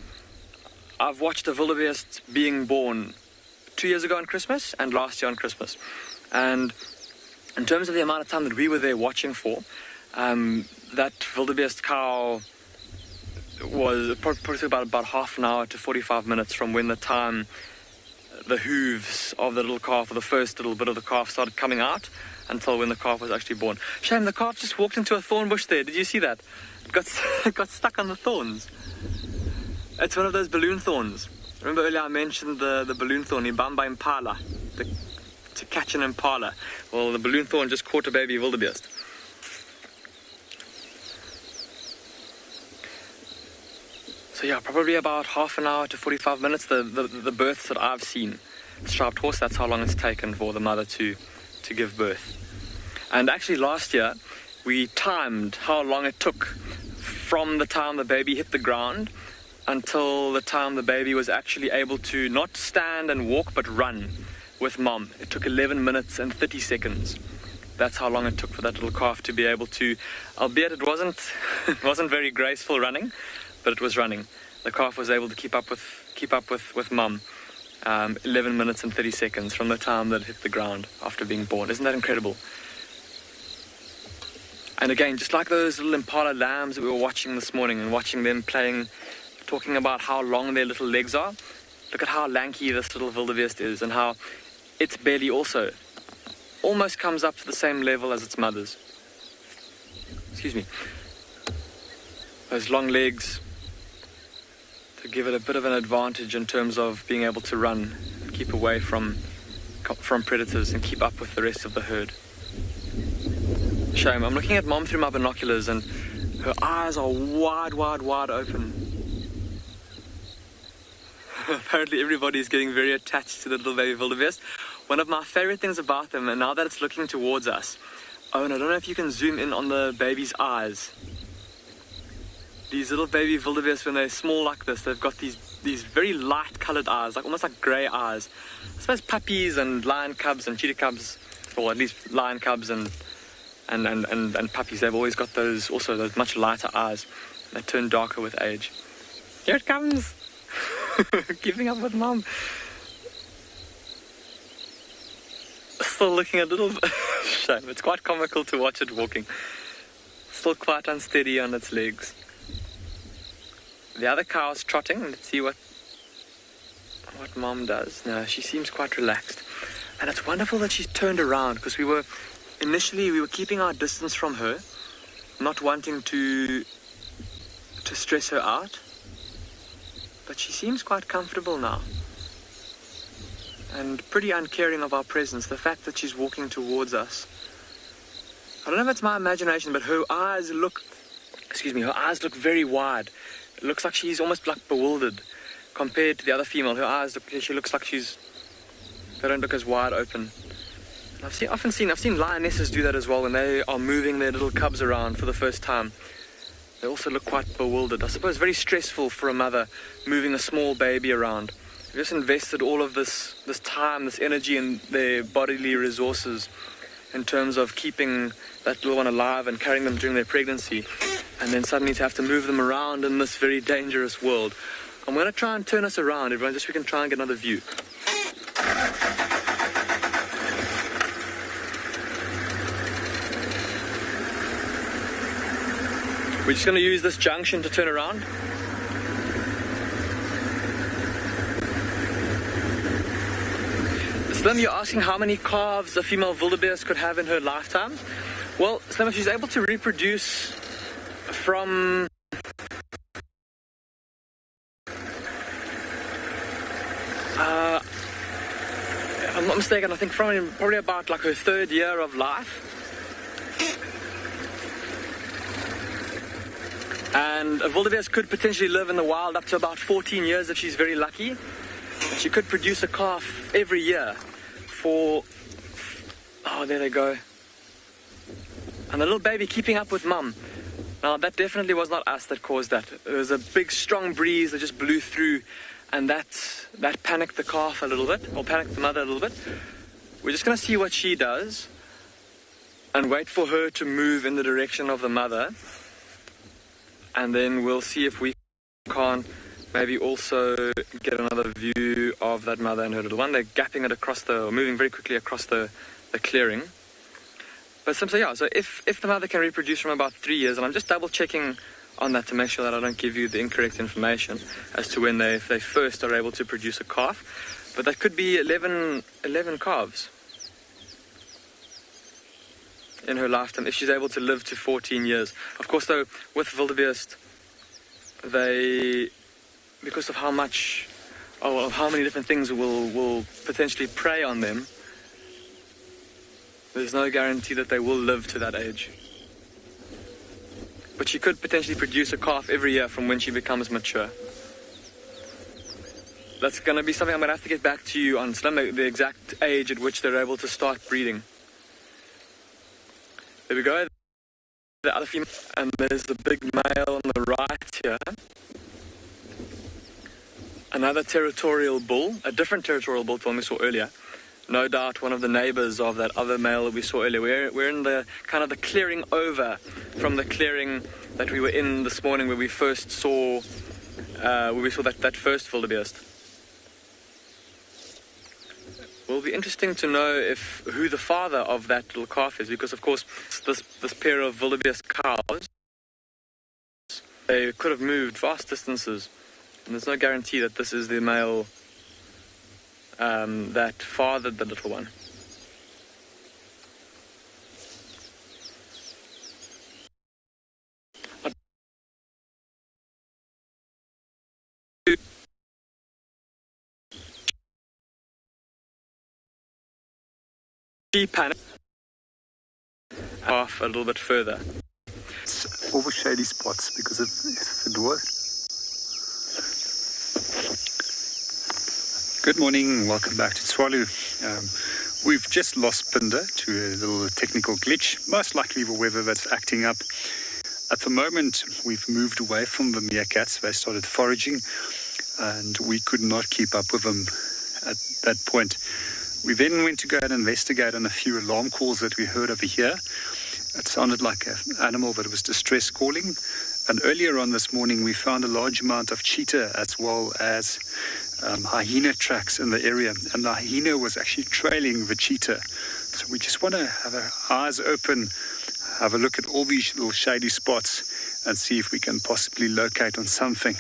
I've watched a wildebeest being born 2 years ago on Christmas and last year on Christmas. And in terms of the amount of time that we were there watching for, that wildebeest cow was probably about half an hour to 45 minutes from when the hooves of the little calf, or the first little bit of the calf, started coming out until when the calf was actually born. Shame, the calf just walked into a thorn bush there. Did you see that? It got stuck on the thorns. It's one of those balloon thorns. Remember earlier I mentioned the balloon thorn, Ibamba impala, to catch an impala. Well, the balloon thorn just caught a baby wildebeest. So yeah, probably about half an hour to 45 minutes, the births that I've seen. Striped Horse, that's how long it's taken for the mother to give birth. And actually last year, we timed how long it took from the time the baby hit the ground until the time the baby was actually able to not stand and walk but run with mom. It took 11 minutes and 30 seconds that's how long it took for that little calf to be able to, albeit it wasn't very graceful running, but it was running. The calf was able to keep up with mum. 11 minutes and 30 seconds from the time that it hit the ground after being born. Isn't that incredible? And again, just like those little impala lambs that we were watching this morning and watching them playing, talking about how long their little legs are, look at how lanky this little wildebeest is and how its belly also almost comes up to the same level as its mother's. Excuse me. Those long legs to give it a bit of an advantage in terms of being able to run and keep away from predators and keep up with the rest of the herd. Shame. I'm looking at mom through my binoculars and her eyes are wide open. Apparently everybody's getting very attached to the little baby wildebeest. One of my favorite things about them, and now that it's looking towards us, oh, and I don't know if you can zoom in on the baby's eyes. These little baby wildebeest, when they're small like this, they've got these very light coloured eyes, like almost like grey eyes. I suppose puppies and lion cubs and cheetah cubs, or at least lion cubs and puppies, they've always got those much lighter eyes. They turn darker with age. Here it comes! Keeping up with mum. Still looking a little shame. It's quite comical to watch it walking. Still quite unsteady on its legs. The other cow's trotting. Let's see what mom does. No, she seems quite relaxed. And it's wonderful that she's turned around, because initially we were keeping our distance from her, not wanting to stress her out. But she seems quite comfortable now. And pretty uncaring of our presence. The fact that she's walking towards us. I don't know if it's my imagination, but her eyes look very wide. It looks like she's almost like bewildered compared to the other female. Her eyes she looks like they don't look as wide open. I've seen lionesses do that as well when they are moving their little cubs around for the first time. They also look quite bewildered. I suppose very stressful for a mother moving a small baby around. They've just invested all of this time, this energy and their bodily resources in terms of keeping that little one alive and carrying them during their pregnancy, and then suddenly to have to move them around in this very dangerous world. I'm going to try and turn us around, everyone, just so we can try and get another view. We're just going to use this junction to turn around. Slim, you're asking how many calves a female wildebeest could have in her lifetime? Well, Slim, if she's able to reproduce from... if I'm not mistaken, I think from probably about like her 3rd year of life. And a wildebeest could potentially live in the wild up to about 14 years if she's very lucky. She could produce a calf every year for... Oh, there they go. And the little baby keeping up with mum. Now, that definitely was not us that caused that. It was a big, strong breeze that just blew through, and that panicked the calf a little bit, or panicked the mother a little bit. We're just going to see what she does and wait for her to move in the direction of the mother. And then we'll see if we can maybe also get another view of that mother and her little one. They're gapping it moving very quickly across the clearing. But so if the mother can reproduce from about 3 years, and I'm just double checking on that to make sure that I don't give you the incorrect information as to when they first are able to produce a calf. But that could be 11 calves in her lifetime, if she's able to live to 14 years. Of course, though, with wildebeest, because of how many different things will potentially prey on them, there's no guarantee that they will live to that age. But she could potentially produce a calf every year from when she becomes mature. That's going to be something I'm going to have to get back to you on, Slim, the exact age at which they're able to start breeding. There we go, the other female, and there's the big male on the right here. Another territorial bull, a different territorial bull to one we saw earlier. no doubt one of the neighbors of that other male that we saw earlier. We're in the kind of the clearing over from the clearing that we were in this morning, where we first saw that first wildebeest. Will be interesting to know who the father of that little calf is, because of course this pair of wildebeest cows, they could have moved vast distances, and there's no guarantee that this is the male that fathered the little one. Panic off a little bit further. It's over shady spots because of the door. Good morning, welcome back to Tswalu. We've just lost Pindo to a little technical glitch, most likely the weather that's acting up. At the moment, we've moved away from the meerkats. They started foraging, and we could not keep up with them at that point. We then went to go and investigate on a few alarm calls that we heard over here. It sounded like an animal that was distress calling. And earlier on this morning, we found a large amount of cheetah as well as hyena tracks in the area. And the hyena was actually trailing the cheetah. So we just want to have our eyes open, have a look at all these little shady spots and see if we can possibly locate on something.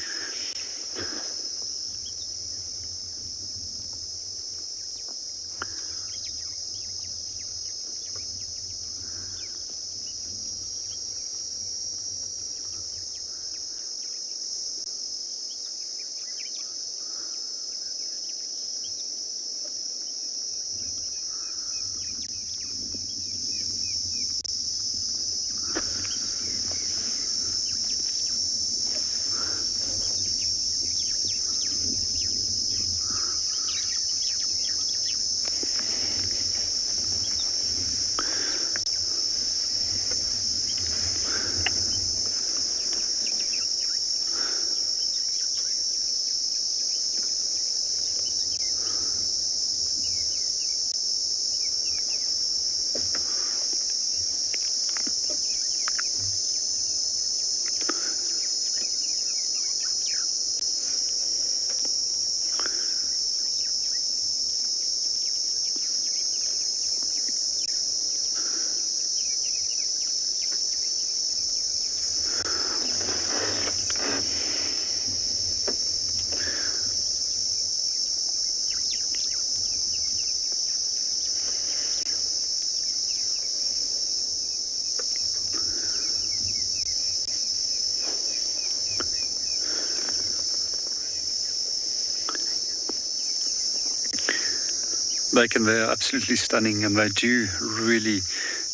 They're absolutely stunning, and they do really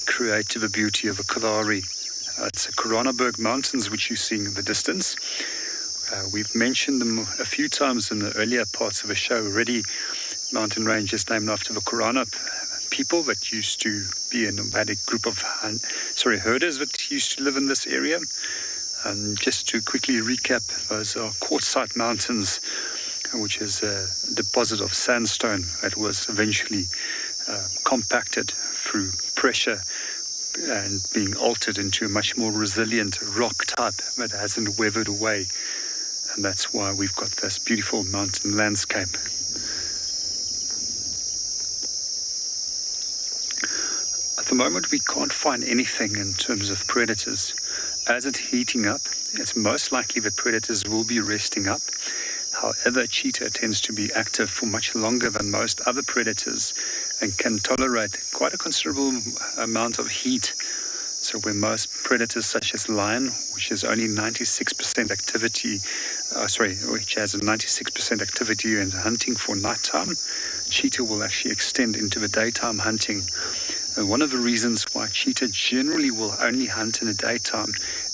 create the beauty of the Kalahari. It's the Koranenberg Mountains, which you're seeing in the distance. We've mentioned them a few times in the earlier parts of the show already. Mountain range is named after the Korana people that used to be a nomadic group of herders that used to live in this area. And just to quickly recap, those are quartzite mountains, which is a deposit of sandstone that was eventually compacted through pressure and being altered into a much more resilient rock type that hasn't weathered away. And that's why we've got this beautiful mountain landscape. At the moment, we can't find anything in terms of predators. As it's heating up, it's most likely that predators will be resting up. However, cheetah tends to be active for much longer than most other predators and can tolerate quite a considerable amount of heat. So where most predators such as lion, which is only 96% activity, which has a 96% activity in hunting for nighttime, cheetah will actually extend into the daytime hunting. And one of the reasons why cheetah generally will only hunt in the daytime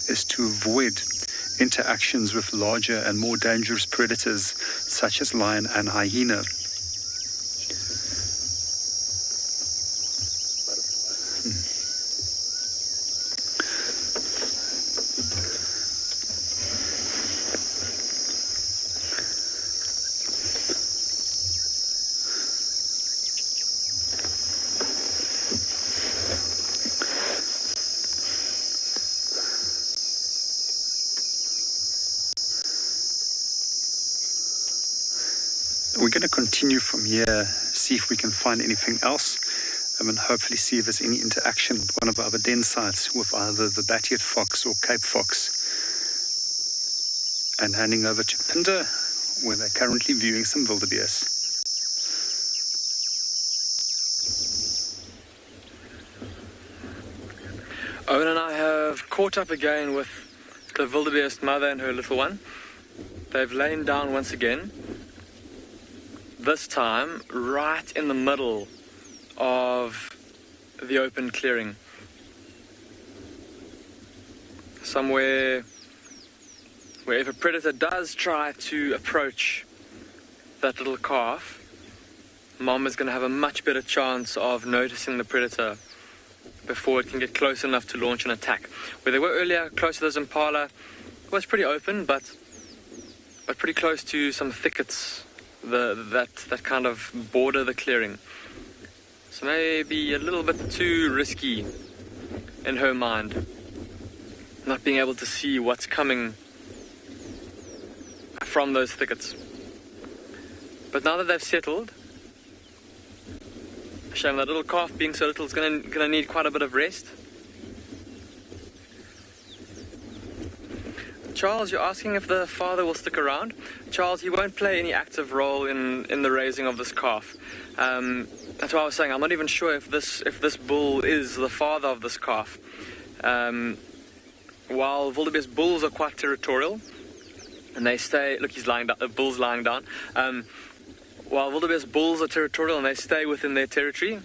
is to avoid interactions with larger and more dangerous predators such as lion and hyena. we're going to continue from here, see if we can find anything else, and hopefully see if there's any interaction with one of our other den sites with either the bat-eared fox or Cape fox. And handing over to Pindo, where they're currently viewing some wildebeest. Owen and I have caught up again with the wildebeest mother and her little one. They've lain down once again, this time right in the middle of the open clearing. Somewhere where if a predator does try to approach that little calf, Mom is going to have a much better chance of noticing the predator before it can get close enough to launch an attack. Where they were earlier, close to those impala, it was pretty open, but pretty close to some thickets that kind of border the clearing. So maybe a little bit too risky in her mind, not being able to see what's coming from those thickets. But now that they've settled, shame that little calf being so little is gonna need quite a bit of rest. Charles, you're asking if the father will stick around. Charles, he won't play any active role in the raising of this calf. That's why I was saying I'm not even sure if this bull is the father of this calf. While wildebeest bulls are quite territorial, and they stay. Look, he's lying down. The bull's lying down. While wildebeest bulls are territorial and they stay within their territory,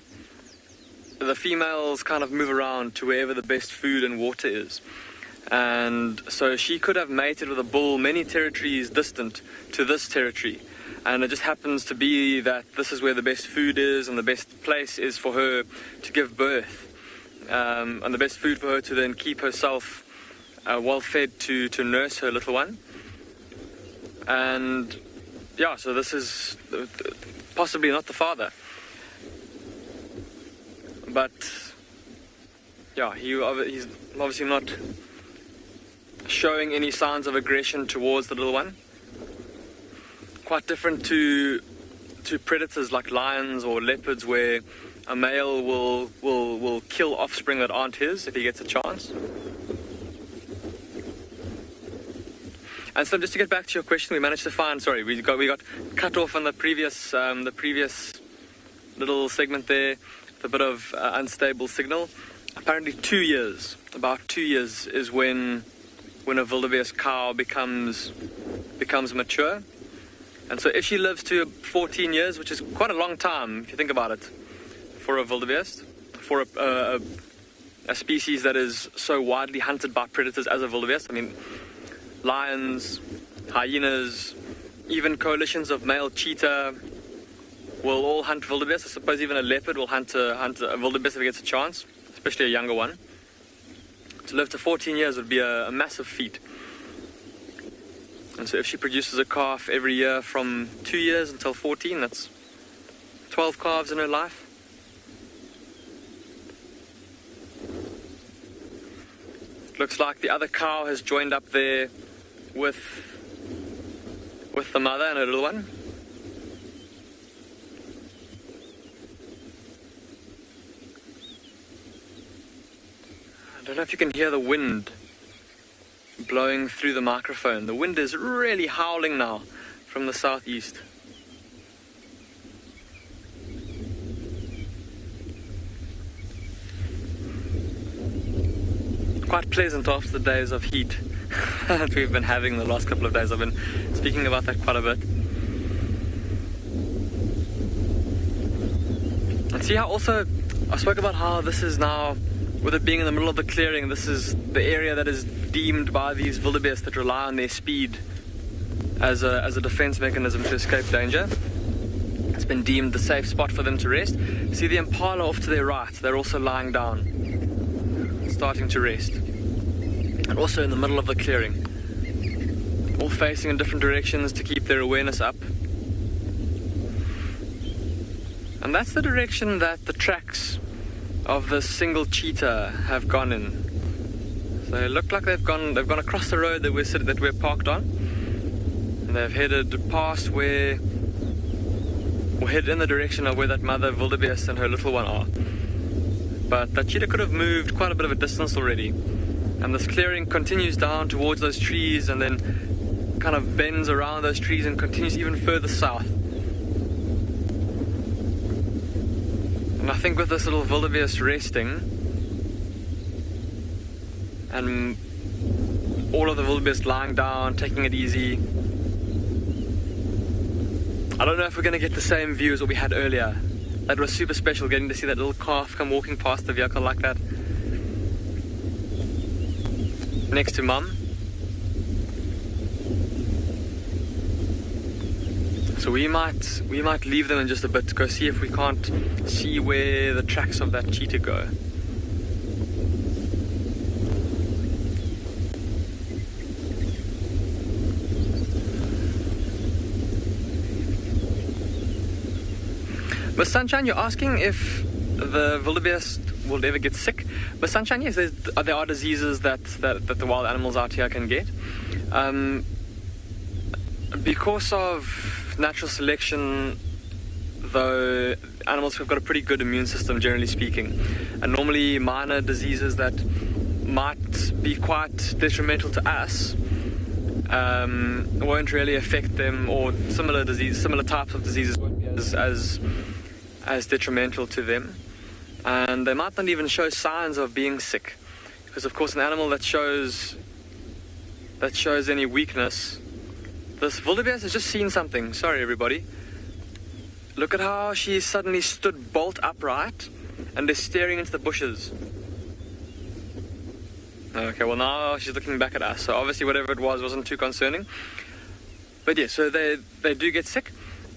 the females kind of move around to wherever the best food and water is. And so she could have mated with a bull many territories distant to this territory. And it just happens to be that this is where the best food is and the best place is for her to give birth. And the best food for her to then keep herself well fed to nurse her little one. And yeah, so this is possibly not the father. But yeah, he's obviously not showing any signs of aggression towards the little one. Quite different to predators like lions or leopards, where a male will kill offspring that aren't his if he gets a chance. And so, just to get back to your question, we managed to find. Sorry, we got cut off on the previous little segment there, with a bit of unstable signal. Apparently, 2 years. About 2 years is when a wildebeest cow becomes mature. And so if she lives to 14 years, which is quite a long time if you think about it, for a wildebeest, for a species that is so widely hunted by predators as a wildebeest. I mean, lions, hyenas, even coalitions of male cheetah will all hunt wildebeest. I suppose even a leopard will hunt a wildebeest if it gets a chance, especially a younger one. To live to 14 years would be a massive feat. And so if she produces a calf every year from 2 years until 14, that's 12 calves in her life. Looks like the other cow has joined up there with the mother and her little one. I don't know if you can hear the wind blowing through the microphone. The wind is really howling now from the southeast. Quite pleasant after the days of heat that we've been having the last couple of days. I've been speaking about that quite a bit. And see how also I spoke about how this is now, with it being in the middle of the clearing, this is the area that is deemed by these wildebeest that rely on their speed as a defense mechanism to escape danger. It's been deemed the safe spot for them to rest. See the impala off to their right, they're also lying down, starting to rest. And also in the middle of the clearing, all facing in different directions to keep their awareness up. And that's the direction that the tracks of the single cheetah have gone in. So they look like they've gone across the road that we're parked on, and they've headed past where or head in the direction of where that mother wildebeest and her little one are. But that cheetah could have moved quite a bit of a distance already. And this clearing continues down towards those trees and then kind of bends around those trees and continues even further south. And I think with this little wildebeest resting, and all of the wildebeest lying down, taking it easy, I don't know if we're going to get the same view as what we had earlier. That was super special, getting to see that little calf come walking past the vehicle like that. Next to Mum. So we might leave them in just a bit to go see if we can't see where the tracks of that cheetah go. Miss Sunshine, you're asking if the wildebeest will ever get sick. Miss Sunshine, yes, there are diseases that the wild animals out here can get. Because of natural selection, though, animals have got a pretty good immune system, generally speaking. And normally minor diseases that might be quite detrimental to us won't really affect them, or similar types of diseases won't be as detrimental to them. And they might not even show signs of being sick, because of course an animal that shows any weakness. This wildebeest has just seen something. Sorry everybody. Look at how she suddenly stood bolt upright and is staring into the bushes. Okay, well now she's looking back at us, so obviously whatever it was wasn't too concerning. But yeah, so they do get sick.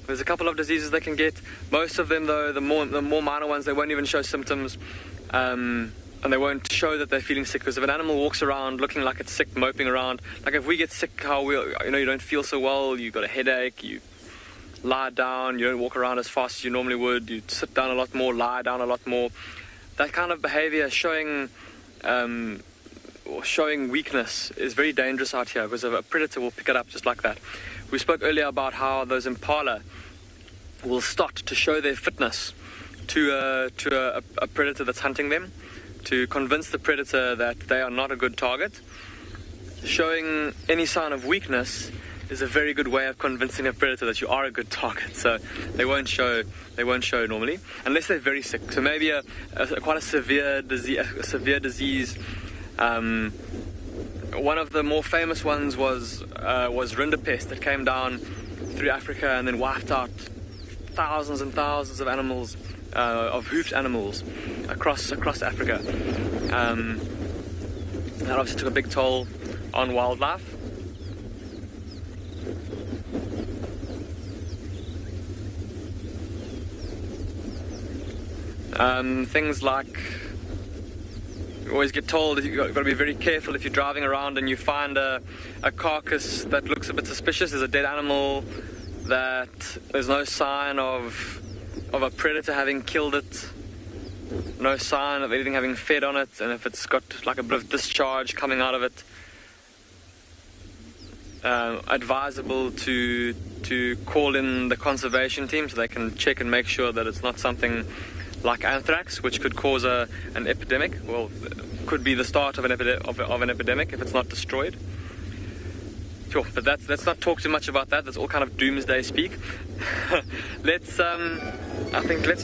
There's a couple of diseases they can get. Most of them, though, the more minor ones, they won't even show symptoms, and they won't show that they're feeling sick. Because if an animal walks around looking like it's sick, moping around, like if we get sick, you don't feel so well, you got a headache, you lie down, you don't walk around as fast as you normally would, you sit down a lot more, lie down a lot more. That kind of behavior showing weakness is very dangerous out here, because a predator will pick it up just like that. We spoke earlier about how those impala will start to show their fitness to a predator that's hunting them, to convince the predator that they are not a good target. Showing any sign of weakness is a very good way of convincing a predator that you are a good target. So they won't show normally, unless they're very sick. So maybe quite a severe disease. One of the more famous ones was rinderpest that came down through Africa and then wiped out thousands and thousands of animals, of hoofed animals across Africa. That obviously took a big toll on wildlife. Things like, you always get told you've got to be very careful if you're driving around and you find a carcass that looks a bit suspicious. There's a dead animal that there's no sign of a predator having killed it, no sign of anything having fed on it, and if it's got like a bit of discharge coming out of it, advisable to call in the conservation team so they can check and make sure that it's not something like anthrax, which could cause an epidemic. Well, could be the start of an epidemic if it's not destroyed. Sure, but let's not talk too much about that. That's all kind of doomsday speak. Let's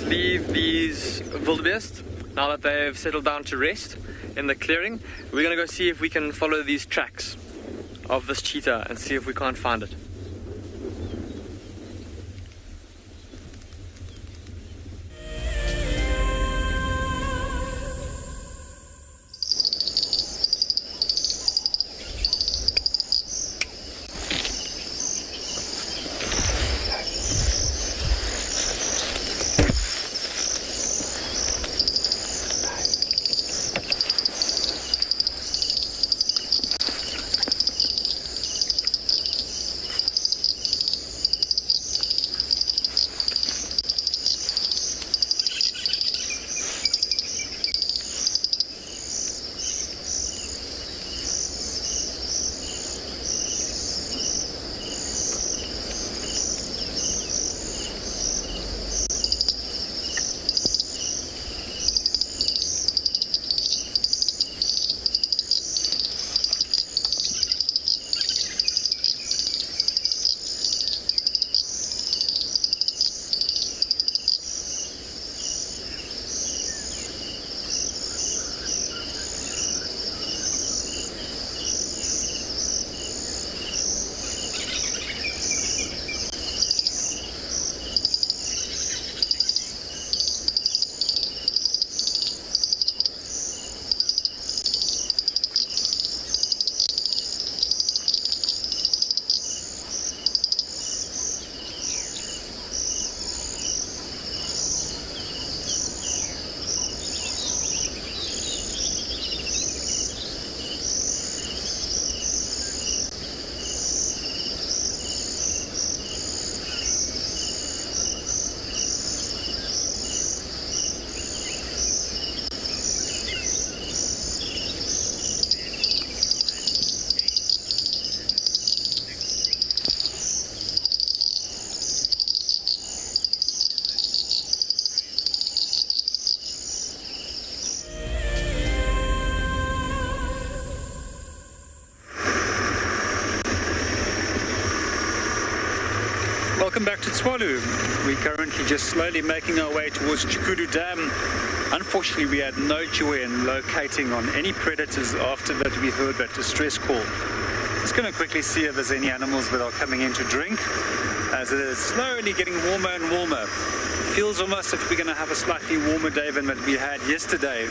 leave these wildebeest now that they've settled down to rest in the clearing. We're going to go see if we can follow these tracks of this cheetah and see if we can't find it. Tswalu. We're currently just slowly making our way towards Chikudu Dam. Unfortunately, we had no joy in locating on any predators after that we heard that distress call. Just going to quickly see if there's any animals that are coming in to drink, as it is slowly getting warmer and warmer. Feels almost like we're going to have a slightly warmer day than that we had yesterday.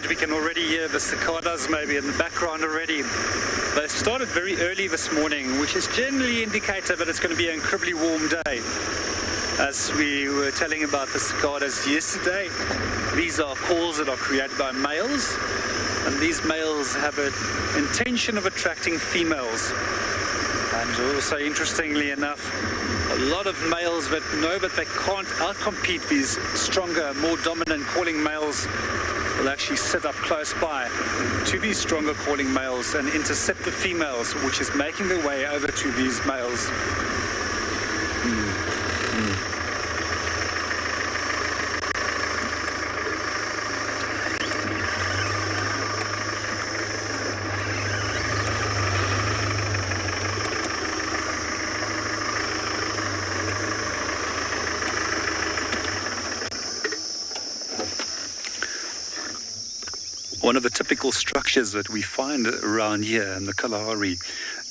We can already hear the cicadas maybe in the background already. They started very early this morning, which is generally indicative that it's going to be an incredibly warm day. As we were telling about the cicadas yesterday, these are calls that are created by males, and these males have an intention of attracting females. And also, interestingly enough, a lot of males that know that they can't outcompete these stronger, more dominant calling males will actually sit up close by to these stronger calling males and intercept the females, which is making their way over to these males. One of the typical structures that we find around here in the Kalahari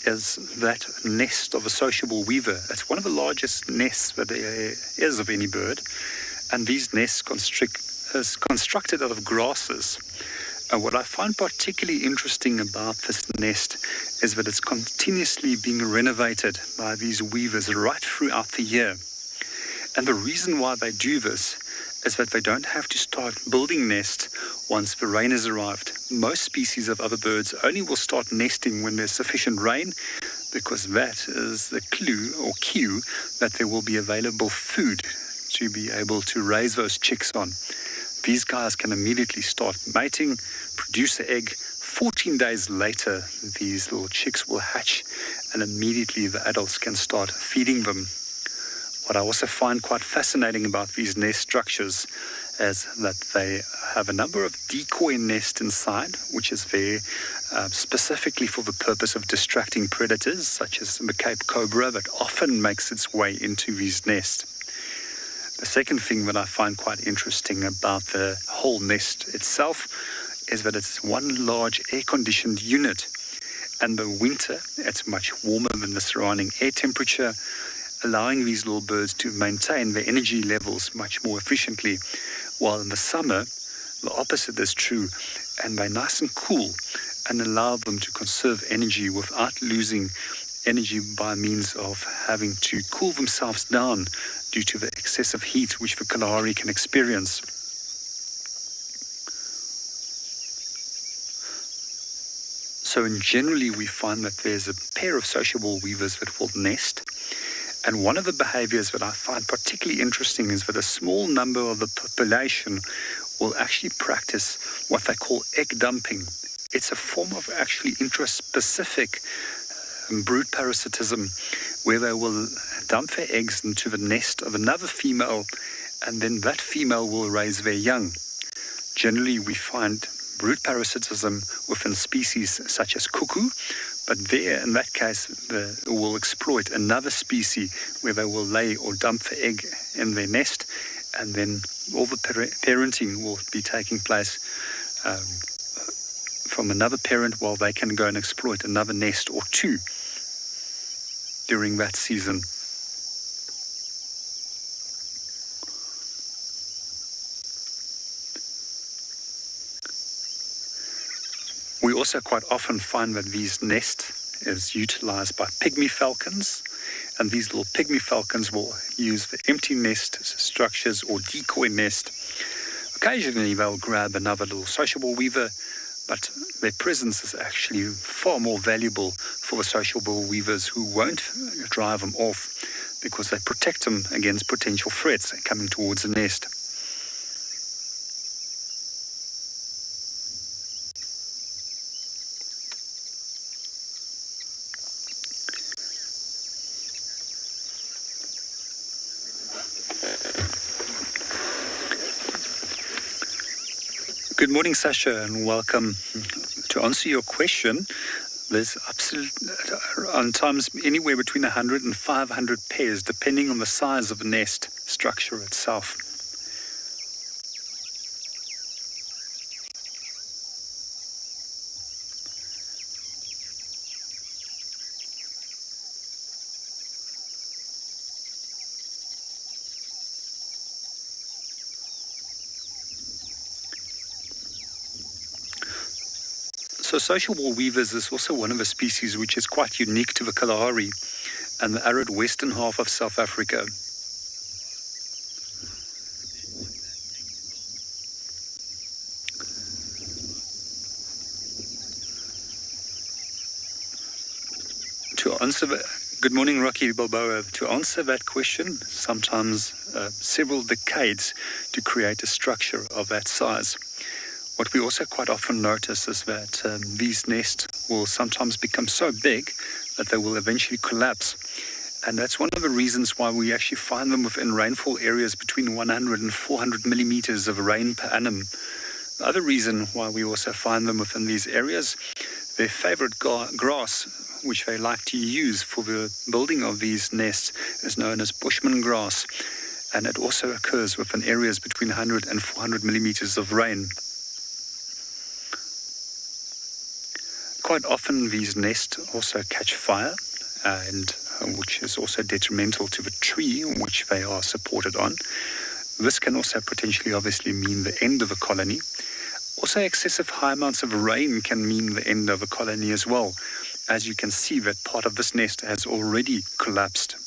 is that nest of a sociable weaver. It's one of the largest nests that there is of any bird, and these nests is constructed out of grasses. And what I find particularly interesting about this nest is that it's continuously being renovated by these weavers right throughout the year. And the reason why they do this is that they don't have to start building nests once the rain has arrived. Most species of other birds only will start nesting when there's sufficient rain, because that is the clue or cue that there will be available food to be able to raise those chicks on. These guys can immediately start mating, produce an egg. 14 days later, these little chicks will hatch, and immediately the adults can start feeding them. What I also find quite fascinating about these nest structures is that they have a number of decoy nests inside, which is there specifically for the purpose of distracting predators, such as the Cape cobra that often makes its way into these nests. The second thing that I find quite interesting about the whole nest itself is that it's one large air-conditioned unit. And the winter, it's much warmer than the surrounding air temperature, allowing these little birds to maintain their energy levels much more efficiently, while in the summer, the opposite is true, and they're nice and cool and allow them to conserve energy without losing energy by means of having to cool themselves down due to the excessive heat which the Kalahari can experience. So generally we find that there's a pair of sociable weavers that will nest. And one of the behaviors that I find particularly interesting is that a small number of the population will actually practice what they call egg dumping. It's a form of actually intraspecific brood parasitism, where they will dump their eggs into the nest of another female, and then that female will raise their young. Generally, we find brood parasitism within species such as cuckoo, but there, in that case, they will exploit another species where they will lay or dump the egg in their nest, and then all the parenting will be taking place from another parent, while they can go and exploit another nest or two during that season. We also quite often find that these nests is utilized by pygmy falcons, and these little pygmy falcons will use the empty nest structures or decoy nest Occasionally they'll grab another little sociable weaver, but their presence is actually far more valuable for the sociable weavers who won't drive them off, because they protect them against potential threats coming towards the nest. Good morning, Sasha, and welcome. To answer your question, there's on times anywhere between 100 and 500 pairs, depending on the size of the nest structure itself. So sociable weavers is also one of the species which is quite unique to the Kalahari and the arid western half of South Africa. Good morning, Rocky Balboa. To answer that question, sometimes several decades to create a structure of that size. What we also quite often notice is that these nests will sometimes become so big that they will eventually collapse. And that's one of the reasons why we actually find them within rainfall areas between 100 and 400 millimeters of rain per annum. The other reason why we also find them within these areas, their favorite grass, which they like to use for the building of these nests, is known as Bushman grass. And it also occurs within areas between 100 and 400 millimeters of rain. Quite often these nests also catch fire, and which is also detrimental to the tree which they are supported on. This can also potentially obviously mean the end of a colony. Also, excessive high amounts of rain can mean the end of a colony as well. As you can see, that part of this nest has already collapsed.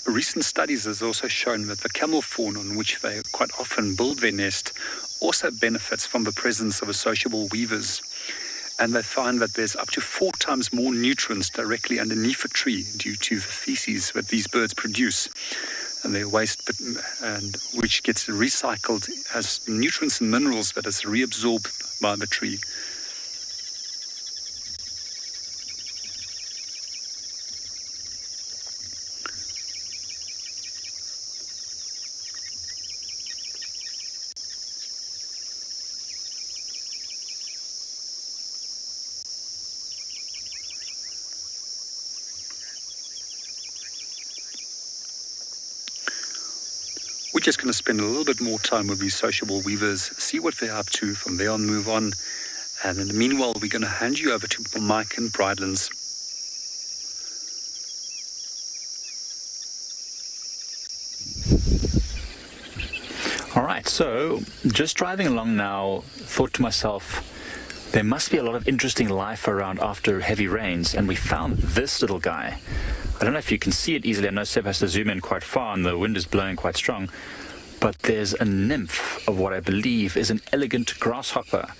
Recent studies has also shown that the camel fawn on which they quite often build their nest also benefits from the presence of sociable weavers. And they find that there's up to 4 times more nutrients directly underneath a tree due to the feces that these birds produce. And their waste, and which gets recycled as nutrients and minerals that is reabsorbed by the tree. We're just going to spend a little bit more time with these sociable weavers, see what they're up to, from there on move on. And in the meanwhile, we're going to hand you over to Mike and Bridlands. All right, so just driving along now, thought to myself, there must be a lot of interesting life around after heavy rains, and we found this little guy. I don't know if you can see it easily. I know Seb has to zoom in quite far and the wind is blowing quite strong. But there's a nymph of what I believe is an elegant grasshopper.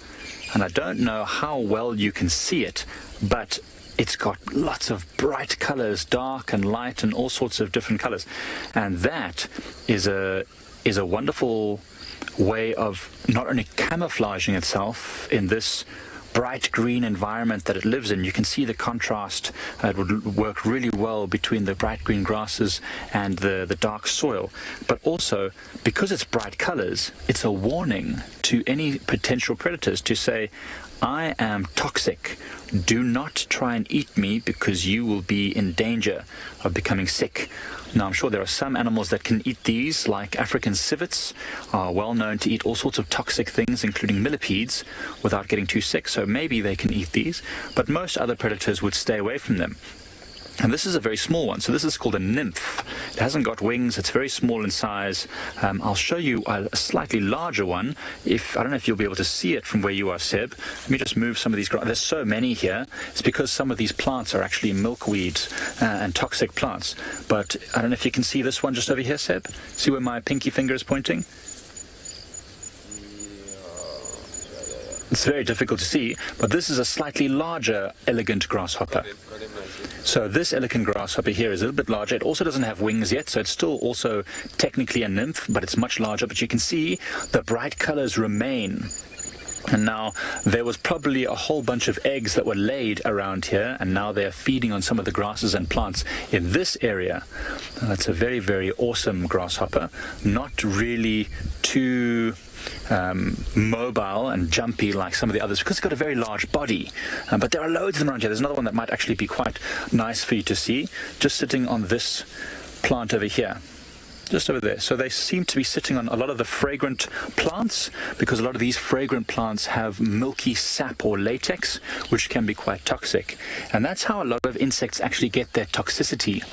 And I don't know how well you can see it, but it's got lots of bright colors, dark and light and all sorts of different colors. And that is a wonderful way of not only camouflaging itself in this bright green environment that it lives in. You can see the contrast. It would work really well between the bright green grasses and the dark soil. But also, because it's bright colors, it's a warning to any potential predators to say, I am toxic. Do not try and eat me because you will be in danger of becoming sick. Now, I'm sure there are some animals that can eat these, like African civets are well known to eat all sorts of toxic things, including millipedes, without getting too sick. So maybe they can eat these, but most other predators would stay away from them. And this is a very small one. So this is called a nymph. It hasn't got wings. It's very small in size. I'll show you a slightly larger one. I don't know if you'll be able to see it from where you are, Seb. Let me just move some of these. There's so many here. It's because some of these plants are actually milkweeds and toxic plants. But I don't know if you can see this one just over here, Seb. See where my pinky finger is pointing? It's very difficult to see, but this is a slightly larger elegant grasshopper. So this elegant grasshopper here is a little bit larger. It also doesn't have wings yet, so it's still also technically a nymph, but it's much larger. But you can see the bright colors remain. And now there was probably a whole bunch of eggs that were laid around here, and now they're feeding on some of the grasses and plants in this area. That's a very, very awesome grasshopper. Not really too mobile and jumpy like some of the others, because it's got a very large body. But there are loads of them around here. There's another one that might actually be quite nice for you to see, just sitting on this plant over here. Just over there. So they seem to be sitting on a lot of the fragrant plants, because a lot of these fragrant plants have milky sap or latex, which can be quite toxic. And that's how a lot of insects actually get their toxicity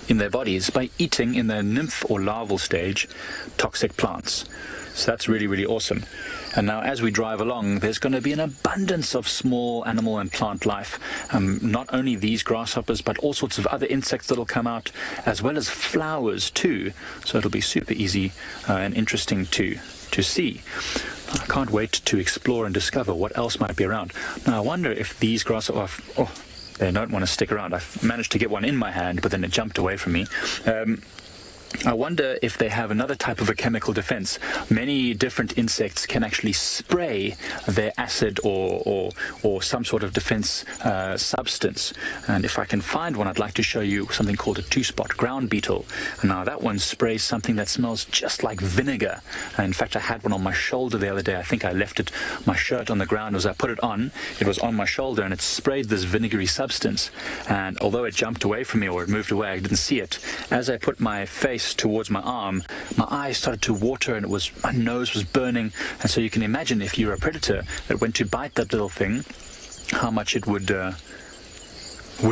in their bodies, by eating, in their nymph or larval stage, toxic plants. So that's really, really awesome. And now as we drive along, there's going to be an abundance of small animal and plant life. Not only these grasshoppers, but all sorts of other insects that'll come out, as well as flowers too. So it'll be super easy and interesting to see. I can't wait to explore and discover what else might be around. Now I wonder if these grasshoppers... Oh, they don't want to stick around. I've managed to get one in my hand, but then it jumped away from me. I wonder if they have another type of a chemical defense. Many different insects can actually spray their acid or some sort of defense substance. And if I can find one, I'd like to show you something called a two-spot ground beetle. And now that one sprays something that smells just like vinegar. In fact, I had one on my shoulder the other day. I think I left my shirt on the ground. As I put it on, it was on my shoulder, and it sprayed this vinegary substance. And although it jumped away from me, or it moved away, I didn't see it. As I put my face towards my arm, my eyes started to water, and my nose was burning. And so you can imagine, if you're a predator that went to bite that little thing, how much it would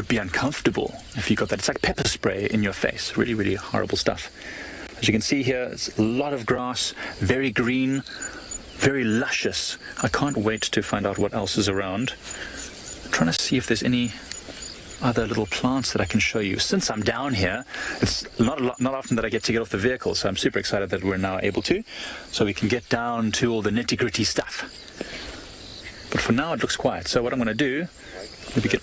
be uncomfortable if you got that. It's like pepper spray in your face. Really, really horrible stuff. As you can see here, it's a lot of grass, very green, very luscious. I can't wait to find out what else is around. I'm trying to see if there's any other little plants that I can show you. Since I'm down here, it's not often that I get to get off the vehicle, so I'm super excited that we're now able to, so we can get down to all the nitty-gritty stuff. But for now, it looks quiet. So what I'm going to do, maybe get...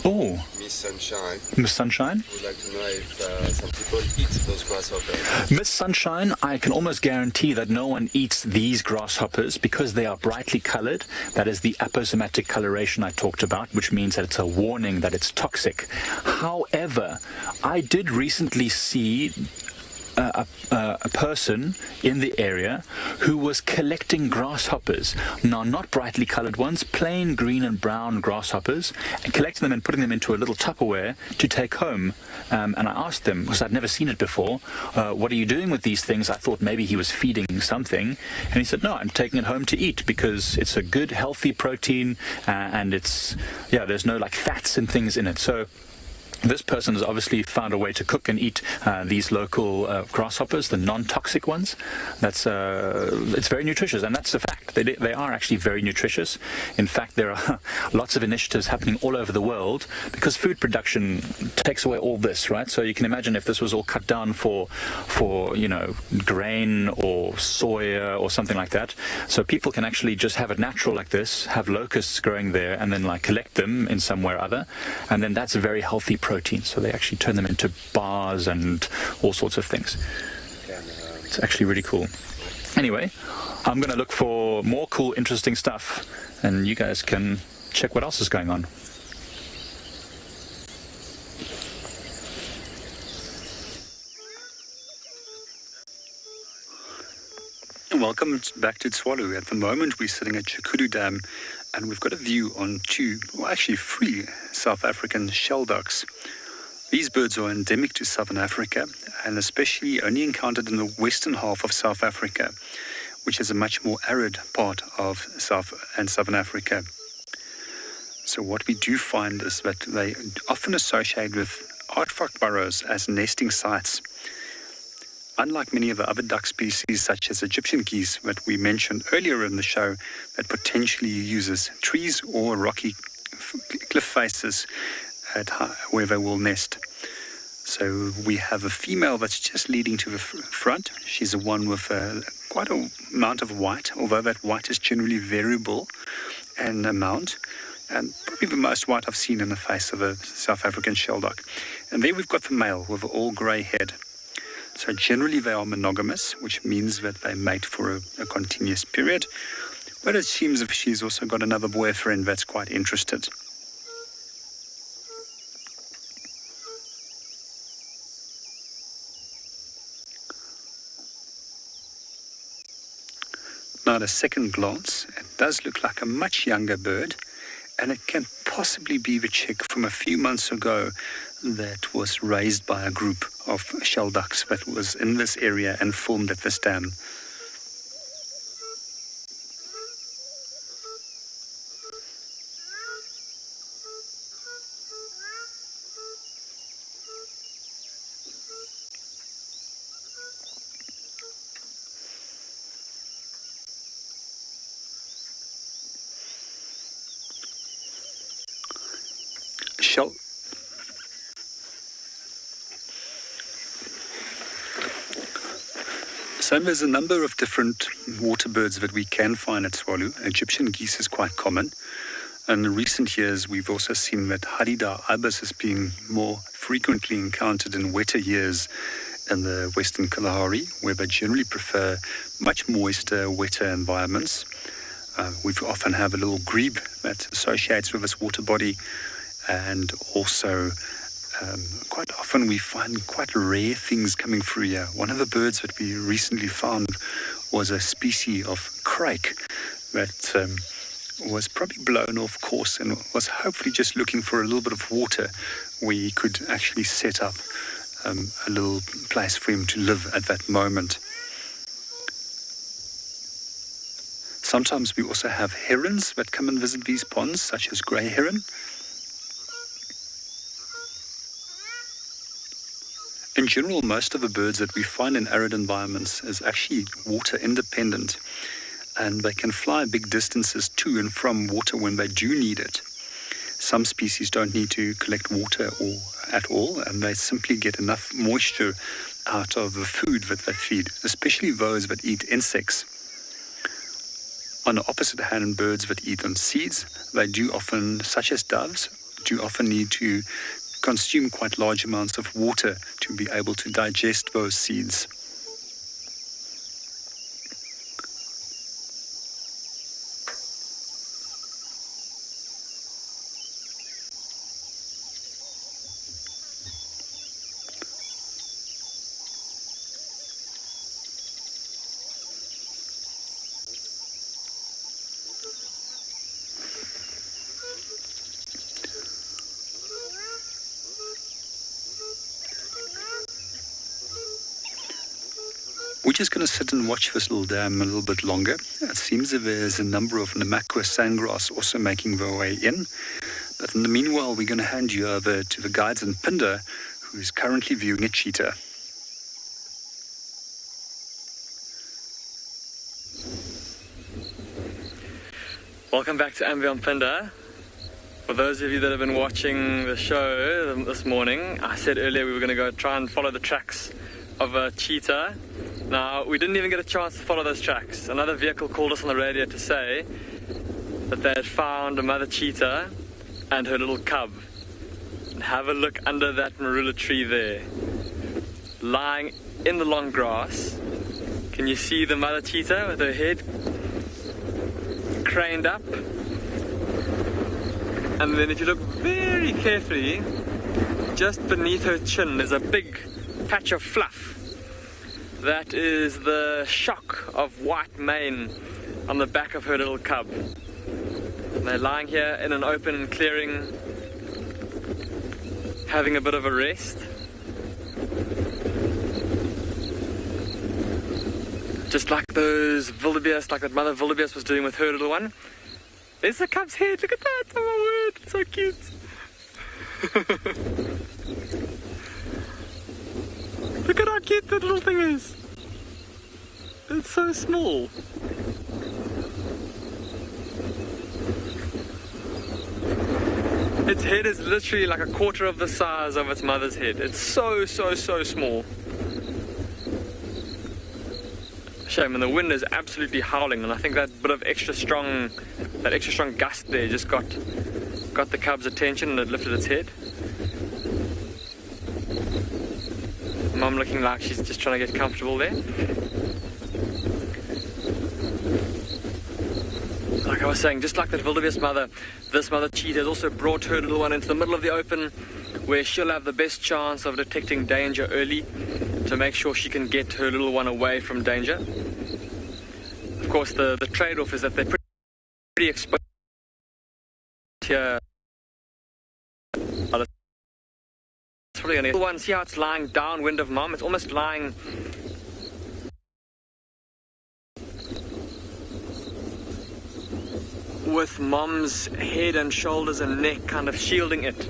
Oh, Miss Sunshine. Miss Sunshine? Would like to know if some people eat those grasshoppers. Miss Sunshine, I can almost guarantee that no one eats these grasshoppers because they are brightly colored. That is the aposematic coloration I talked about, which means that it's a warning that it's toxic. However, I did recently see a person in the area who was collecting grasshoppers. Now, not brightly colored ones, plain green and brown grasshoppers, and collecting them and putting them into a little Tupperware to take home. And I asked them, because I'd never seen it before, what are you doing with these things? I thought maybe he was feeding something. And he said, no, I'm taking it home to eat because it's a good, healthy protein, and there's no like fats and things in it. So this person has obviously found a way to cook and eat these local grasshoppers, the non-toxic ones. It's very nutritious, and that's the fact. They are actually very nutritious. In fact, there are lots of initiatives happening all over the world because food production takes away all this, right? So you can imagine if this was all cut down for grain or soya or something like that. So people can actually just have it natural like this, have locusts growing there, and then like collect them in somewhere or other, and then that's a very healthy protein. So they actually turn them into bars and all sorts of things. It's actually really cool. Anyway, I'm going to look for more cool, interesting stuff, and you guys can check what else is going on. Welcome back to Tswalu. At the moment, we're sitting at Tswalu Dam, and we've got a view on three South African shell ducks. These birds are endemic to southern Africa, and especially only encountered in the western half of South Africa, which is a much more arid part of South and Southern Africa. So what we do find is that they often associate with aardvark burrows as nesting sites. Unlike many of the other duck species, such as Egyptian geese that we mentioned earlier in the show, that potentially uses trees or rocky cliff faces where they will nest. So we have a female that's just leading to the front. She's the one with quite an amount of white, although that white is generally variable in amount, and probably the most white I've seen in the face of a South African shelduck. And there we've got the male with an all-grey head. So generally they are monogamous, which means that they mate for a continuous period. But it seems if she's also got another boyfriend that's quite interested. Now at a second glance, it does look like a much younger bird, and it can possibly be the chick from a few months ago that was raised by a group of shelducks that was in this area and formed at this dam. So there's a number of different water birds that we can find at Tswalu. Egyptian geese is quite common. In recent years, we've also seen that Hadida ibis is being more frequently encountered in wetter years in the Western Kalahari, where they generally prefer much moister, wetter environments. We often have a little grebe that associates with this water body, and also quite often we find quite rare things coming through here. One of the birds that we recently found was a species of crake that was probably blown off course and was hopefully just looking for a little bit of water where he could actually set up a little place for him to live at that moment. Sometimes we also have herons that come and visit these ponds, such as grey heron. In general, most of the birds that we find in arid environments is actually water independent, and they can fly big distances to and from water when they do need it. Some species don't need to collect water at all, and they simply get enough moisture out of the food that they feed, especially those that eat insects. On the opposite hand, birds that eat on seeds, they do often, such as doves, do often need to consume quite large amounts of water to be able to digest those seeds. We're just going to sit and watch this little dam a little bit longer. It seems that there's a number of Namakwa sandgrass also making their way in. But in the meanwhile, we're going to hand you over to the guides in Pindo, who is currently viewing a cheetah. Welcome back to Ambi on Pindo. For those of you that have been watching the show this morning, I said earlier we were going to go try and follow the tracks of a cheetah. Now, we didn't even get a chance to follow those tracks. Another vehicle called us on the radio to say that they had found a mother cheetah and her little cub. And have a look under that marula tree there, lying in the long grass. Can you see the mother cheetah with her head craned up? And then if you look very carefully, just beneath her chin there's a big patch of fluff. That is the shock of white mane on the back of her little cub. And they're lying here in an open clearing, having a bit of a rest. Just like those wildebeest, like that mother wildebeest was doing with her little one. There's the cub's head, look at that, oh my word. It's so cute. Look at how cute that little thing is. It's so small. Its head is literally like a quarter of the size of its mother's head. It's so small. Shame, and the wind is absolutely howling, and I think that bit of extra strong gust there just got the cub's attention and it lifted its head. Mum looking like she's just trying to get comfortable there. Like I was saying, just like that wildebeest mother, this mother cheetah has also brought her little one into the middle of the open, where she'll have the best chance of detecting danger early to make sure she can get her little one away from danger. Of course, the trade-off is that they're pretty exposed here. It's probably going to see how it's lying downwind of Mom. It's almost lying with Mom's head and shoulders and neck kind of shielding it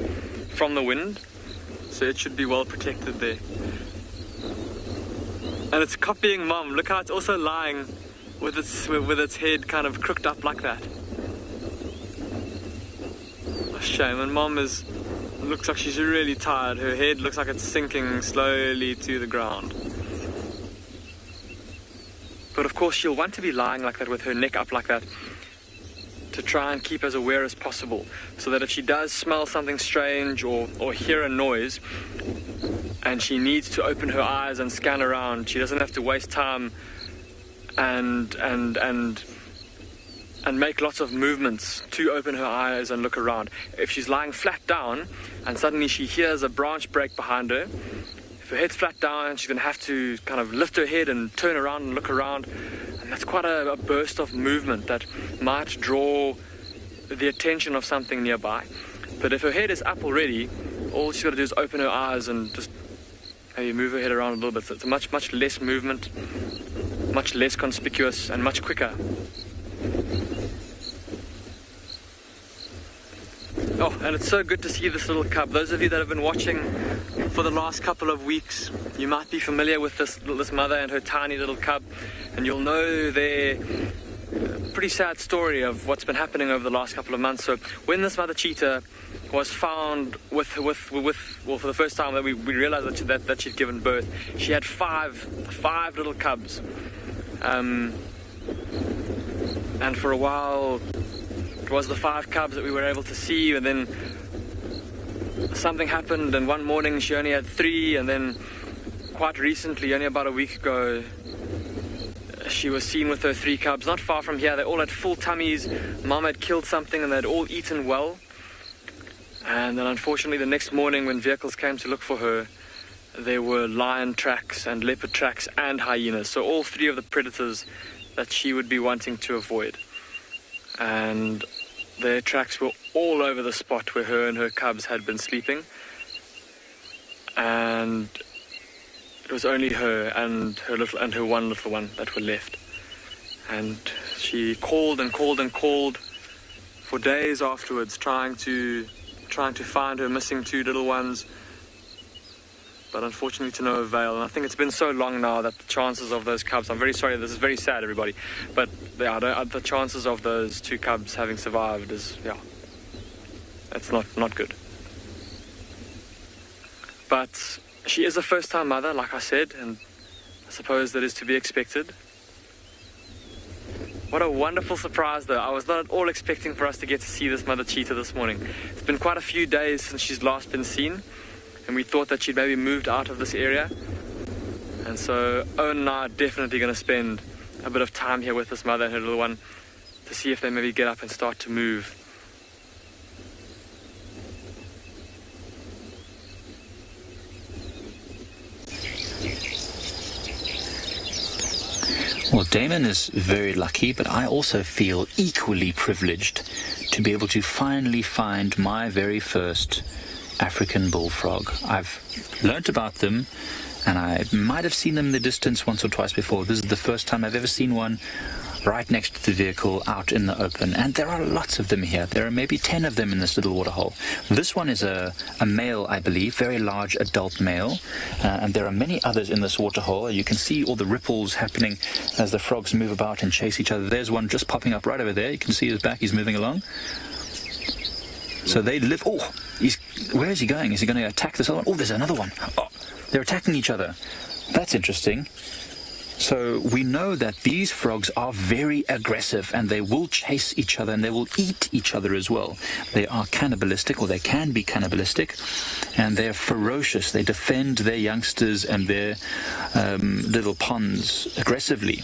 from the wind, so it should be well protected there. And it's copying Mom. Look how it's also lying with its head kind of crooked up like that. A shame. And Mom looks like she's really tired. Her head looks like it's sinking slowly to the ground. But of course she'll want to be lying like that with her neck up like that to try and keep as aware as possible, so that if she does smell something strange or hear a noise and she needs to open her eyes and scan around, she doesn't have to waste time and make lots of movements to open her eyes and look around. If she's lying flat down and suddenly she hears a branch break behind her, if her head's flat down, she's going to have to kind of lift her head and turn around and look around. That's quite a burst of movement that might draw the attention of something nearby. But if her head is up already, all she's got to do is open her eyes and just maybe move her head around a little bit. So it's a much less movement, much less conspicuous, and much quicker. Oh, and it's so good to see this little cub. Those of you that have been watching for the last couple of weeks, you might be familiar with this mother and her tiny little cub, and you'll know their pretty sad story of what's been happening over the last couple of months. So when this mother cheetah was found well, for the first time that we realized that she'd given birth, she had five little cubs, and for a while it was the 5 cubs that we were able to see, and then something happened, and one morning she only had 3, and then quite recently, only about a week ago, she was seen with her 3 cubs not far from here. They all had full tummies. Mom had killed something and they'd all eaten well. And then unfortunately the next morning when vehicles came to look for her, there were lion tracks and leopard tracks and hyenas, so all 3 of the predators that she would be wanting to avoid. And their tracks were all over the spot where her and her cubs had been sleeping, and it was only her and her one little one that were left. And she called and called and called for days afterwards, trying to find her missing 2 little ones, but unfortunately to no avail. And I think it's been so long now that the chances of those cubs, I'm very sorry, this is very sad, everybody, but the chances of those 2 cubs having survived is, it's not good. But she is a first-time mother, like I said, and I suppose that is to be expected. What a wonderful surprise, though. I was not at all expecting for us to get to see this mother cheetah this morning. It's been quite a few days since she's last been seen, and we thought that she'd maybe moved out of this area. And so Owen and I are definitely going to spend a bit of time here with this mother and her little one to see if they maybe get up and start to move. Well, Damon is very lucky, but I also feel equally privileged to be able to finally find my very first African bullfrog. I've learnt about them, and I might have seen them in the distance once or twice before. This is the first time I've ever seen one right next to the vehicle out in the open. And there are lots of them here. There are maybe 10 of them in this little waterhole. This one is a male, I believe, very large adult male. And there are many others in this waterhole. You can see all the ripples happening as the frogs move about and chase each other. There's one just popping up right over there. You can see his back. He's moving along. So they live... Oh, where is he going? Is he going to attack this other one? Oh, there's another one. Oh, they're attacking each other. That's interesting. So we know that these frogs are very aggressive and they will chase each other and they will eat each other as well. They are cannibalistic, or they can be cannibalistic, and they're ferocious. They defend their youngsters and their little ponds aggressively.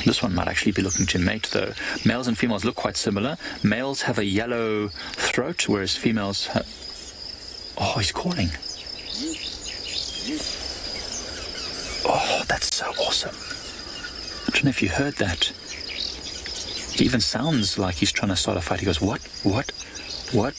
This one might actually be looking to mate, though. Males and females look quite similar. Males have a yellow throat, whereas females have... Oh, he's calling. Oh, that's so awesome. I don't know if you heard that. He even sounds like he's trying to start a fight. He goes, what, what, what?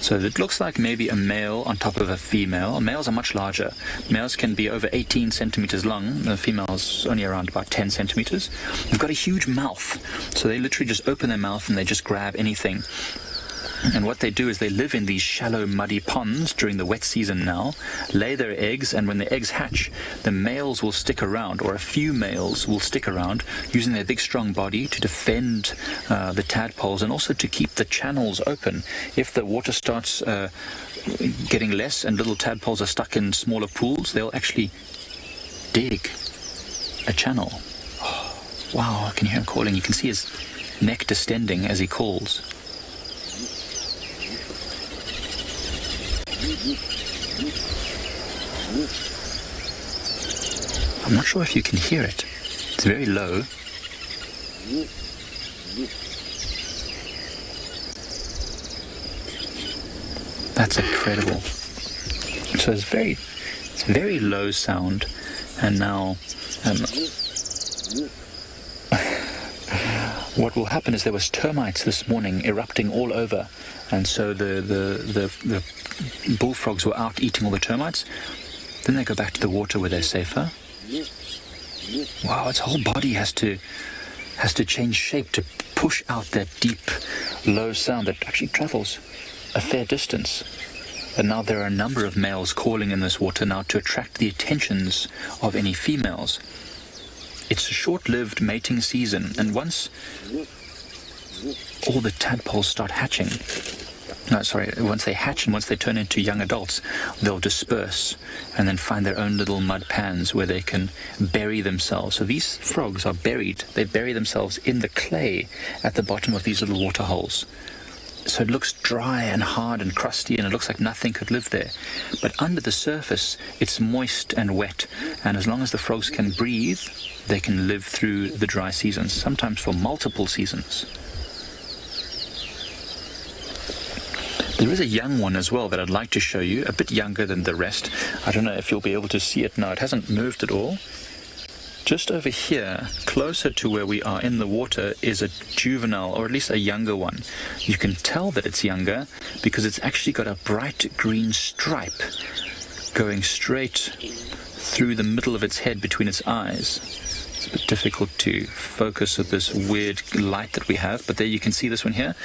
So it looks like maybe a male on top of a female. Males are much larger. Males can be over 18 centimeters long. The females only around about 10 centimeters. They've got a huge mouth. So they literally just open their mouth and they just grab anything. And what they do is they live in these shallow, muddy ponds during the wet season now, lay their eggs, and when the eggs hatch, the males will stick around, or a few males will stick around, using their big, strong body to defend the tadpoles and also to keep the channels open. If the water starts getting less and little tadpoles are stuck in smaller pools, they'll actually dig a channel. Oh, wow, I can hear him calling. You can see his neck distending as he calls. I'm not sure if you can hear it. It's very low. That's incredible. So it's very low sound, and now what will happen is there was termites this morning erupting all over, and so the bullfrogs were out eating all the termites. Then they go back to the water where they're safer. Wow, its whole body has to change shape to push out that deep, low sound that actually travels a fair distance. And now there are a number of males calling in this water now to attract the attentions of any females. It's a short-lived mating season, and once all the tadpoles start hatching, once they hatch and once they turn into young adults, they'll disperse and then find their own little mud pans where they can bury themselves. So these frogs are buried. They bury themselves in the clay at the bottom of these little water holes. So it looks dry and hard and crusty, and it looks like nothing could live there. But under the surface, it's moist and wet, and as long as the frogs can breathe, they can live through the dry seasons, sometimes for multiple seasons. There is a young one as well that I'd like to show you, a bit younger than the rest. I don't know if you'll be able to see it now. It hasn't moved at all. Just over here, closer to where we are in the water, is a juvenile, or at least a younger one. You can tell that it's younger because it's actually got a bright green stripe going straight through the middle of its head between its eyes. It's a bit difficult to focus with this weird light that we have, but there you can see this one here.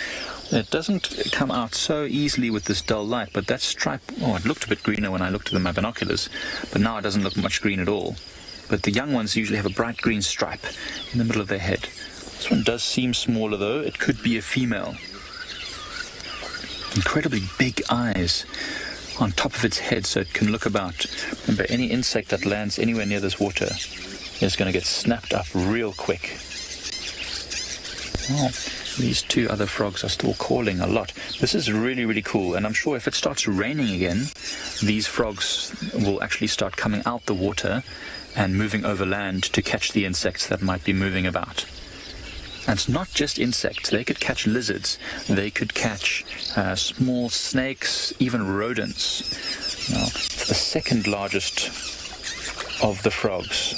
It doesn't come out so easily with this dull light, but that stripe, it looked a bit greener when I looked at my binoculars, but now it doesn't look much green at all. But the young ones usually have a bright green stripe in the middle of their head. This one does seem smaller though. It could be a female. Incredibly big eyes on top of its head so it can look about. Remember, any insect that lands anywhere near this water is going to get snapped up real quick. Oh, these two other frogs are still calling a lot. This is really, really cool, and I'm sure if it starts raining again, these frogs will actually start coming out the water and moving over land to catch the insects that might be moving about. And it's not just insects. They could catch lizards. They could catch small snakes, even rodents. Now, it's the second largest of the frogs.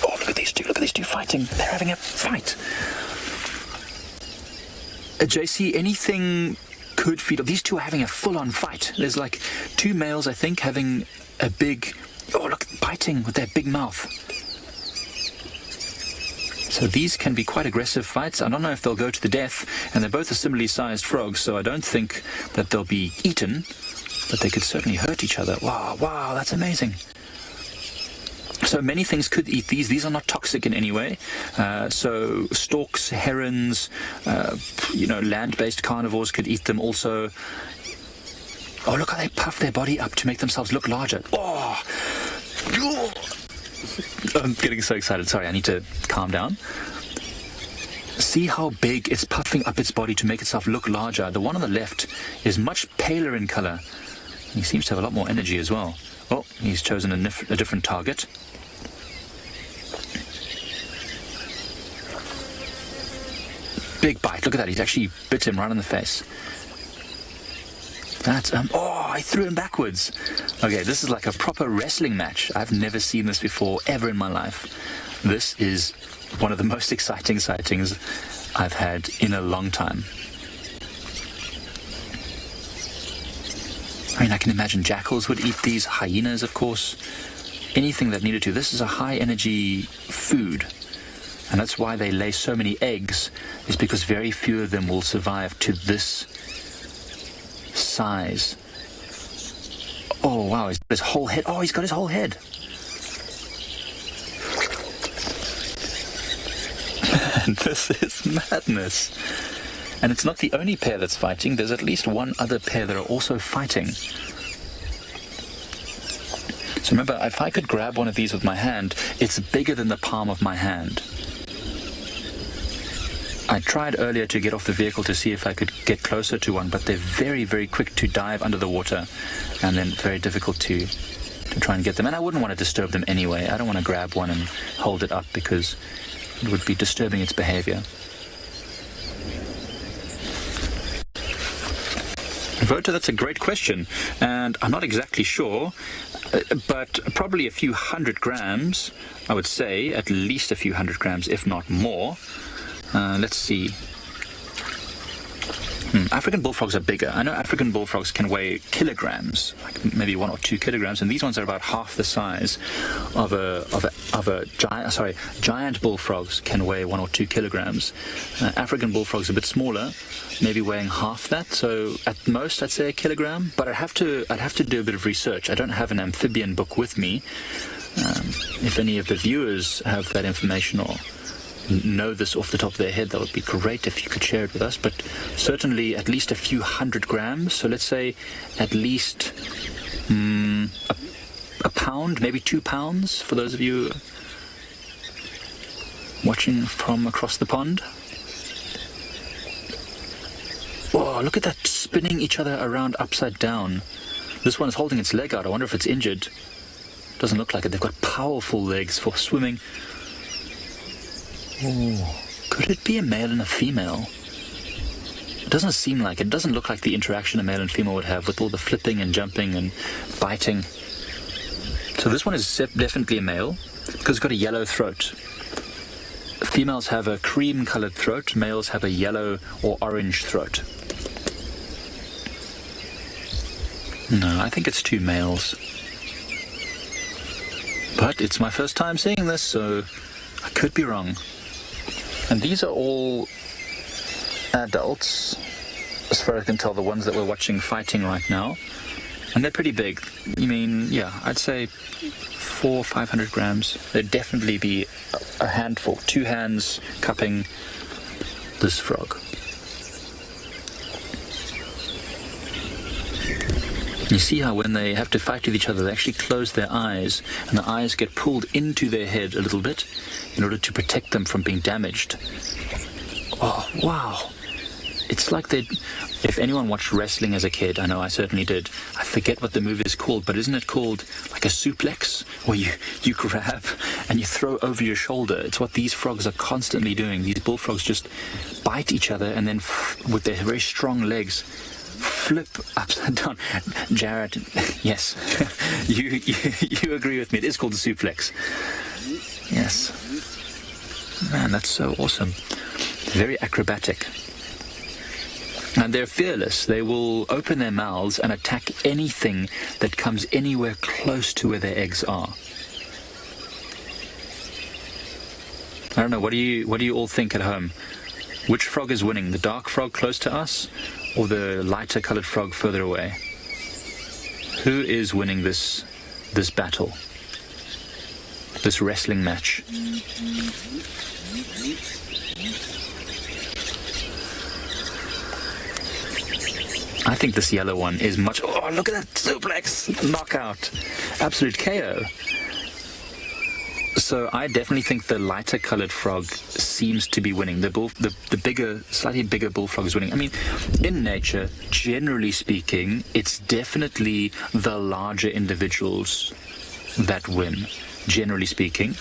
Oh, look at these two. Look at these two fighting. They're having a fight. JC, anything could feed up. These two are having a full-on fight. There's like two males, I think, having a big... Oh, look, biting with their big mouth. So these can be quite aggressive fights. I don't know if they'll go to the death, and they're both a similarly sized frogs, so I don't think that they'll be eaten, but they could certainly hurt each other. Wow, that's amazing. So many things could eat these. These are not toxic in any way. So storks, herons, land-based carnivores could eat them also. Oh, look how they puff their body up to make themselves look larger. Oh! I'm getting so excited. Sorry, I need to calm down. See how big it's puffing up its body to make itself look larger. The one on the left is much paler in color. He seems to have a lot more energy as well. Oh, he's chosen a different target. Big bite. Look at that. He's actually bit him right in the face. That's, I threw him backwards. Okay, this is like a proper wrestling match. I've never seen this before, ever in my life. This is one of the most exciting sightings I've had in a long time. I mean, I can imagine jackals would eat these, hyenas, of course, anything that needed to. This is a high-energy food, and that's why they lay so many eggs, is because very few of them will survive to this size. Oh, wow, his whole head. Oh, he's got his whole head. Man, this is madness. And it's not the only pair that's fighting. There's at least one other pair that are also fighting. So remember, if I could grab one of these with my hand, it's bigger than the palm of my hand. I tried earlier to get off the vehicle to see if I could get closer to one, but they're very, very quick to dive under the water, and then very difficult to try and get them. And I wouldn't want to disturb them anyway. I don't want to grab one and hold it up because it would be disturbing its behavior. Vota, that's a great question, and I'm not exactly sure, but probably a few 100 grams, I would say, at least a few 100 grams, if not more. Let's see. African bullfrogs are bigger. I know African bullfrogs can weigh kilograms, like maybe 1 or 2 kilograms, and these ones are about half the size of a giant. Giant bullfrogs can weigh 1 or 2 kilograms. African bullfrogs are a bit smaller, maybe weighing half that. So at most, I'd say a kilogram. But I'd have to do a bit of research. I don't have an amphibian book with me. If any of the viewers have that information or know this off the top of their head, that would be great if you could share it with us. But certainly at least a few 100 grams. So let's say at least a pound, maybe 2 pounds for those of you watching from across the pond. Oh, look at that, spinning each other around upside down. This one is holding its leg out. I wonder if it's injured. Doesn't look like it. They've got powerful legs for swimming. Oh, could it be a male and a female? It doesn't seem like it. It doesn't look like the interaction a male and female would have with all the flipping and jumping and biting. So this one is definitely a male because it's got a yellow throat. Females have a cream-colored throat. Males have a yellow or orange throat. No, I think it's 2 males. But it's my first time seeing this, so I could be wrong. And these are all adults, as far as I can tell, the ones that we're watching fighting right now. And they're pretty big. I mean, yeah, I'd say 400 or 500 grams. They'd definitely be a handful. 2 hands cupping this frog. You see how when they have to fight with each other, they actually close their eyes, and the eyes get pulled into their head a little bit in order to protect them from being damaged. Oh, wow. It's like if anyone watched wrestling as a kid, I know I certainly did, I forget what the move is called, but isn't it called like a suplex? Where you grab and you throw over your shoulder. It's what these frogs are constantly doing. These bullfrogs just bite each other and then with their very strong legs flip upside down. Jared, yes, you agree with me. It is called a suplex. Yes. Man, that's so awesome. Very acrobatic. And they're fearless. They will open their mouths and attack anything that comes anywhere close to where their eggs are. I don't know, what do you all think at home? Which frog is winning? The dark frog close to us or the lighter colored frog further away? Who is winning this battle? This wrestling match? I think this yellow one is much... Oh, look at that suplex! Knockout! Absolute KO. So I definitely think the lighter coloured frog seems to be winning. The bigger, slightly bigger bullfrog is winning. I mean, in nature, generally speaking, it's definitely the larger individuals that win, generally speaking.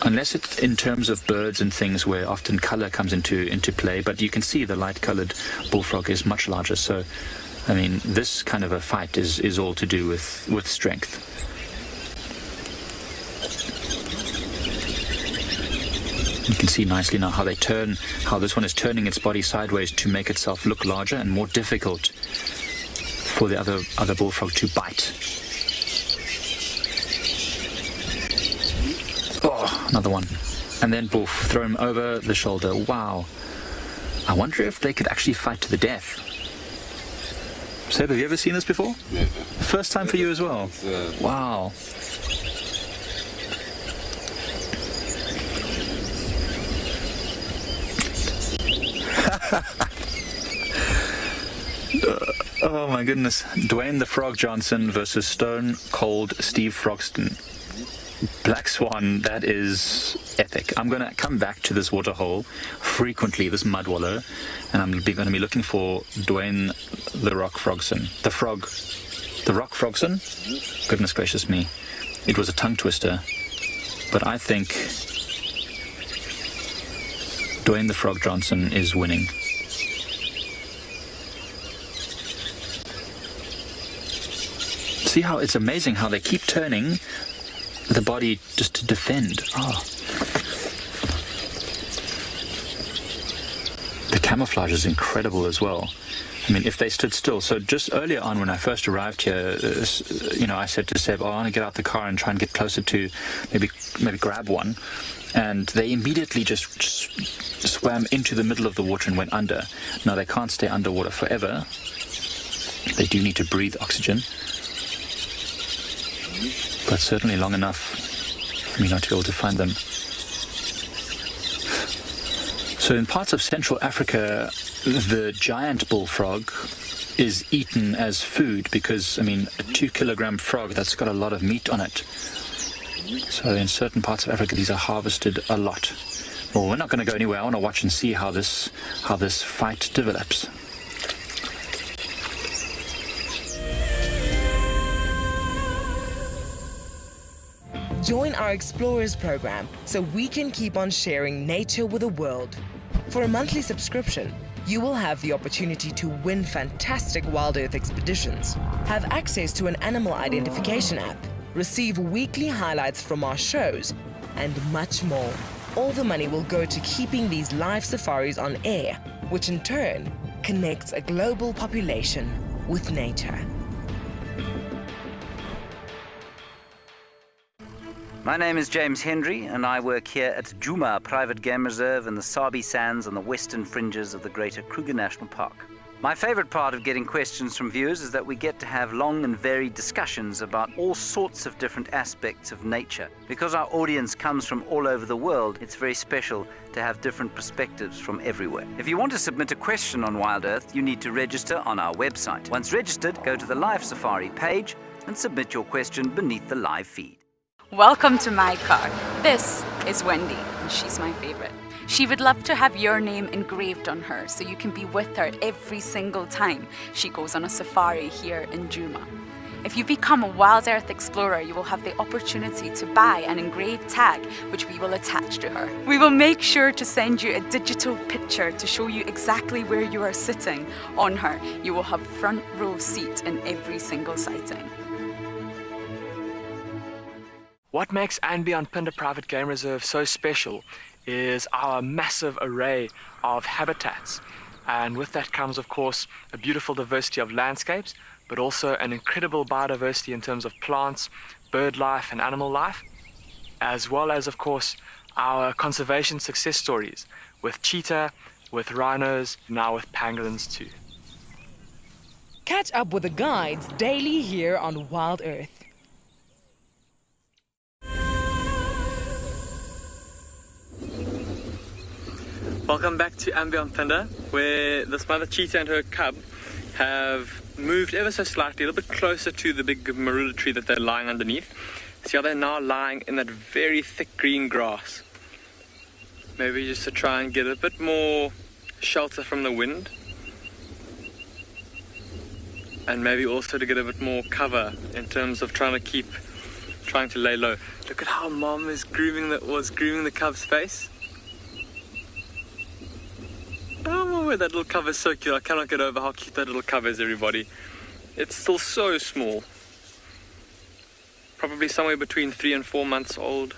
Unless it's in terms of birds and things where often colour comes into play, but you can see the light-coloured bullfrog is much larger. So, I mean, this kind of a fight is all to do with strength. You can see nicely now how this one is turning its body sideways to make itself look larger and more difficult for the other bullfrog to bite. Oh, another one. And then boof, throw him over the shoulder. Wow. I wonder if they could actually fight to the death. Seb, have you ever seen this before? Never. First time for you as well? Wow. Oh my goodness. Dwayne the Frog Johnson versus Stone Cold Steve Frogston. Black Swan, that is epic. I'm going to come back to this waterhole frequently, this mud wallow, and I'm going to be looking for Dwayne the Rock Frogson. The Rock Frogson? Goodness gracious me. It was a tongue twister. But I think Dwayne the Frog Johnson is winning. See how it's amazing how they keep turning the body just to defend. Oh. The camouflage is incredible as well. I mean, if they stood still. So just earlier on when I first arrived here, I said to Seb, I want to get out the car and try and get closer to maybe grab one. And they immediately just swam into the middle of the water and went under. Now, they can't stay underwater forever. They do need to breathe oxygen. But certainly long enough for me not to be able to find them. So in parts of Central Africa, the giant bullfrog is eaten as food because, I mean, a 2-kilogram frog, that's got a lot of meat on it. So in certain parts of Africa, these are harvested a lot. Well, we're not going to go anywhere. I want to watch and see how this fight develops. Join our Explorers program so we can keep on sharing nature with the world. For a monthly subscription, you will have the opportunity to win fantastic Wild Earth expeditions, have access to an animal identification app, receive weekly highlights from our shows, and much more. All the money will go to keeping these live safaris on air, which in turn connects a global population with nature. My name is James Hendry, and I work here at Djuma Private Game Reserve in the Sabi Sands on the western fringes of the Greater Kruger National Park. My favorite part of getting questions from viewers is that we get to have long and varied discussions about all sorts of different aspects of nature. Because our audience comes from all over the world, it's very special to have different perspectives from everywhere. If you want to submit a question on Wild Earth, you need to register on our website. Once registered, go to the Live Safari page and submit your question beneath the live feed. Welcome to my car. This is Wendy, and she's my favorite. She would love to have your name engraved on her so you can be with her every single time she goes on a safari here in Djuma. If you become a Wild Earth Explorer, you will have the opportunity to buy an engraved tag which we will attach to her. We will make sure to send you a digital picture to show you exactly where you are sitting on her. You will have front row seat in every single sighting. What makes Anby on Pindo Private Game Reserve so special is our massive array of habitats. And with that comes, of course, a beautiful diversity of landscapes, but also an incredible biodiversity in terms of plants, bird life and animal life, as well as, of course, our conservation success stories with cheetah, with rhinos, now with pangolins too. Catch up with the guides daily here on Wild Earth. Welcome back to Ambient Thunder, where this mother cheetah and her cub have moved ever so slightly, a little bit closer to the big marula tree that they're lying underneath. See how they're now lying in that very thick green grass. Maybe just to try and get a bit more shelter from the wind. And maybe also to get a bit more cover in terms of trying to lay low. Look at how Mom was grooming the cub's face. Oh, that little cub is so cute. I cannot get over how cute that little cub is, everybody. It's still so small. Probably somewhere between 3 and 4 months old.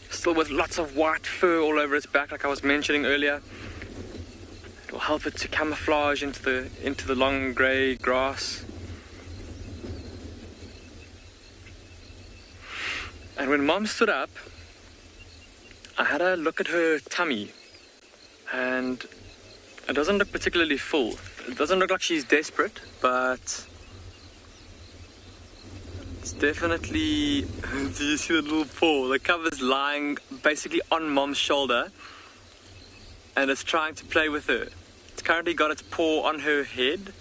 Still with lots of white fur all over its back, like I was mentioning earlier. It will help it to camouflage into the long grey grass. And when Mom stood up, I had a look at her tummy, and it doesn't look particularly full. It doesn't look like she's desperate, but it's definitely... Do you see the little paw? The cub is lying basically on Mom's shoulder, and it's trying to play with her. It's currently got its paw on her head,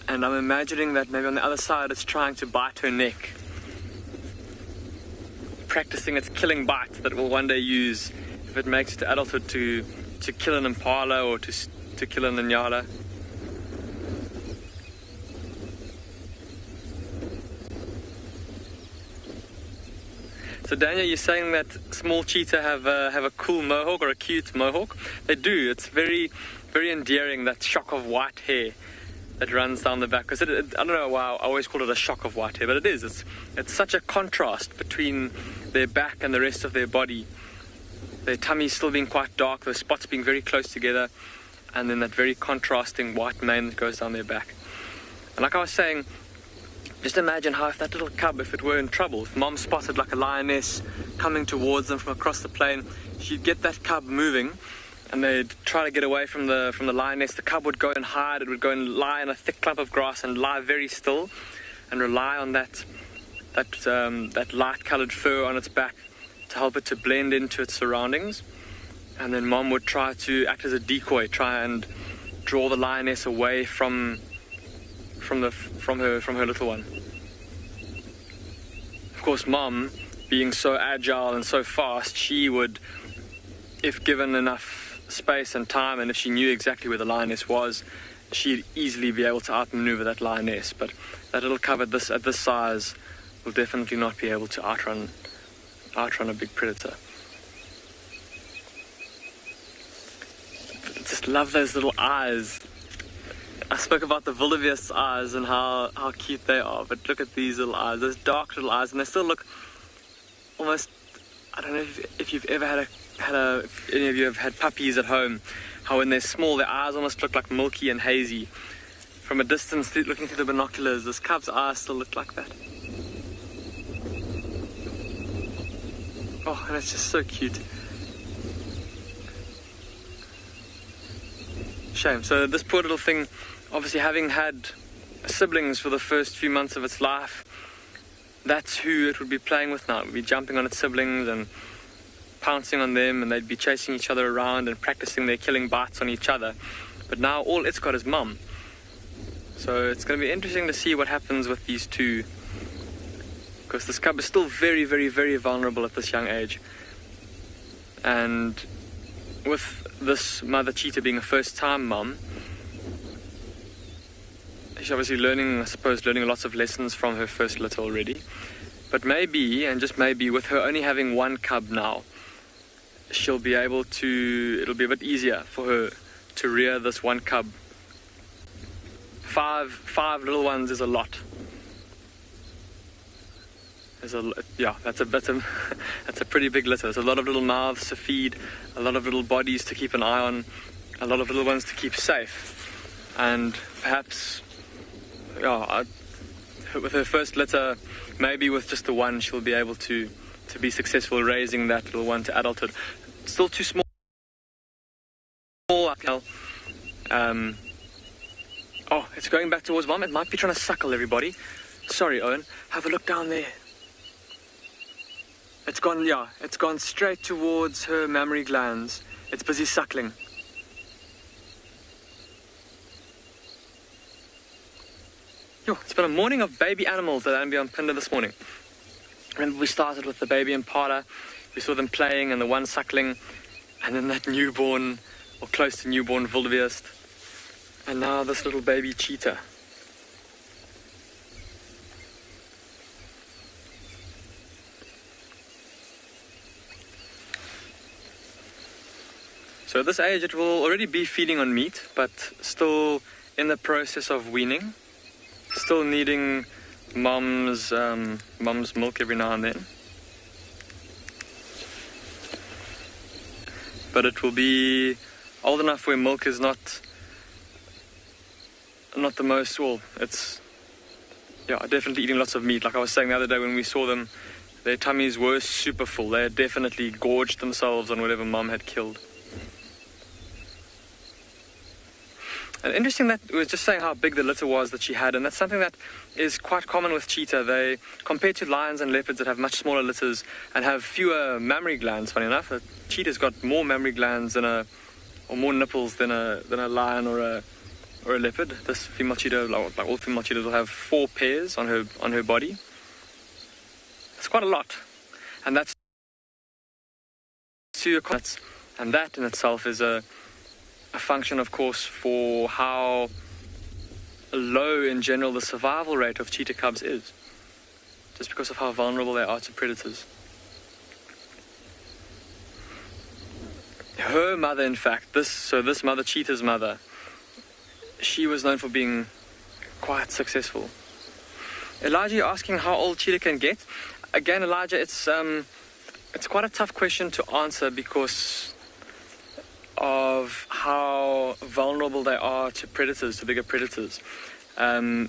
and I'm imagining that maybe on the other side it's trying to bite her neck, practicing its killing bite that it will one day use if it makes it to adulthood to kill an impala or to kill an nyala. So Daniel, you're saying that small cheetah have a cool mohawk or a cute mohawk? They do. It's very, very endearing, that shock of white hair that runs down the back. Because I don't know why I always call it a shock of white hair, but it is. It's such a contrast between their back and the rest of their body. Their tummy still being quite dark, the spots being very close together, and then that very contrasting white mane that goes down their back. And like I was saying, just imagine how if that little cub, if it were in trouble, if Mom spotted like a lioness coming towards them from across the plain, she'd get that cub moving, and they'd try to get away from the lioness. The cub would go and hide. It would go and lie in a thick clump of grass and lie very still, and rely on that light-coloured fur on its back to help it to blend into its surroundings. And then Mom would try to act as a decoy, try and draw the lioness away from her little one. Of course, Mom, being so agile and so fast, she would, if given enough space and time, and if she knew exactly where the lioness was, she'd easily be able to outmaneuver that lioness. But that little cub at this size will definitely not be able to outrun a big predator. I just love those little eyes. I spoke about the wildebeest's eyes and how cute they are, but look at these little eyes, those dark little eyes, and they still look almost, I don't know if you've ever if any of you have had puppies at home, how when they're small their eyes almost look like milky and hazy. From a distance, looking through the binoculars, this cub's eyes still look like that. Oh, and it's just so cute. Shame. So this poor little thing, obviously having had siblings for the first few months of its life, that's who it would be playing with now. It would be jumping on its siblings and pouncing on them, and they'd be chasing each other around and practicing their killing bites on each other. But now all it's got is Mum. So it's going to be interesting to see what happens with these two, because this cub is still very, very, very vulnerable at this young age. And with this mother cheetah being a first-time mum, she's obviously learning lots of lessons from her first litter already. But maybe, and just maybe, with her only having one cub now, she'll be able to, it'll be a bit easier for her to rear this one cub. Five little ones is a lot. That's a pretty big litter. There's a lot of little mouths to feed, a lot of little bodies to keep an eye on, a lot of little ones to keep safe. And perhaps, with her first litter, maybe with just the one, she'll be able to to be successful raising that little one to adulthood. Still too small. Oh, it's going back towards mom. It might be trying to suckle everybody. Sorry, Owen. Have a look down there. It's gone straight towards her mammary glands. It's busy suckling. Yo, it's been a morning of baby animals at Ambi on Pindo this morning. Remember, we started with the baby impala. We saw them playing and the one suckling, and then that newborn, or close to newborn wildebeest, and now this little baby cheetah. So at this age it will already be feeding on meat, but still in the process of weaning, still needing mom's milk every now and then. But it will be old enough where milk is not the most, well, it's, definitely eating lots of meat. Like I was saying the other day when we saw them, their tummies were super full. They had definitely gorged themselves on whatever mom had killed. And interesting that it was just saying how big the litter was that she had, and that's something that is quite common with cheetah. They, compared to lions and leopards that have much smaller litters and have fewer mammary glands, funny enough, a cheetah's got more mammary glands or more nipples than a lion or a leopard. This female cheetah, like all female cheetahs, will have 4 pairs on her body. It's quite a lot, and that's and that in itself is a function, of course, for how low in general the survival rate of cheetah cubs is, just because of how vulnerable they are to predators. Her mother, in fact, this mother, cheetah's mother, she was known for being quite successful. Elijah, you're asking how old cheetah can get. Again, Elijah, it's quite a tough question to answer because of how vulnerable they are to predators, to bigger predators. A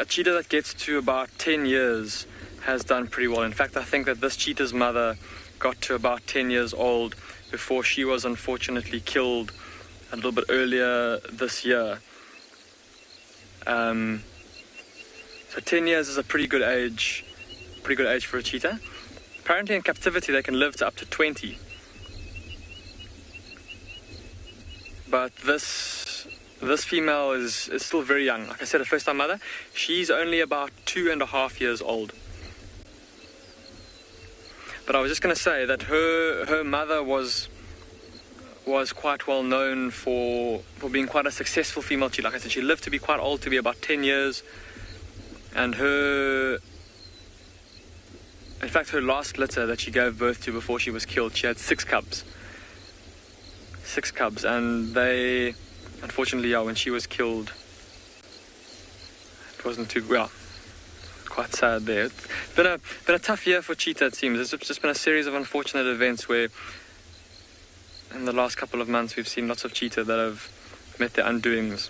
cheetah that gets to about 10 years has done pretty well. In fact, I think that this cheetah's mother got to about 10 years old before she was unfortunately killed a little bit earlier this year. So 10 years is a pretty good age for a cheetah. Apparently in captivity they can live to up to 20. But this female is still very young. Like I said, a first-time mother. She's only about 2.5 years old. But I was just going to say that her mother was quite well known for being quite a successful female cheetah. Like I said, she lived to be quite old, to be about 10 years. And in fact, her last litter that she gave birth to before she was killed, she had 6 cubs. 6 cubs, and they, unfortunately, when she was killed, it wasn't too well. Quite sad there. It's been a tough year for cheetah, it seems. It's just been a series of unfortunate events where, in the last couple of months, we've seen lots of cheetah that have met their undoings.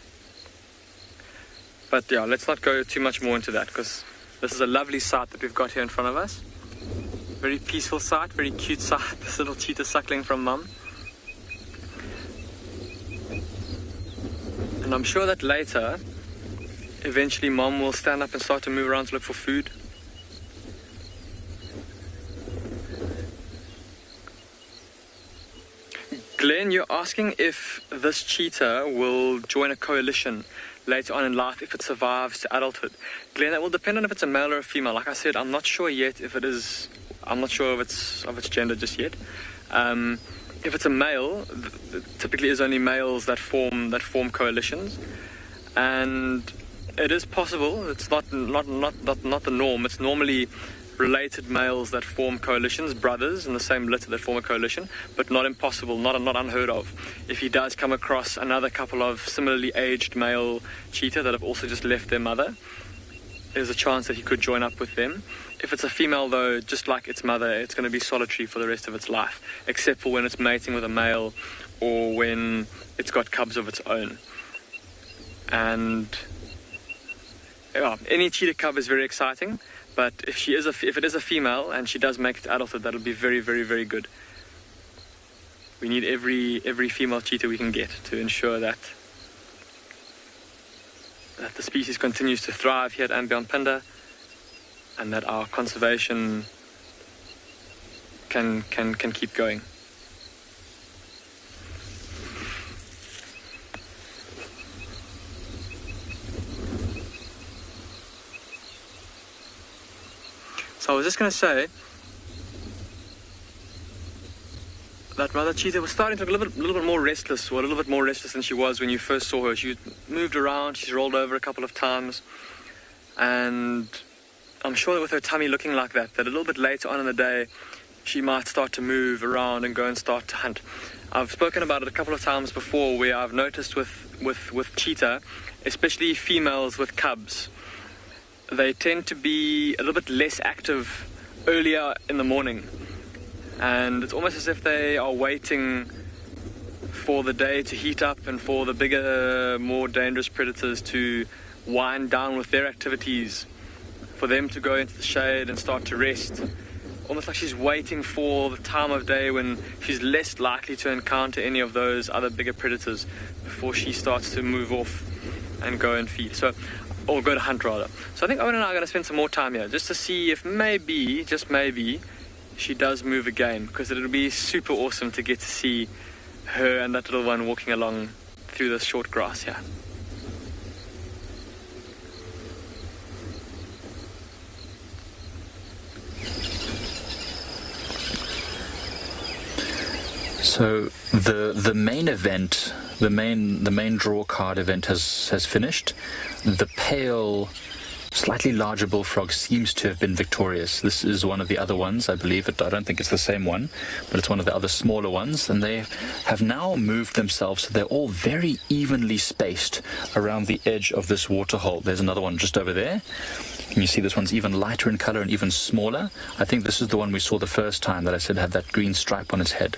But let's not go too much more into that, because this is a lovely sight that we've got here in front of us. Very peaceful sight, very cute sight. This little cheetah suckling from mum. And I'm sure that later, eventually mom will stand up and start to move around to look for food. Glenn, you're asking if this cheetah will join a coalition later on in life if it survives to adulthood. Glenn, that will depend on if it's a male or a female. Like I said, I'm not sure yet if it is. I'm not sure of its gender just yet. If it's a male, typically is only males that form coalitions, and it is possible. It's not the norm. It's normally related males that form coalitions, brothers in the same litter that form a coalition, but not impossible, not unheard of. If he does come across another couple of similarly aged male cheetah that have also just left their mother, there's a chance that he could join up with them. If it's a female, though, just like its mother, it's going to be solitary for the rest of its life, except for when it's mating with a male or when it's got cubs of its own. And any cheetah cub is very exciting, But if it is a female and she does make it to adulthood, that'll be very, very, very good. We need every female cheetah we can get to ensure that the species continues to thrive here at and beyond Pindo, and that our conservation can keep going. So I was just going to say that Mother Cheetah was starting to look a little bit more restless, or a little bit more restless than she was when you first saw her. She moved around, she's rolled over a couple of times, and I'm sure that with her tummy looking like that a little bit later on in the day, she might start to move around and go and start to hunt. I've spoken about it a couple of times before, where I've noticed with cheetah, especially females with cubs, they tend to be a little bit less active earlier in the morning. And it's almost as if they are waiting for the day to heat up and for the bigger, more dangerous predators to wind down with their activities, for them to go into the shade and start to rest. Almost like she's waiting for the time of day when she's less likely to encounter any of those other bigger predators before she starts to move off and go and feed. Or go to hunt rather. So I think Owen and I are going to spend some more time here just to see if maybe, just maybe, she does move again, because it'll be super awesome to get to see her and that little one walking along through this short grass here. So the main event, the main draw card event has finished. The pale, slightly larger bullfrog seems to have been victorious. This is one of the other ones, I believe. I don't think it's the same one, but it's one of the other smaller ones. And they have now moved themselves, so they're all very evenly spaced around the edge of this waterhole. There's another one just over there. And you see this one's even lighter in color and even smaller. I think this is the one we saw the first time that I said had that green stripe on its head.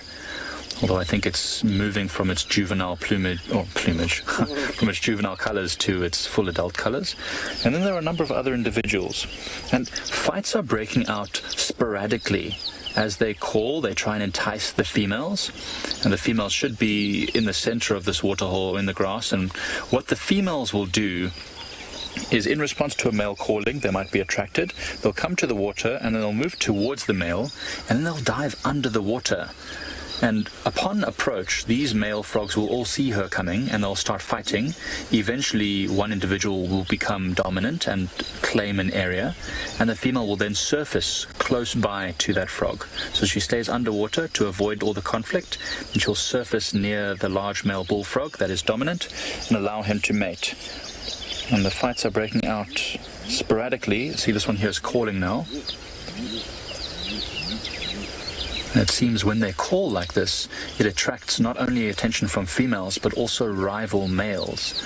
Although I think it's moving from its juvenile plumage, from its juvenile colors to its full adult colors. And then there are a number of other individuals. And fights are breaking out sporadically. As they call, they try and entice the females. And the females should be in the center of this waterhole in the grass. And what the females will do is, in response to a male calling, they might be attracted. They'll come to the water and then they'll move towards the male, and then they'll dive under the water. And upon approach, these male frogs will all see her coming and they'll start fighting. Eventually, one individual will become dominant and claim an area, and the female will then surface close by to that frog. So she stays underwater to avoid all the conflict, and she'll surface near the large male bullfrog that is dominant and allow him to mate. And the fights are breaking out sporadically. See, this one here is calling now. And it seems when they call like this, it attracts not only attention from females, but also rival males.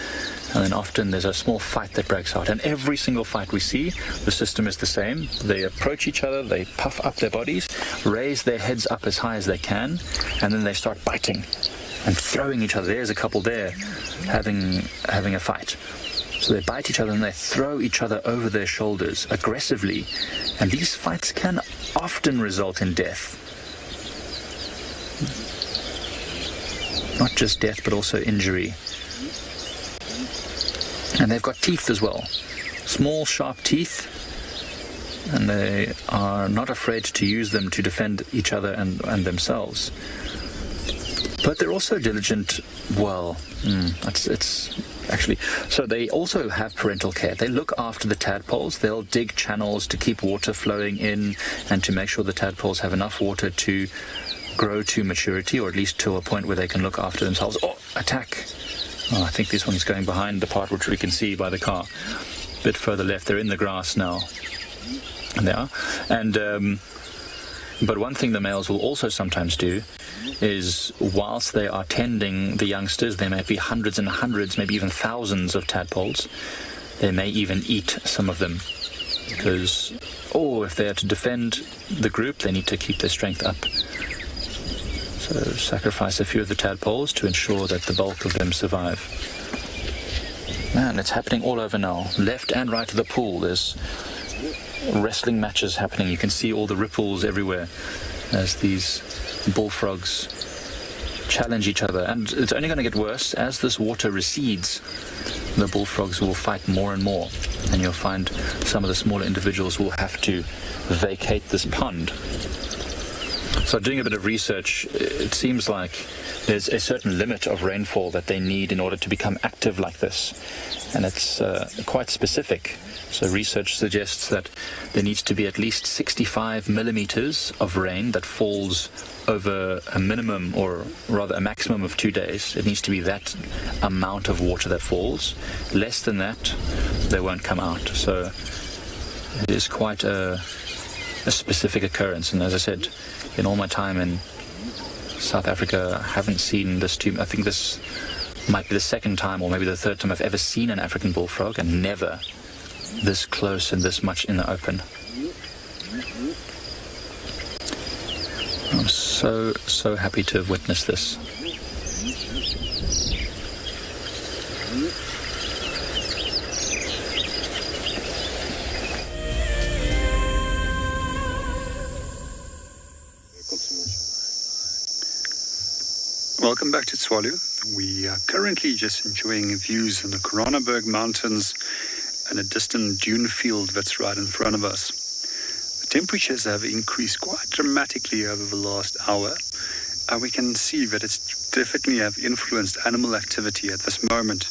And then often there's a small fight that breaks out. And every single fight we see, the system is the same. They approach each other, they puff up their bodies, raise their heads up as high as they can, and then they start biting and throwing each other. There's a couple there having a fight. So they bite each other and they throw each other over their shoulders aggressively. And these fights can often result in death. Not just death, but also injury. And they've got teeth as well. Small, sharp teeth. And they are not afraid to use them to defend each other and themselves. But they're also diligent, so they also have parental care. They look after the tadpoles. They'll dig channels to keep water flowing in and to make sure the tadpoles have enough water to grow to maturity, or at least to a point where they can look after themselves. Oh, attack! Oh, I think this one's going behind the part which we can see by the car. A bit further left. They're in the grass now. And they are. And but one thing the males will also sometimes do is, whilst they are tending the youngsters, there may be hundreds and hundreds, maybe even thousands of tadpoles. They may even eat some of them, because, if they are to defend the group, they need to keep their strength up. So sacrifice a few of the tadpoles to ensure that the bulk of them survive. Man, it's happening all over now. Left and right of the pool, there's wrestling matches happening. You can see all the ripples everywhere as these bullfrogs challenge each other. And it's only going to get worse as this water recedes. The bullfrogs will fight more and more, and you'll find some of the smaller individuals will have to vacate this pond. So doing a bit of research, it seems like there's a certain limit of rainfall that they need in order to become active like this, and it's quite specific. So research suggests that there needs to be at least 65 millimeters of rain that falls over a minimum, or rather a maximum of 2 days. It needs to be that amount of water that falls. Less than that, they won't come out. So it is quite a specific occurrence. And as I said, in all my time in South Africa, I haven't seen this too. I think this might be the second time or maybe the third time I've ever seen an African bullfrog, and never this close and this much in the open. I'm so happy to have witnessed this. Welcome back to Tswalu. We are currently just enjoying views on the Koranenberg Mountains and a distant dune field that's right in front of us. The temperatures have increased quite dramatically over the last hour, and we can see that it's definitely have influenced animal activity at this moment.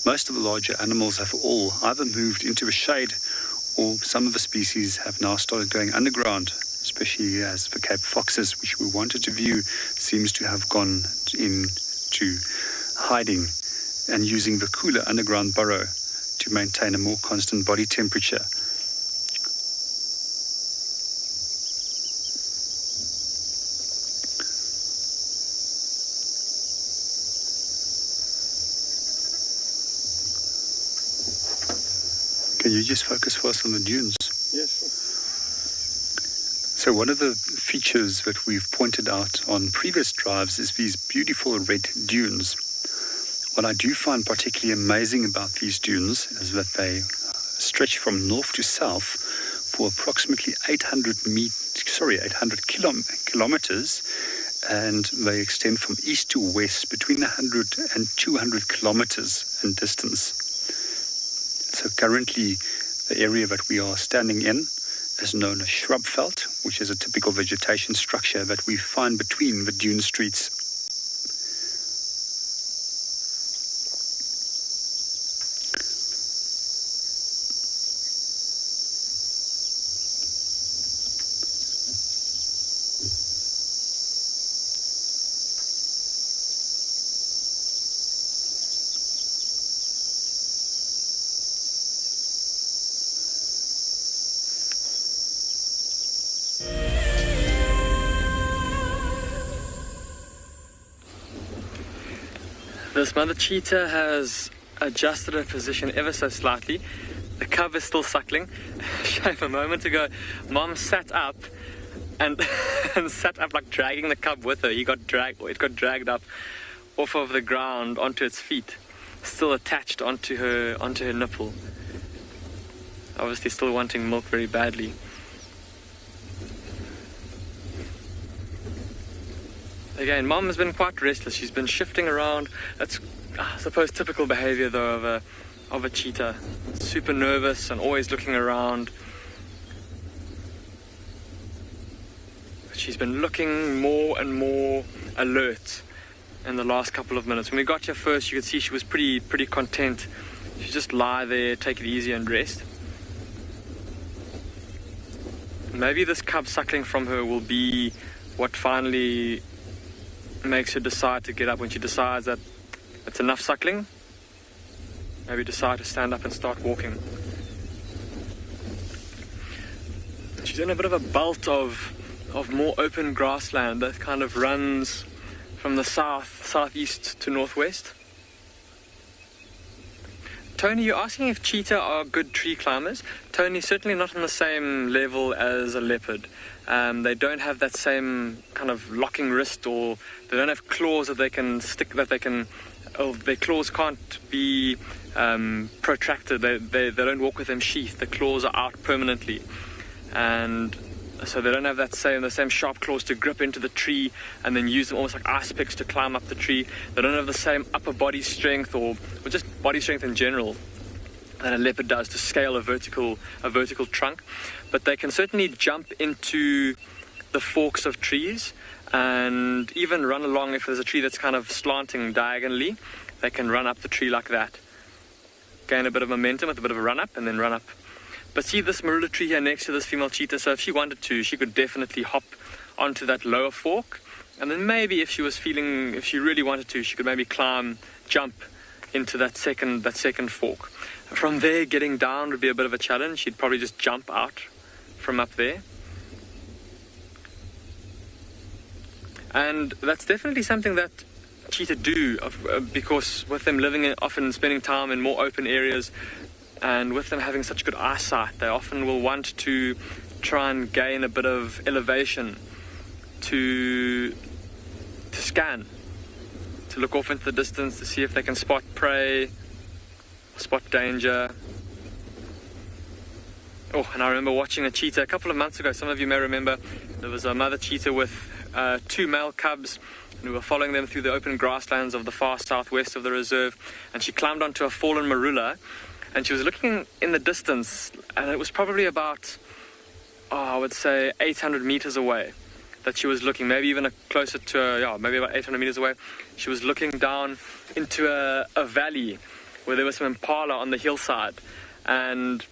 Most of the larger animals have all either moved into a shade, or some of the species have now started going underground, especially as the Cape foxes, which we wanted to view, seems to have gone into hiding and using the cooler underground burrow to maintain a more constant body temperature. Can you just focus for us on the dunes? Yes, sure. So one of the features that we've pointed out on previous drives is these beautiful red dunes. What I do find particularly amazing about these dunes is that they stretch from north to south for approximately 800 kilometers, and they extend from east to west between 100 and 200 kilometers in distance. So currently the area that we are standing in is known as shrubveld, which is a typical vegetation structure that we find between the dune streets. This mother cheetah has adjusted her position ever so slightly. The cub is still suckling. Shame, a moment ago, Mom sat up and sat up like dragging the cub with her. It got dragged up off of the ground onto its feet, still attached onto her nipple. Obviously still wanting milk very badly. Again, Mom has been quite restless. She's been shifting around. That's, I suppose, typical behavior though of a cheetah. Super nervous and always looking around. But she's been looking more and more alert in the last couple of minutes. When we got here first, you could see she was pretty content. She just lie there, take it easy and rest. Maybe this cub suckling from her will be what finally makes her decide to get up. When she decides that it's enough suckling, maybe decide to stand up and start walking. She's in a bit of a belt of more open grassland that kind of runs from the southeast to northwest. Tony, you're asking if cheetah are good tree climbers. Tony, certainly not on the same level as a leopard. They don't have that same kind of locking wrist, or they don't have claws that they can stick, that they can their claws can't be protracted. They don't walk with them sheathed. The claws are out permanently, and so they don't have the same sharp claws to grip into the tree and then use them almost like ice picks to climb up the tree. They don't have the same upper body strength or just body strength in general that a leopard does to scale a vertical trunk. But they can certainly jump into the forks of trees and even run along. If there's a tree that's kind of slanting diagonally, they can run up the tree like that. Gain a bit of momentum with a bit of a run up and then run up. But see this marula tree here next to this female cheetah, so if she wanted to, she could definitely hop onto that lower fork, and then maybe if she really wanted to, she could maybe jump into that second fork. From there, getting down would be a bit of a challenge. She'd probably just jump out from up there. And that's definitely something that cheetah do, because with them often spending time in more open areas, and with them having such good eyesight, they often will want to try and gain a bit of elevation to scan, to look off into the distance to see if they can spot prey, spot danger. Oh, and I remember watching a cheetah a couple of months ago. Some of you may remember there was a mother cheetah with 2 male cubs, and we were following them through the open grasslands of the far southwest of the reserve, and she climbed onto a fallen marula. And she was looking in the distance, and it was probably about, I would say, 800 meters away that she was looking, maybe even closer to, maybe about 800 meters away. She was looking down into a valley where there was some impala on the hillside. And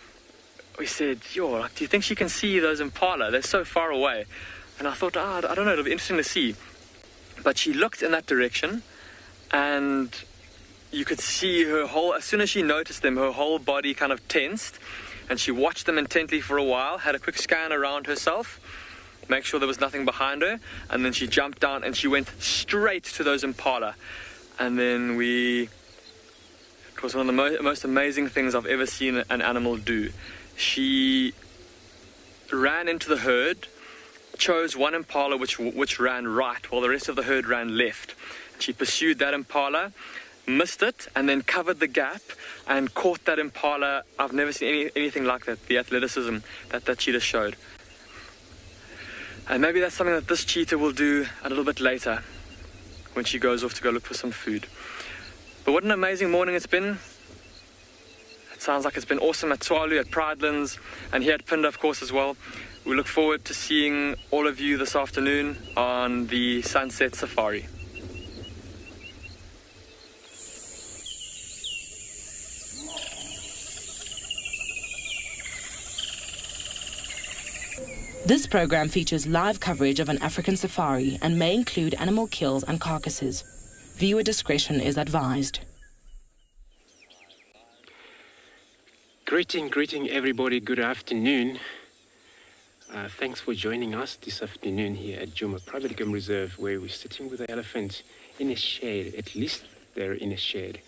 we said, do you think she can see those impala? They're so far away. And I thought, I don't know, it'll be interesting to see. But she looked in that direction, and you could see as soon as she noticed them, her whole body kind of tensed, and she watched them intently for a while, had a quick scan around herself, make sure there was nothing behind her, and then she jumped down and she went straight to those impala. And then it was one of the most amazing things I've ever seen an animal do. She ran into the herd, chose one impala which ran right, while the rest of the herd ran left. She pursued that impala, missed it, and then covered the gap and caught that impala. I've never seen anything like that, the athleticism that cheetah showed. And maybe that's something that this cheetah will do a little bit later when she goes off to go look for some food. But what an amazing morning it's been. It sounds like it's been awesome at Tswalu, at Pridelands, and here at Pindo, of course, as well. We look forward to seeing all of you this afternoon on the Sunset Safari. This program features live coverage of an African safari and may include animal kills and carcasses. Viewer discretion is advised. Greeting everybody, good afternoon. Thanks for joining us this afternoon here at Djuma Private Game Reserve, where we're sitting with the elephants in a shade. At least they're in a shade.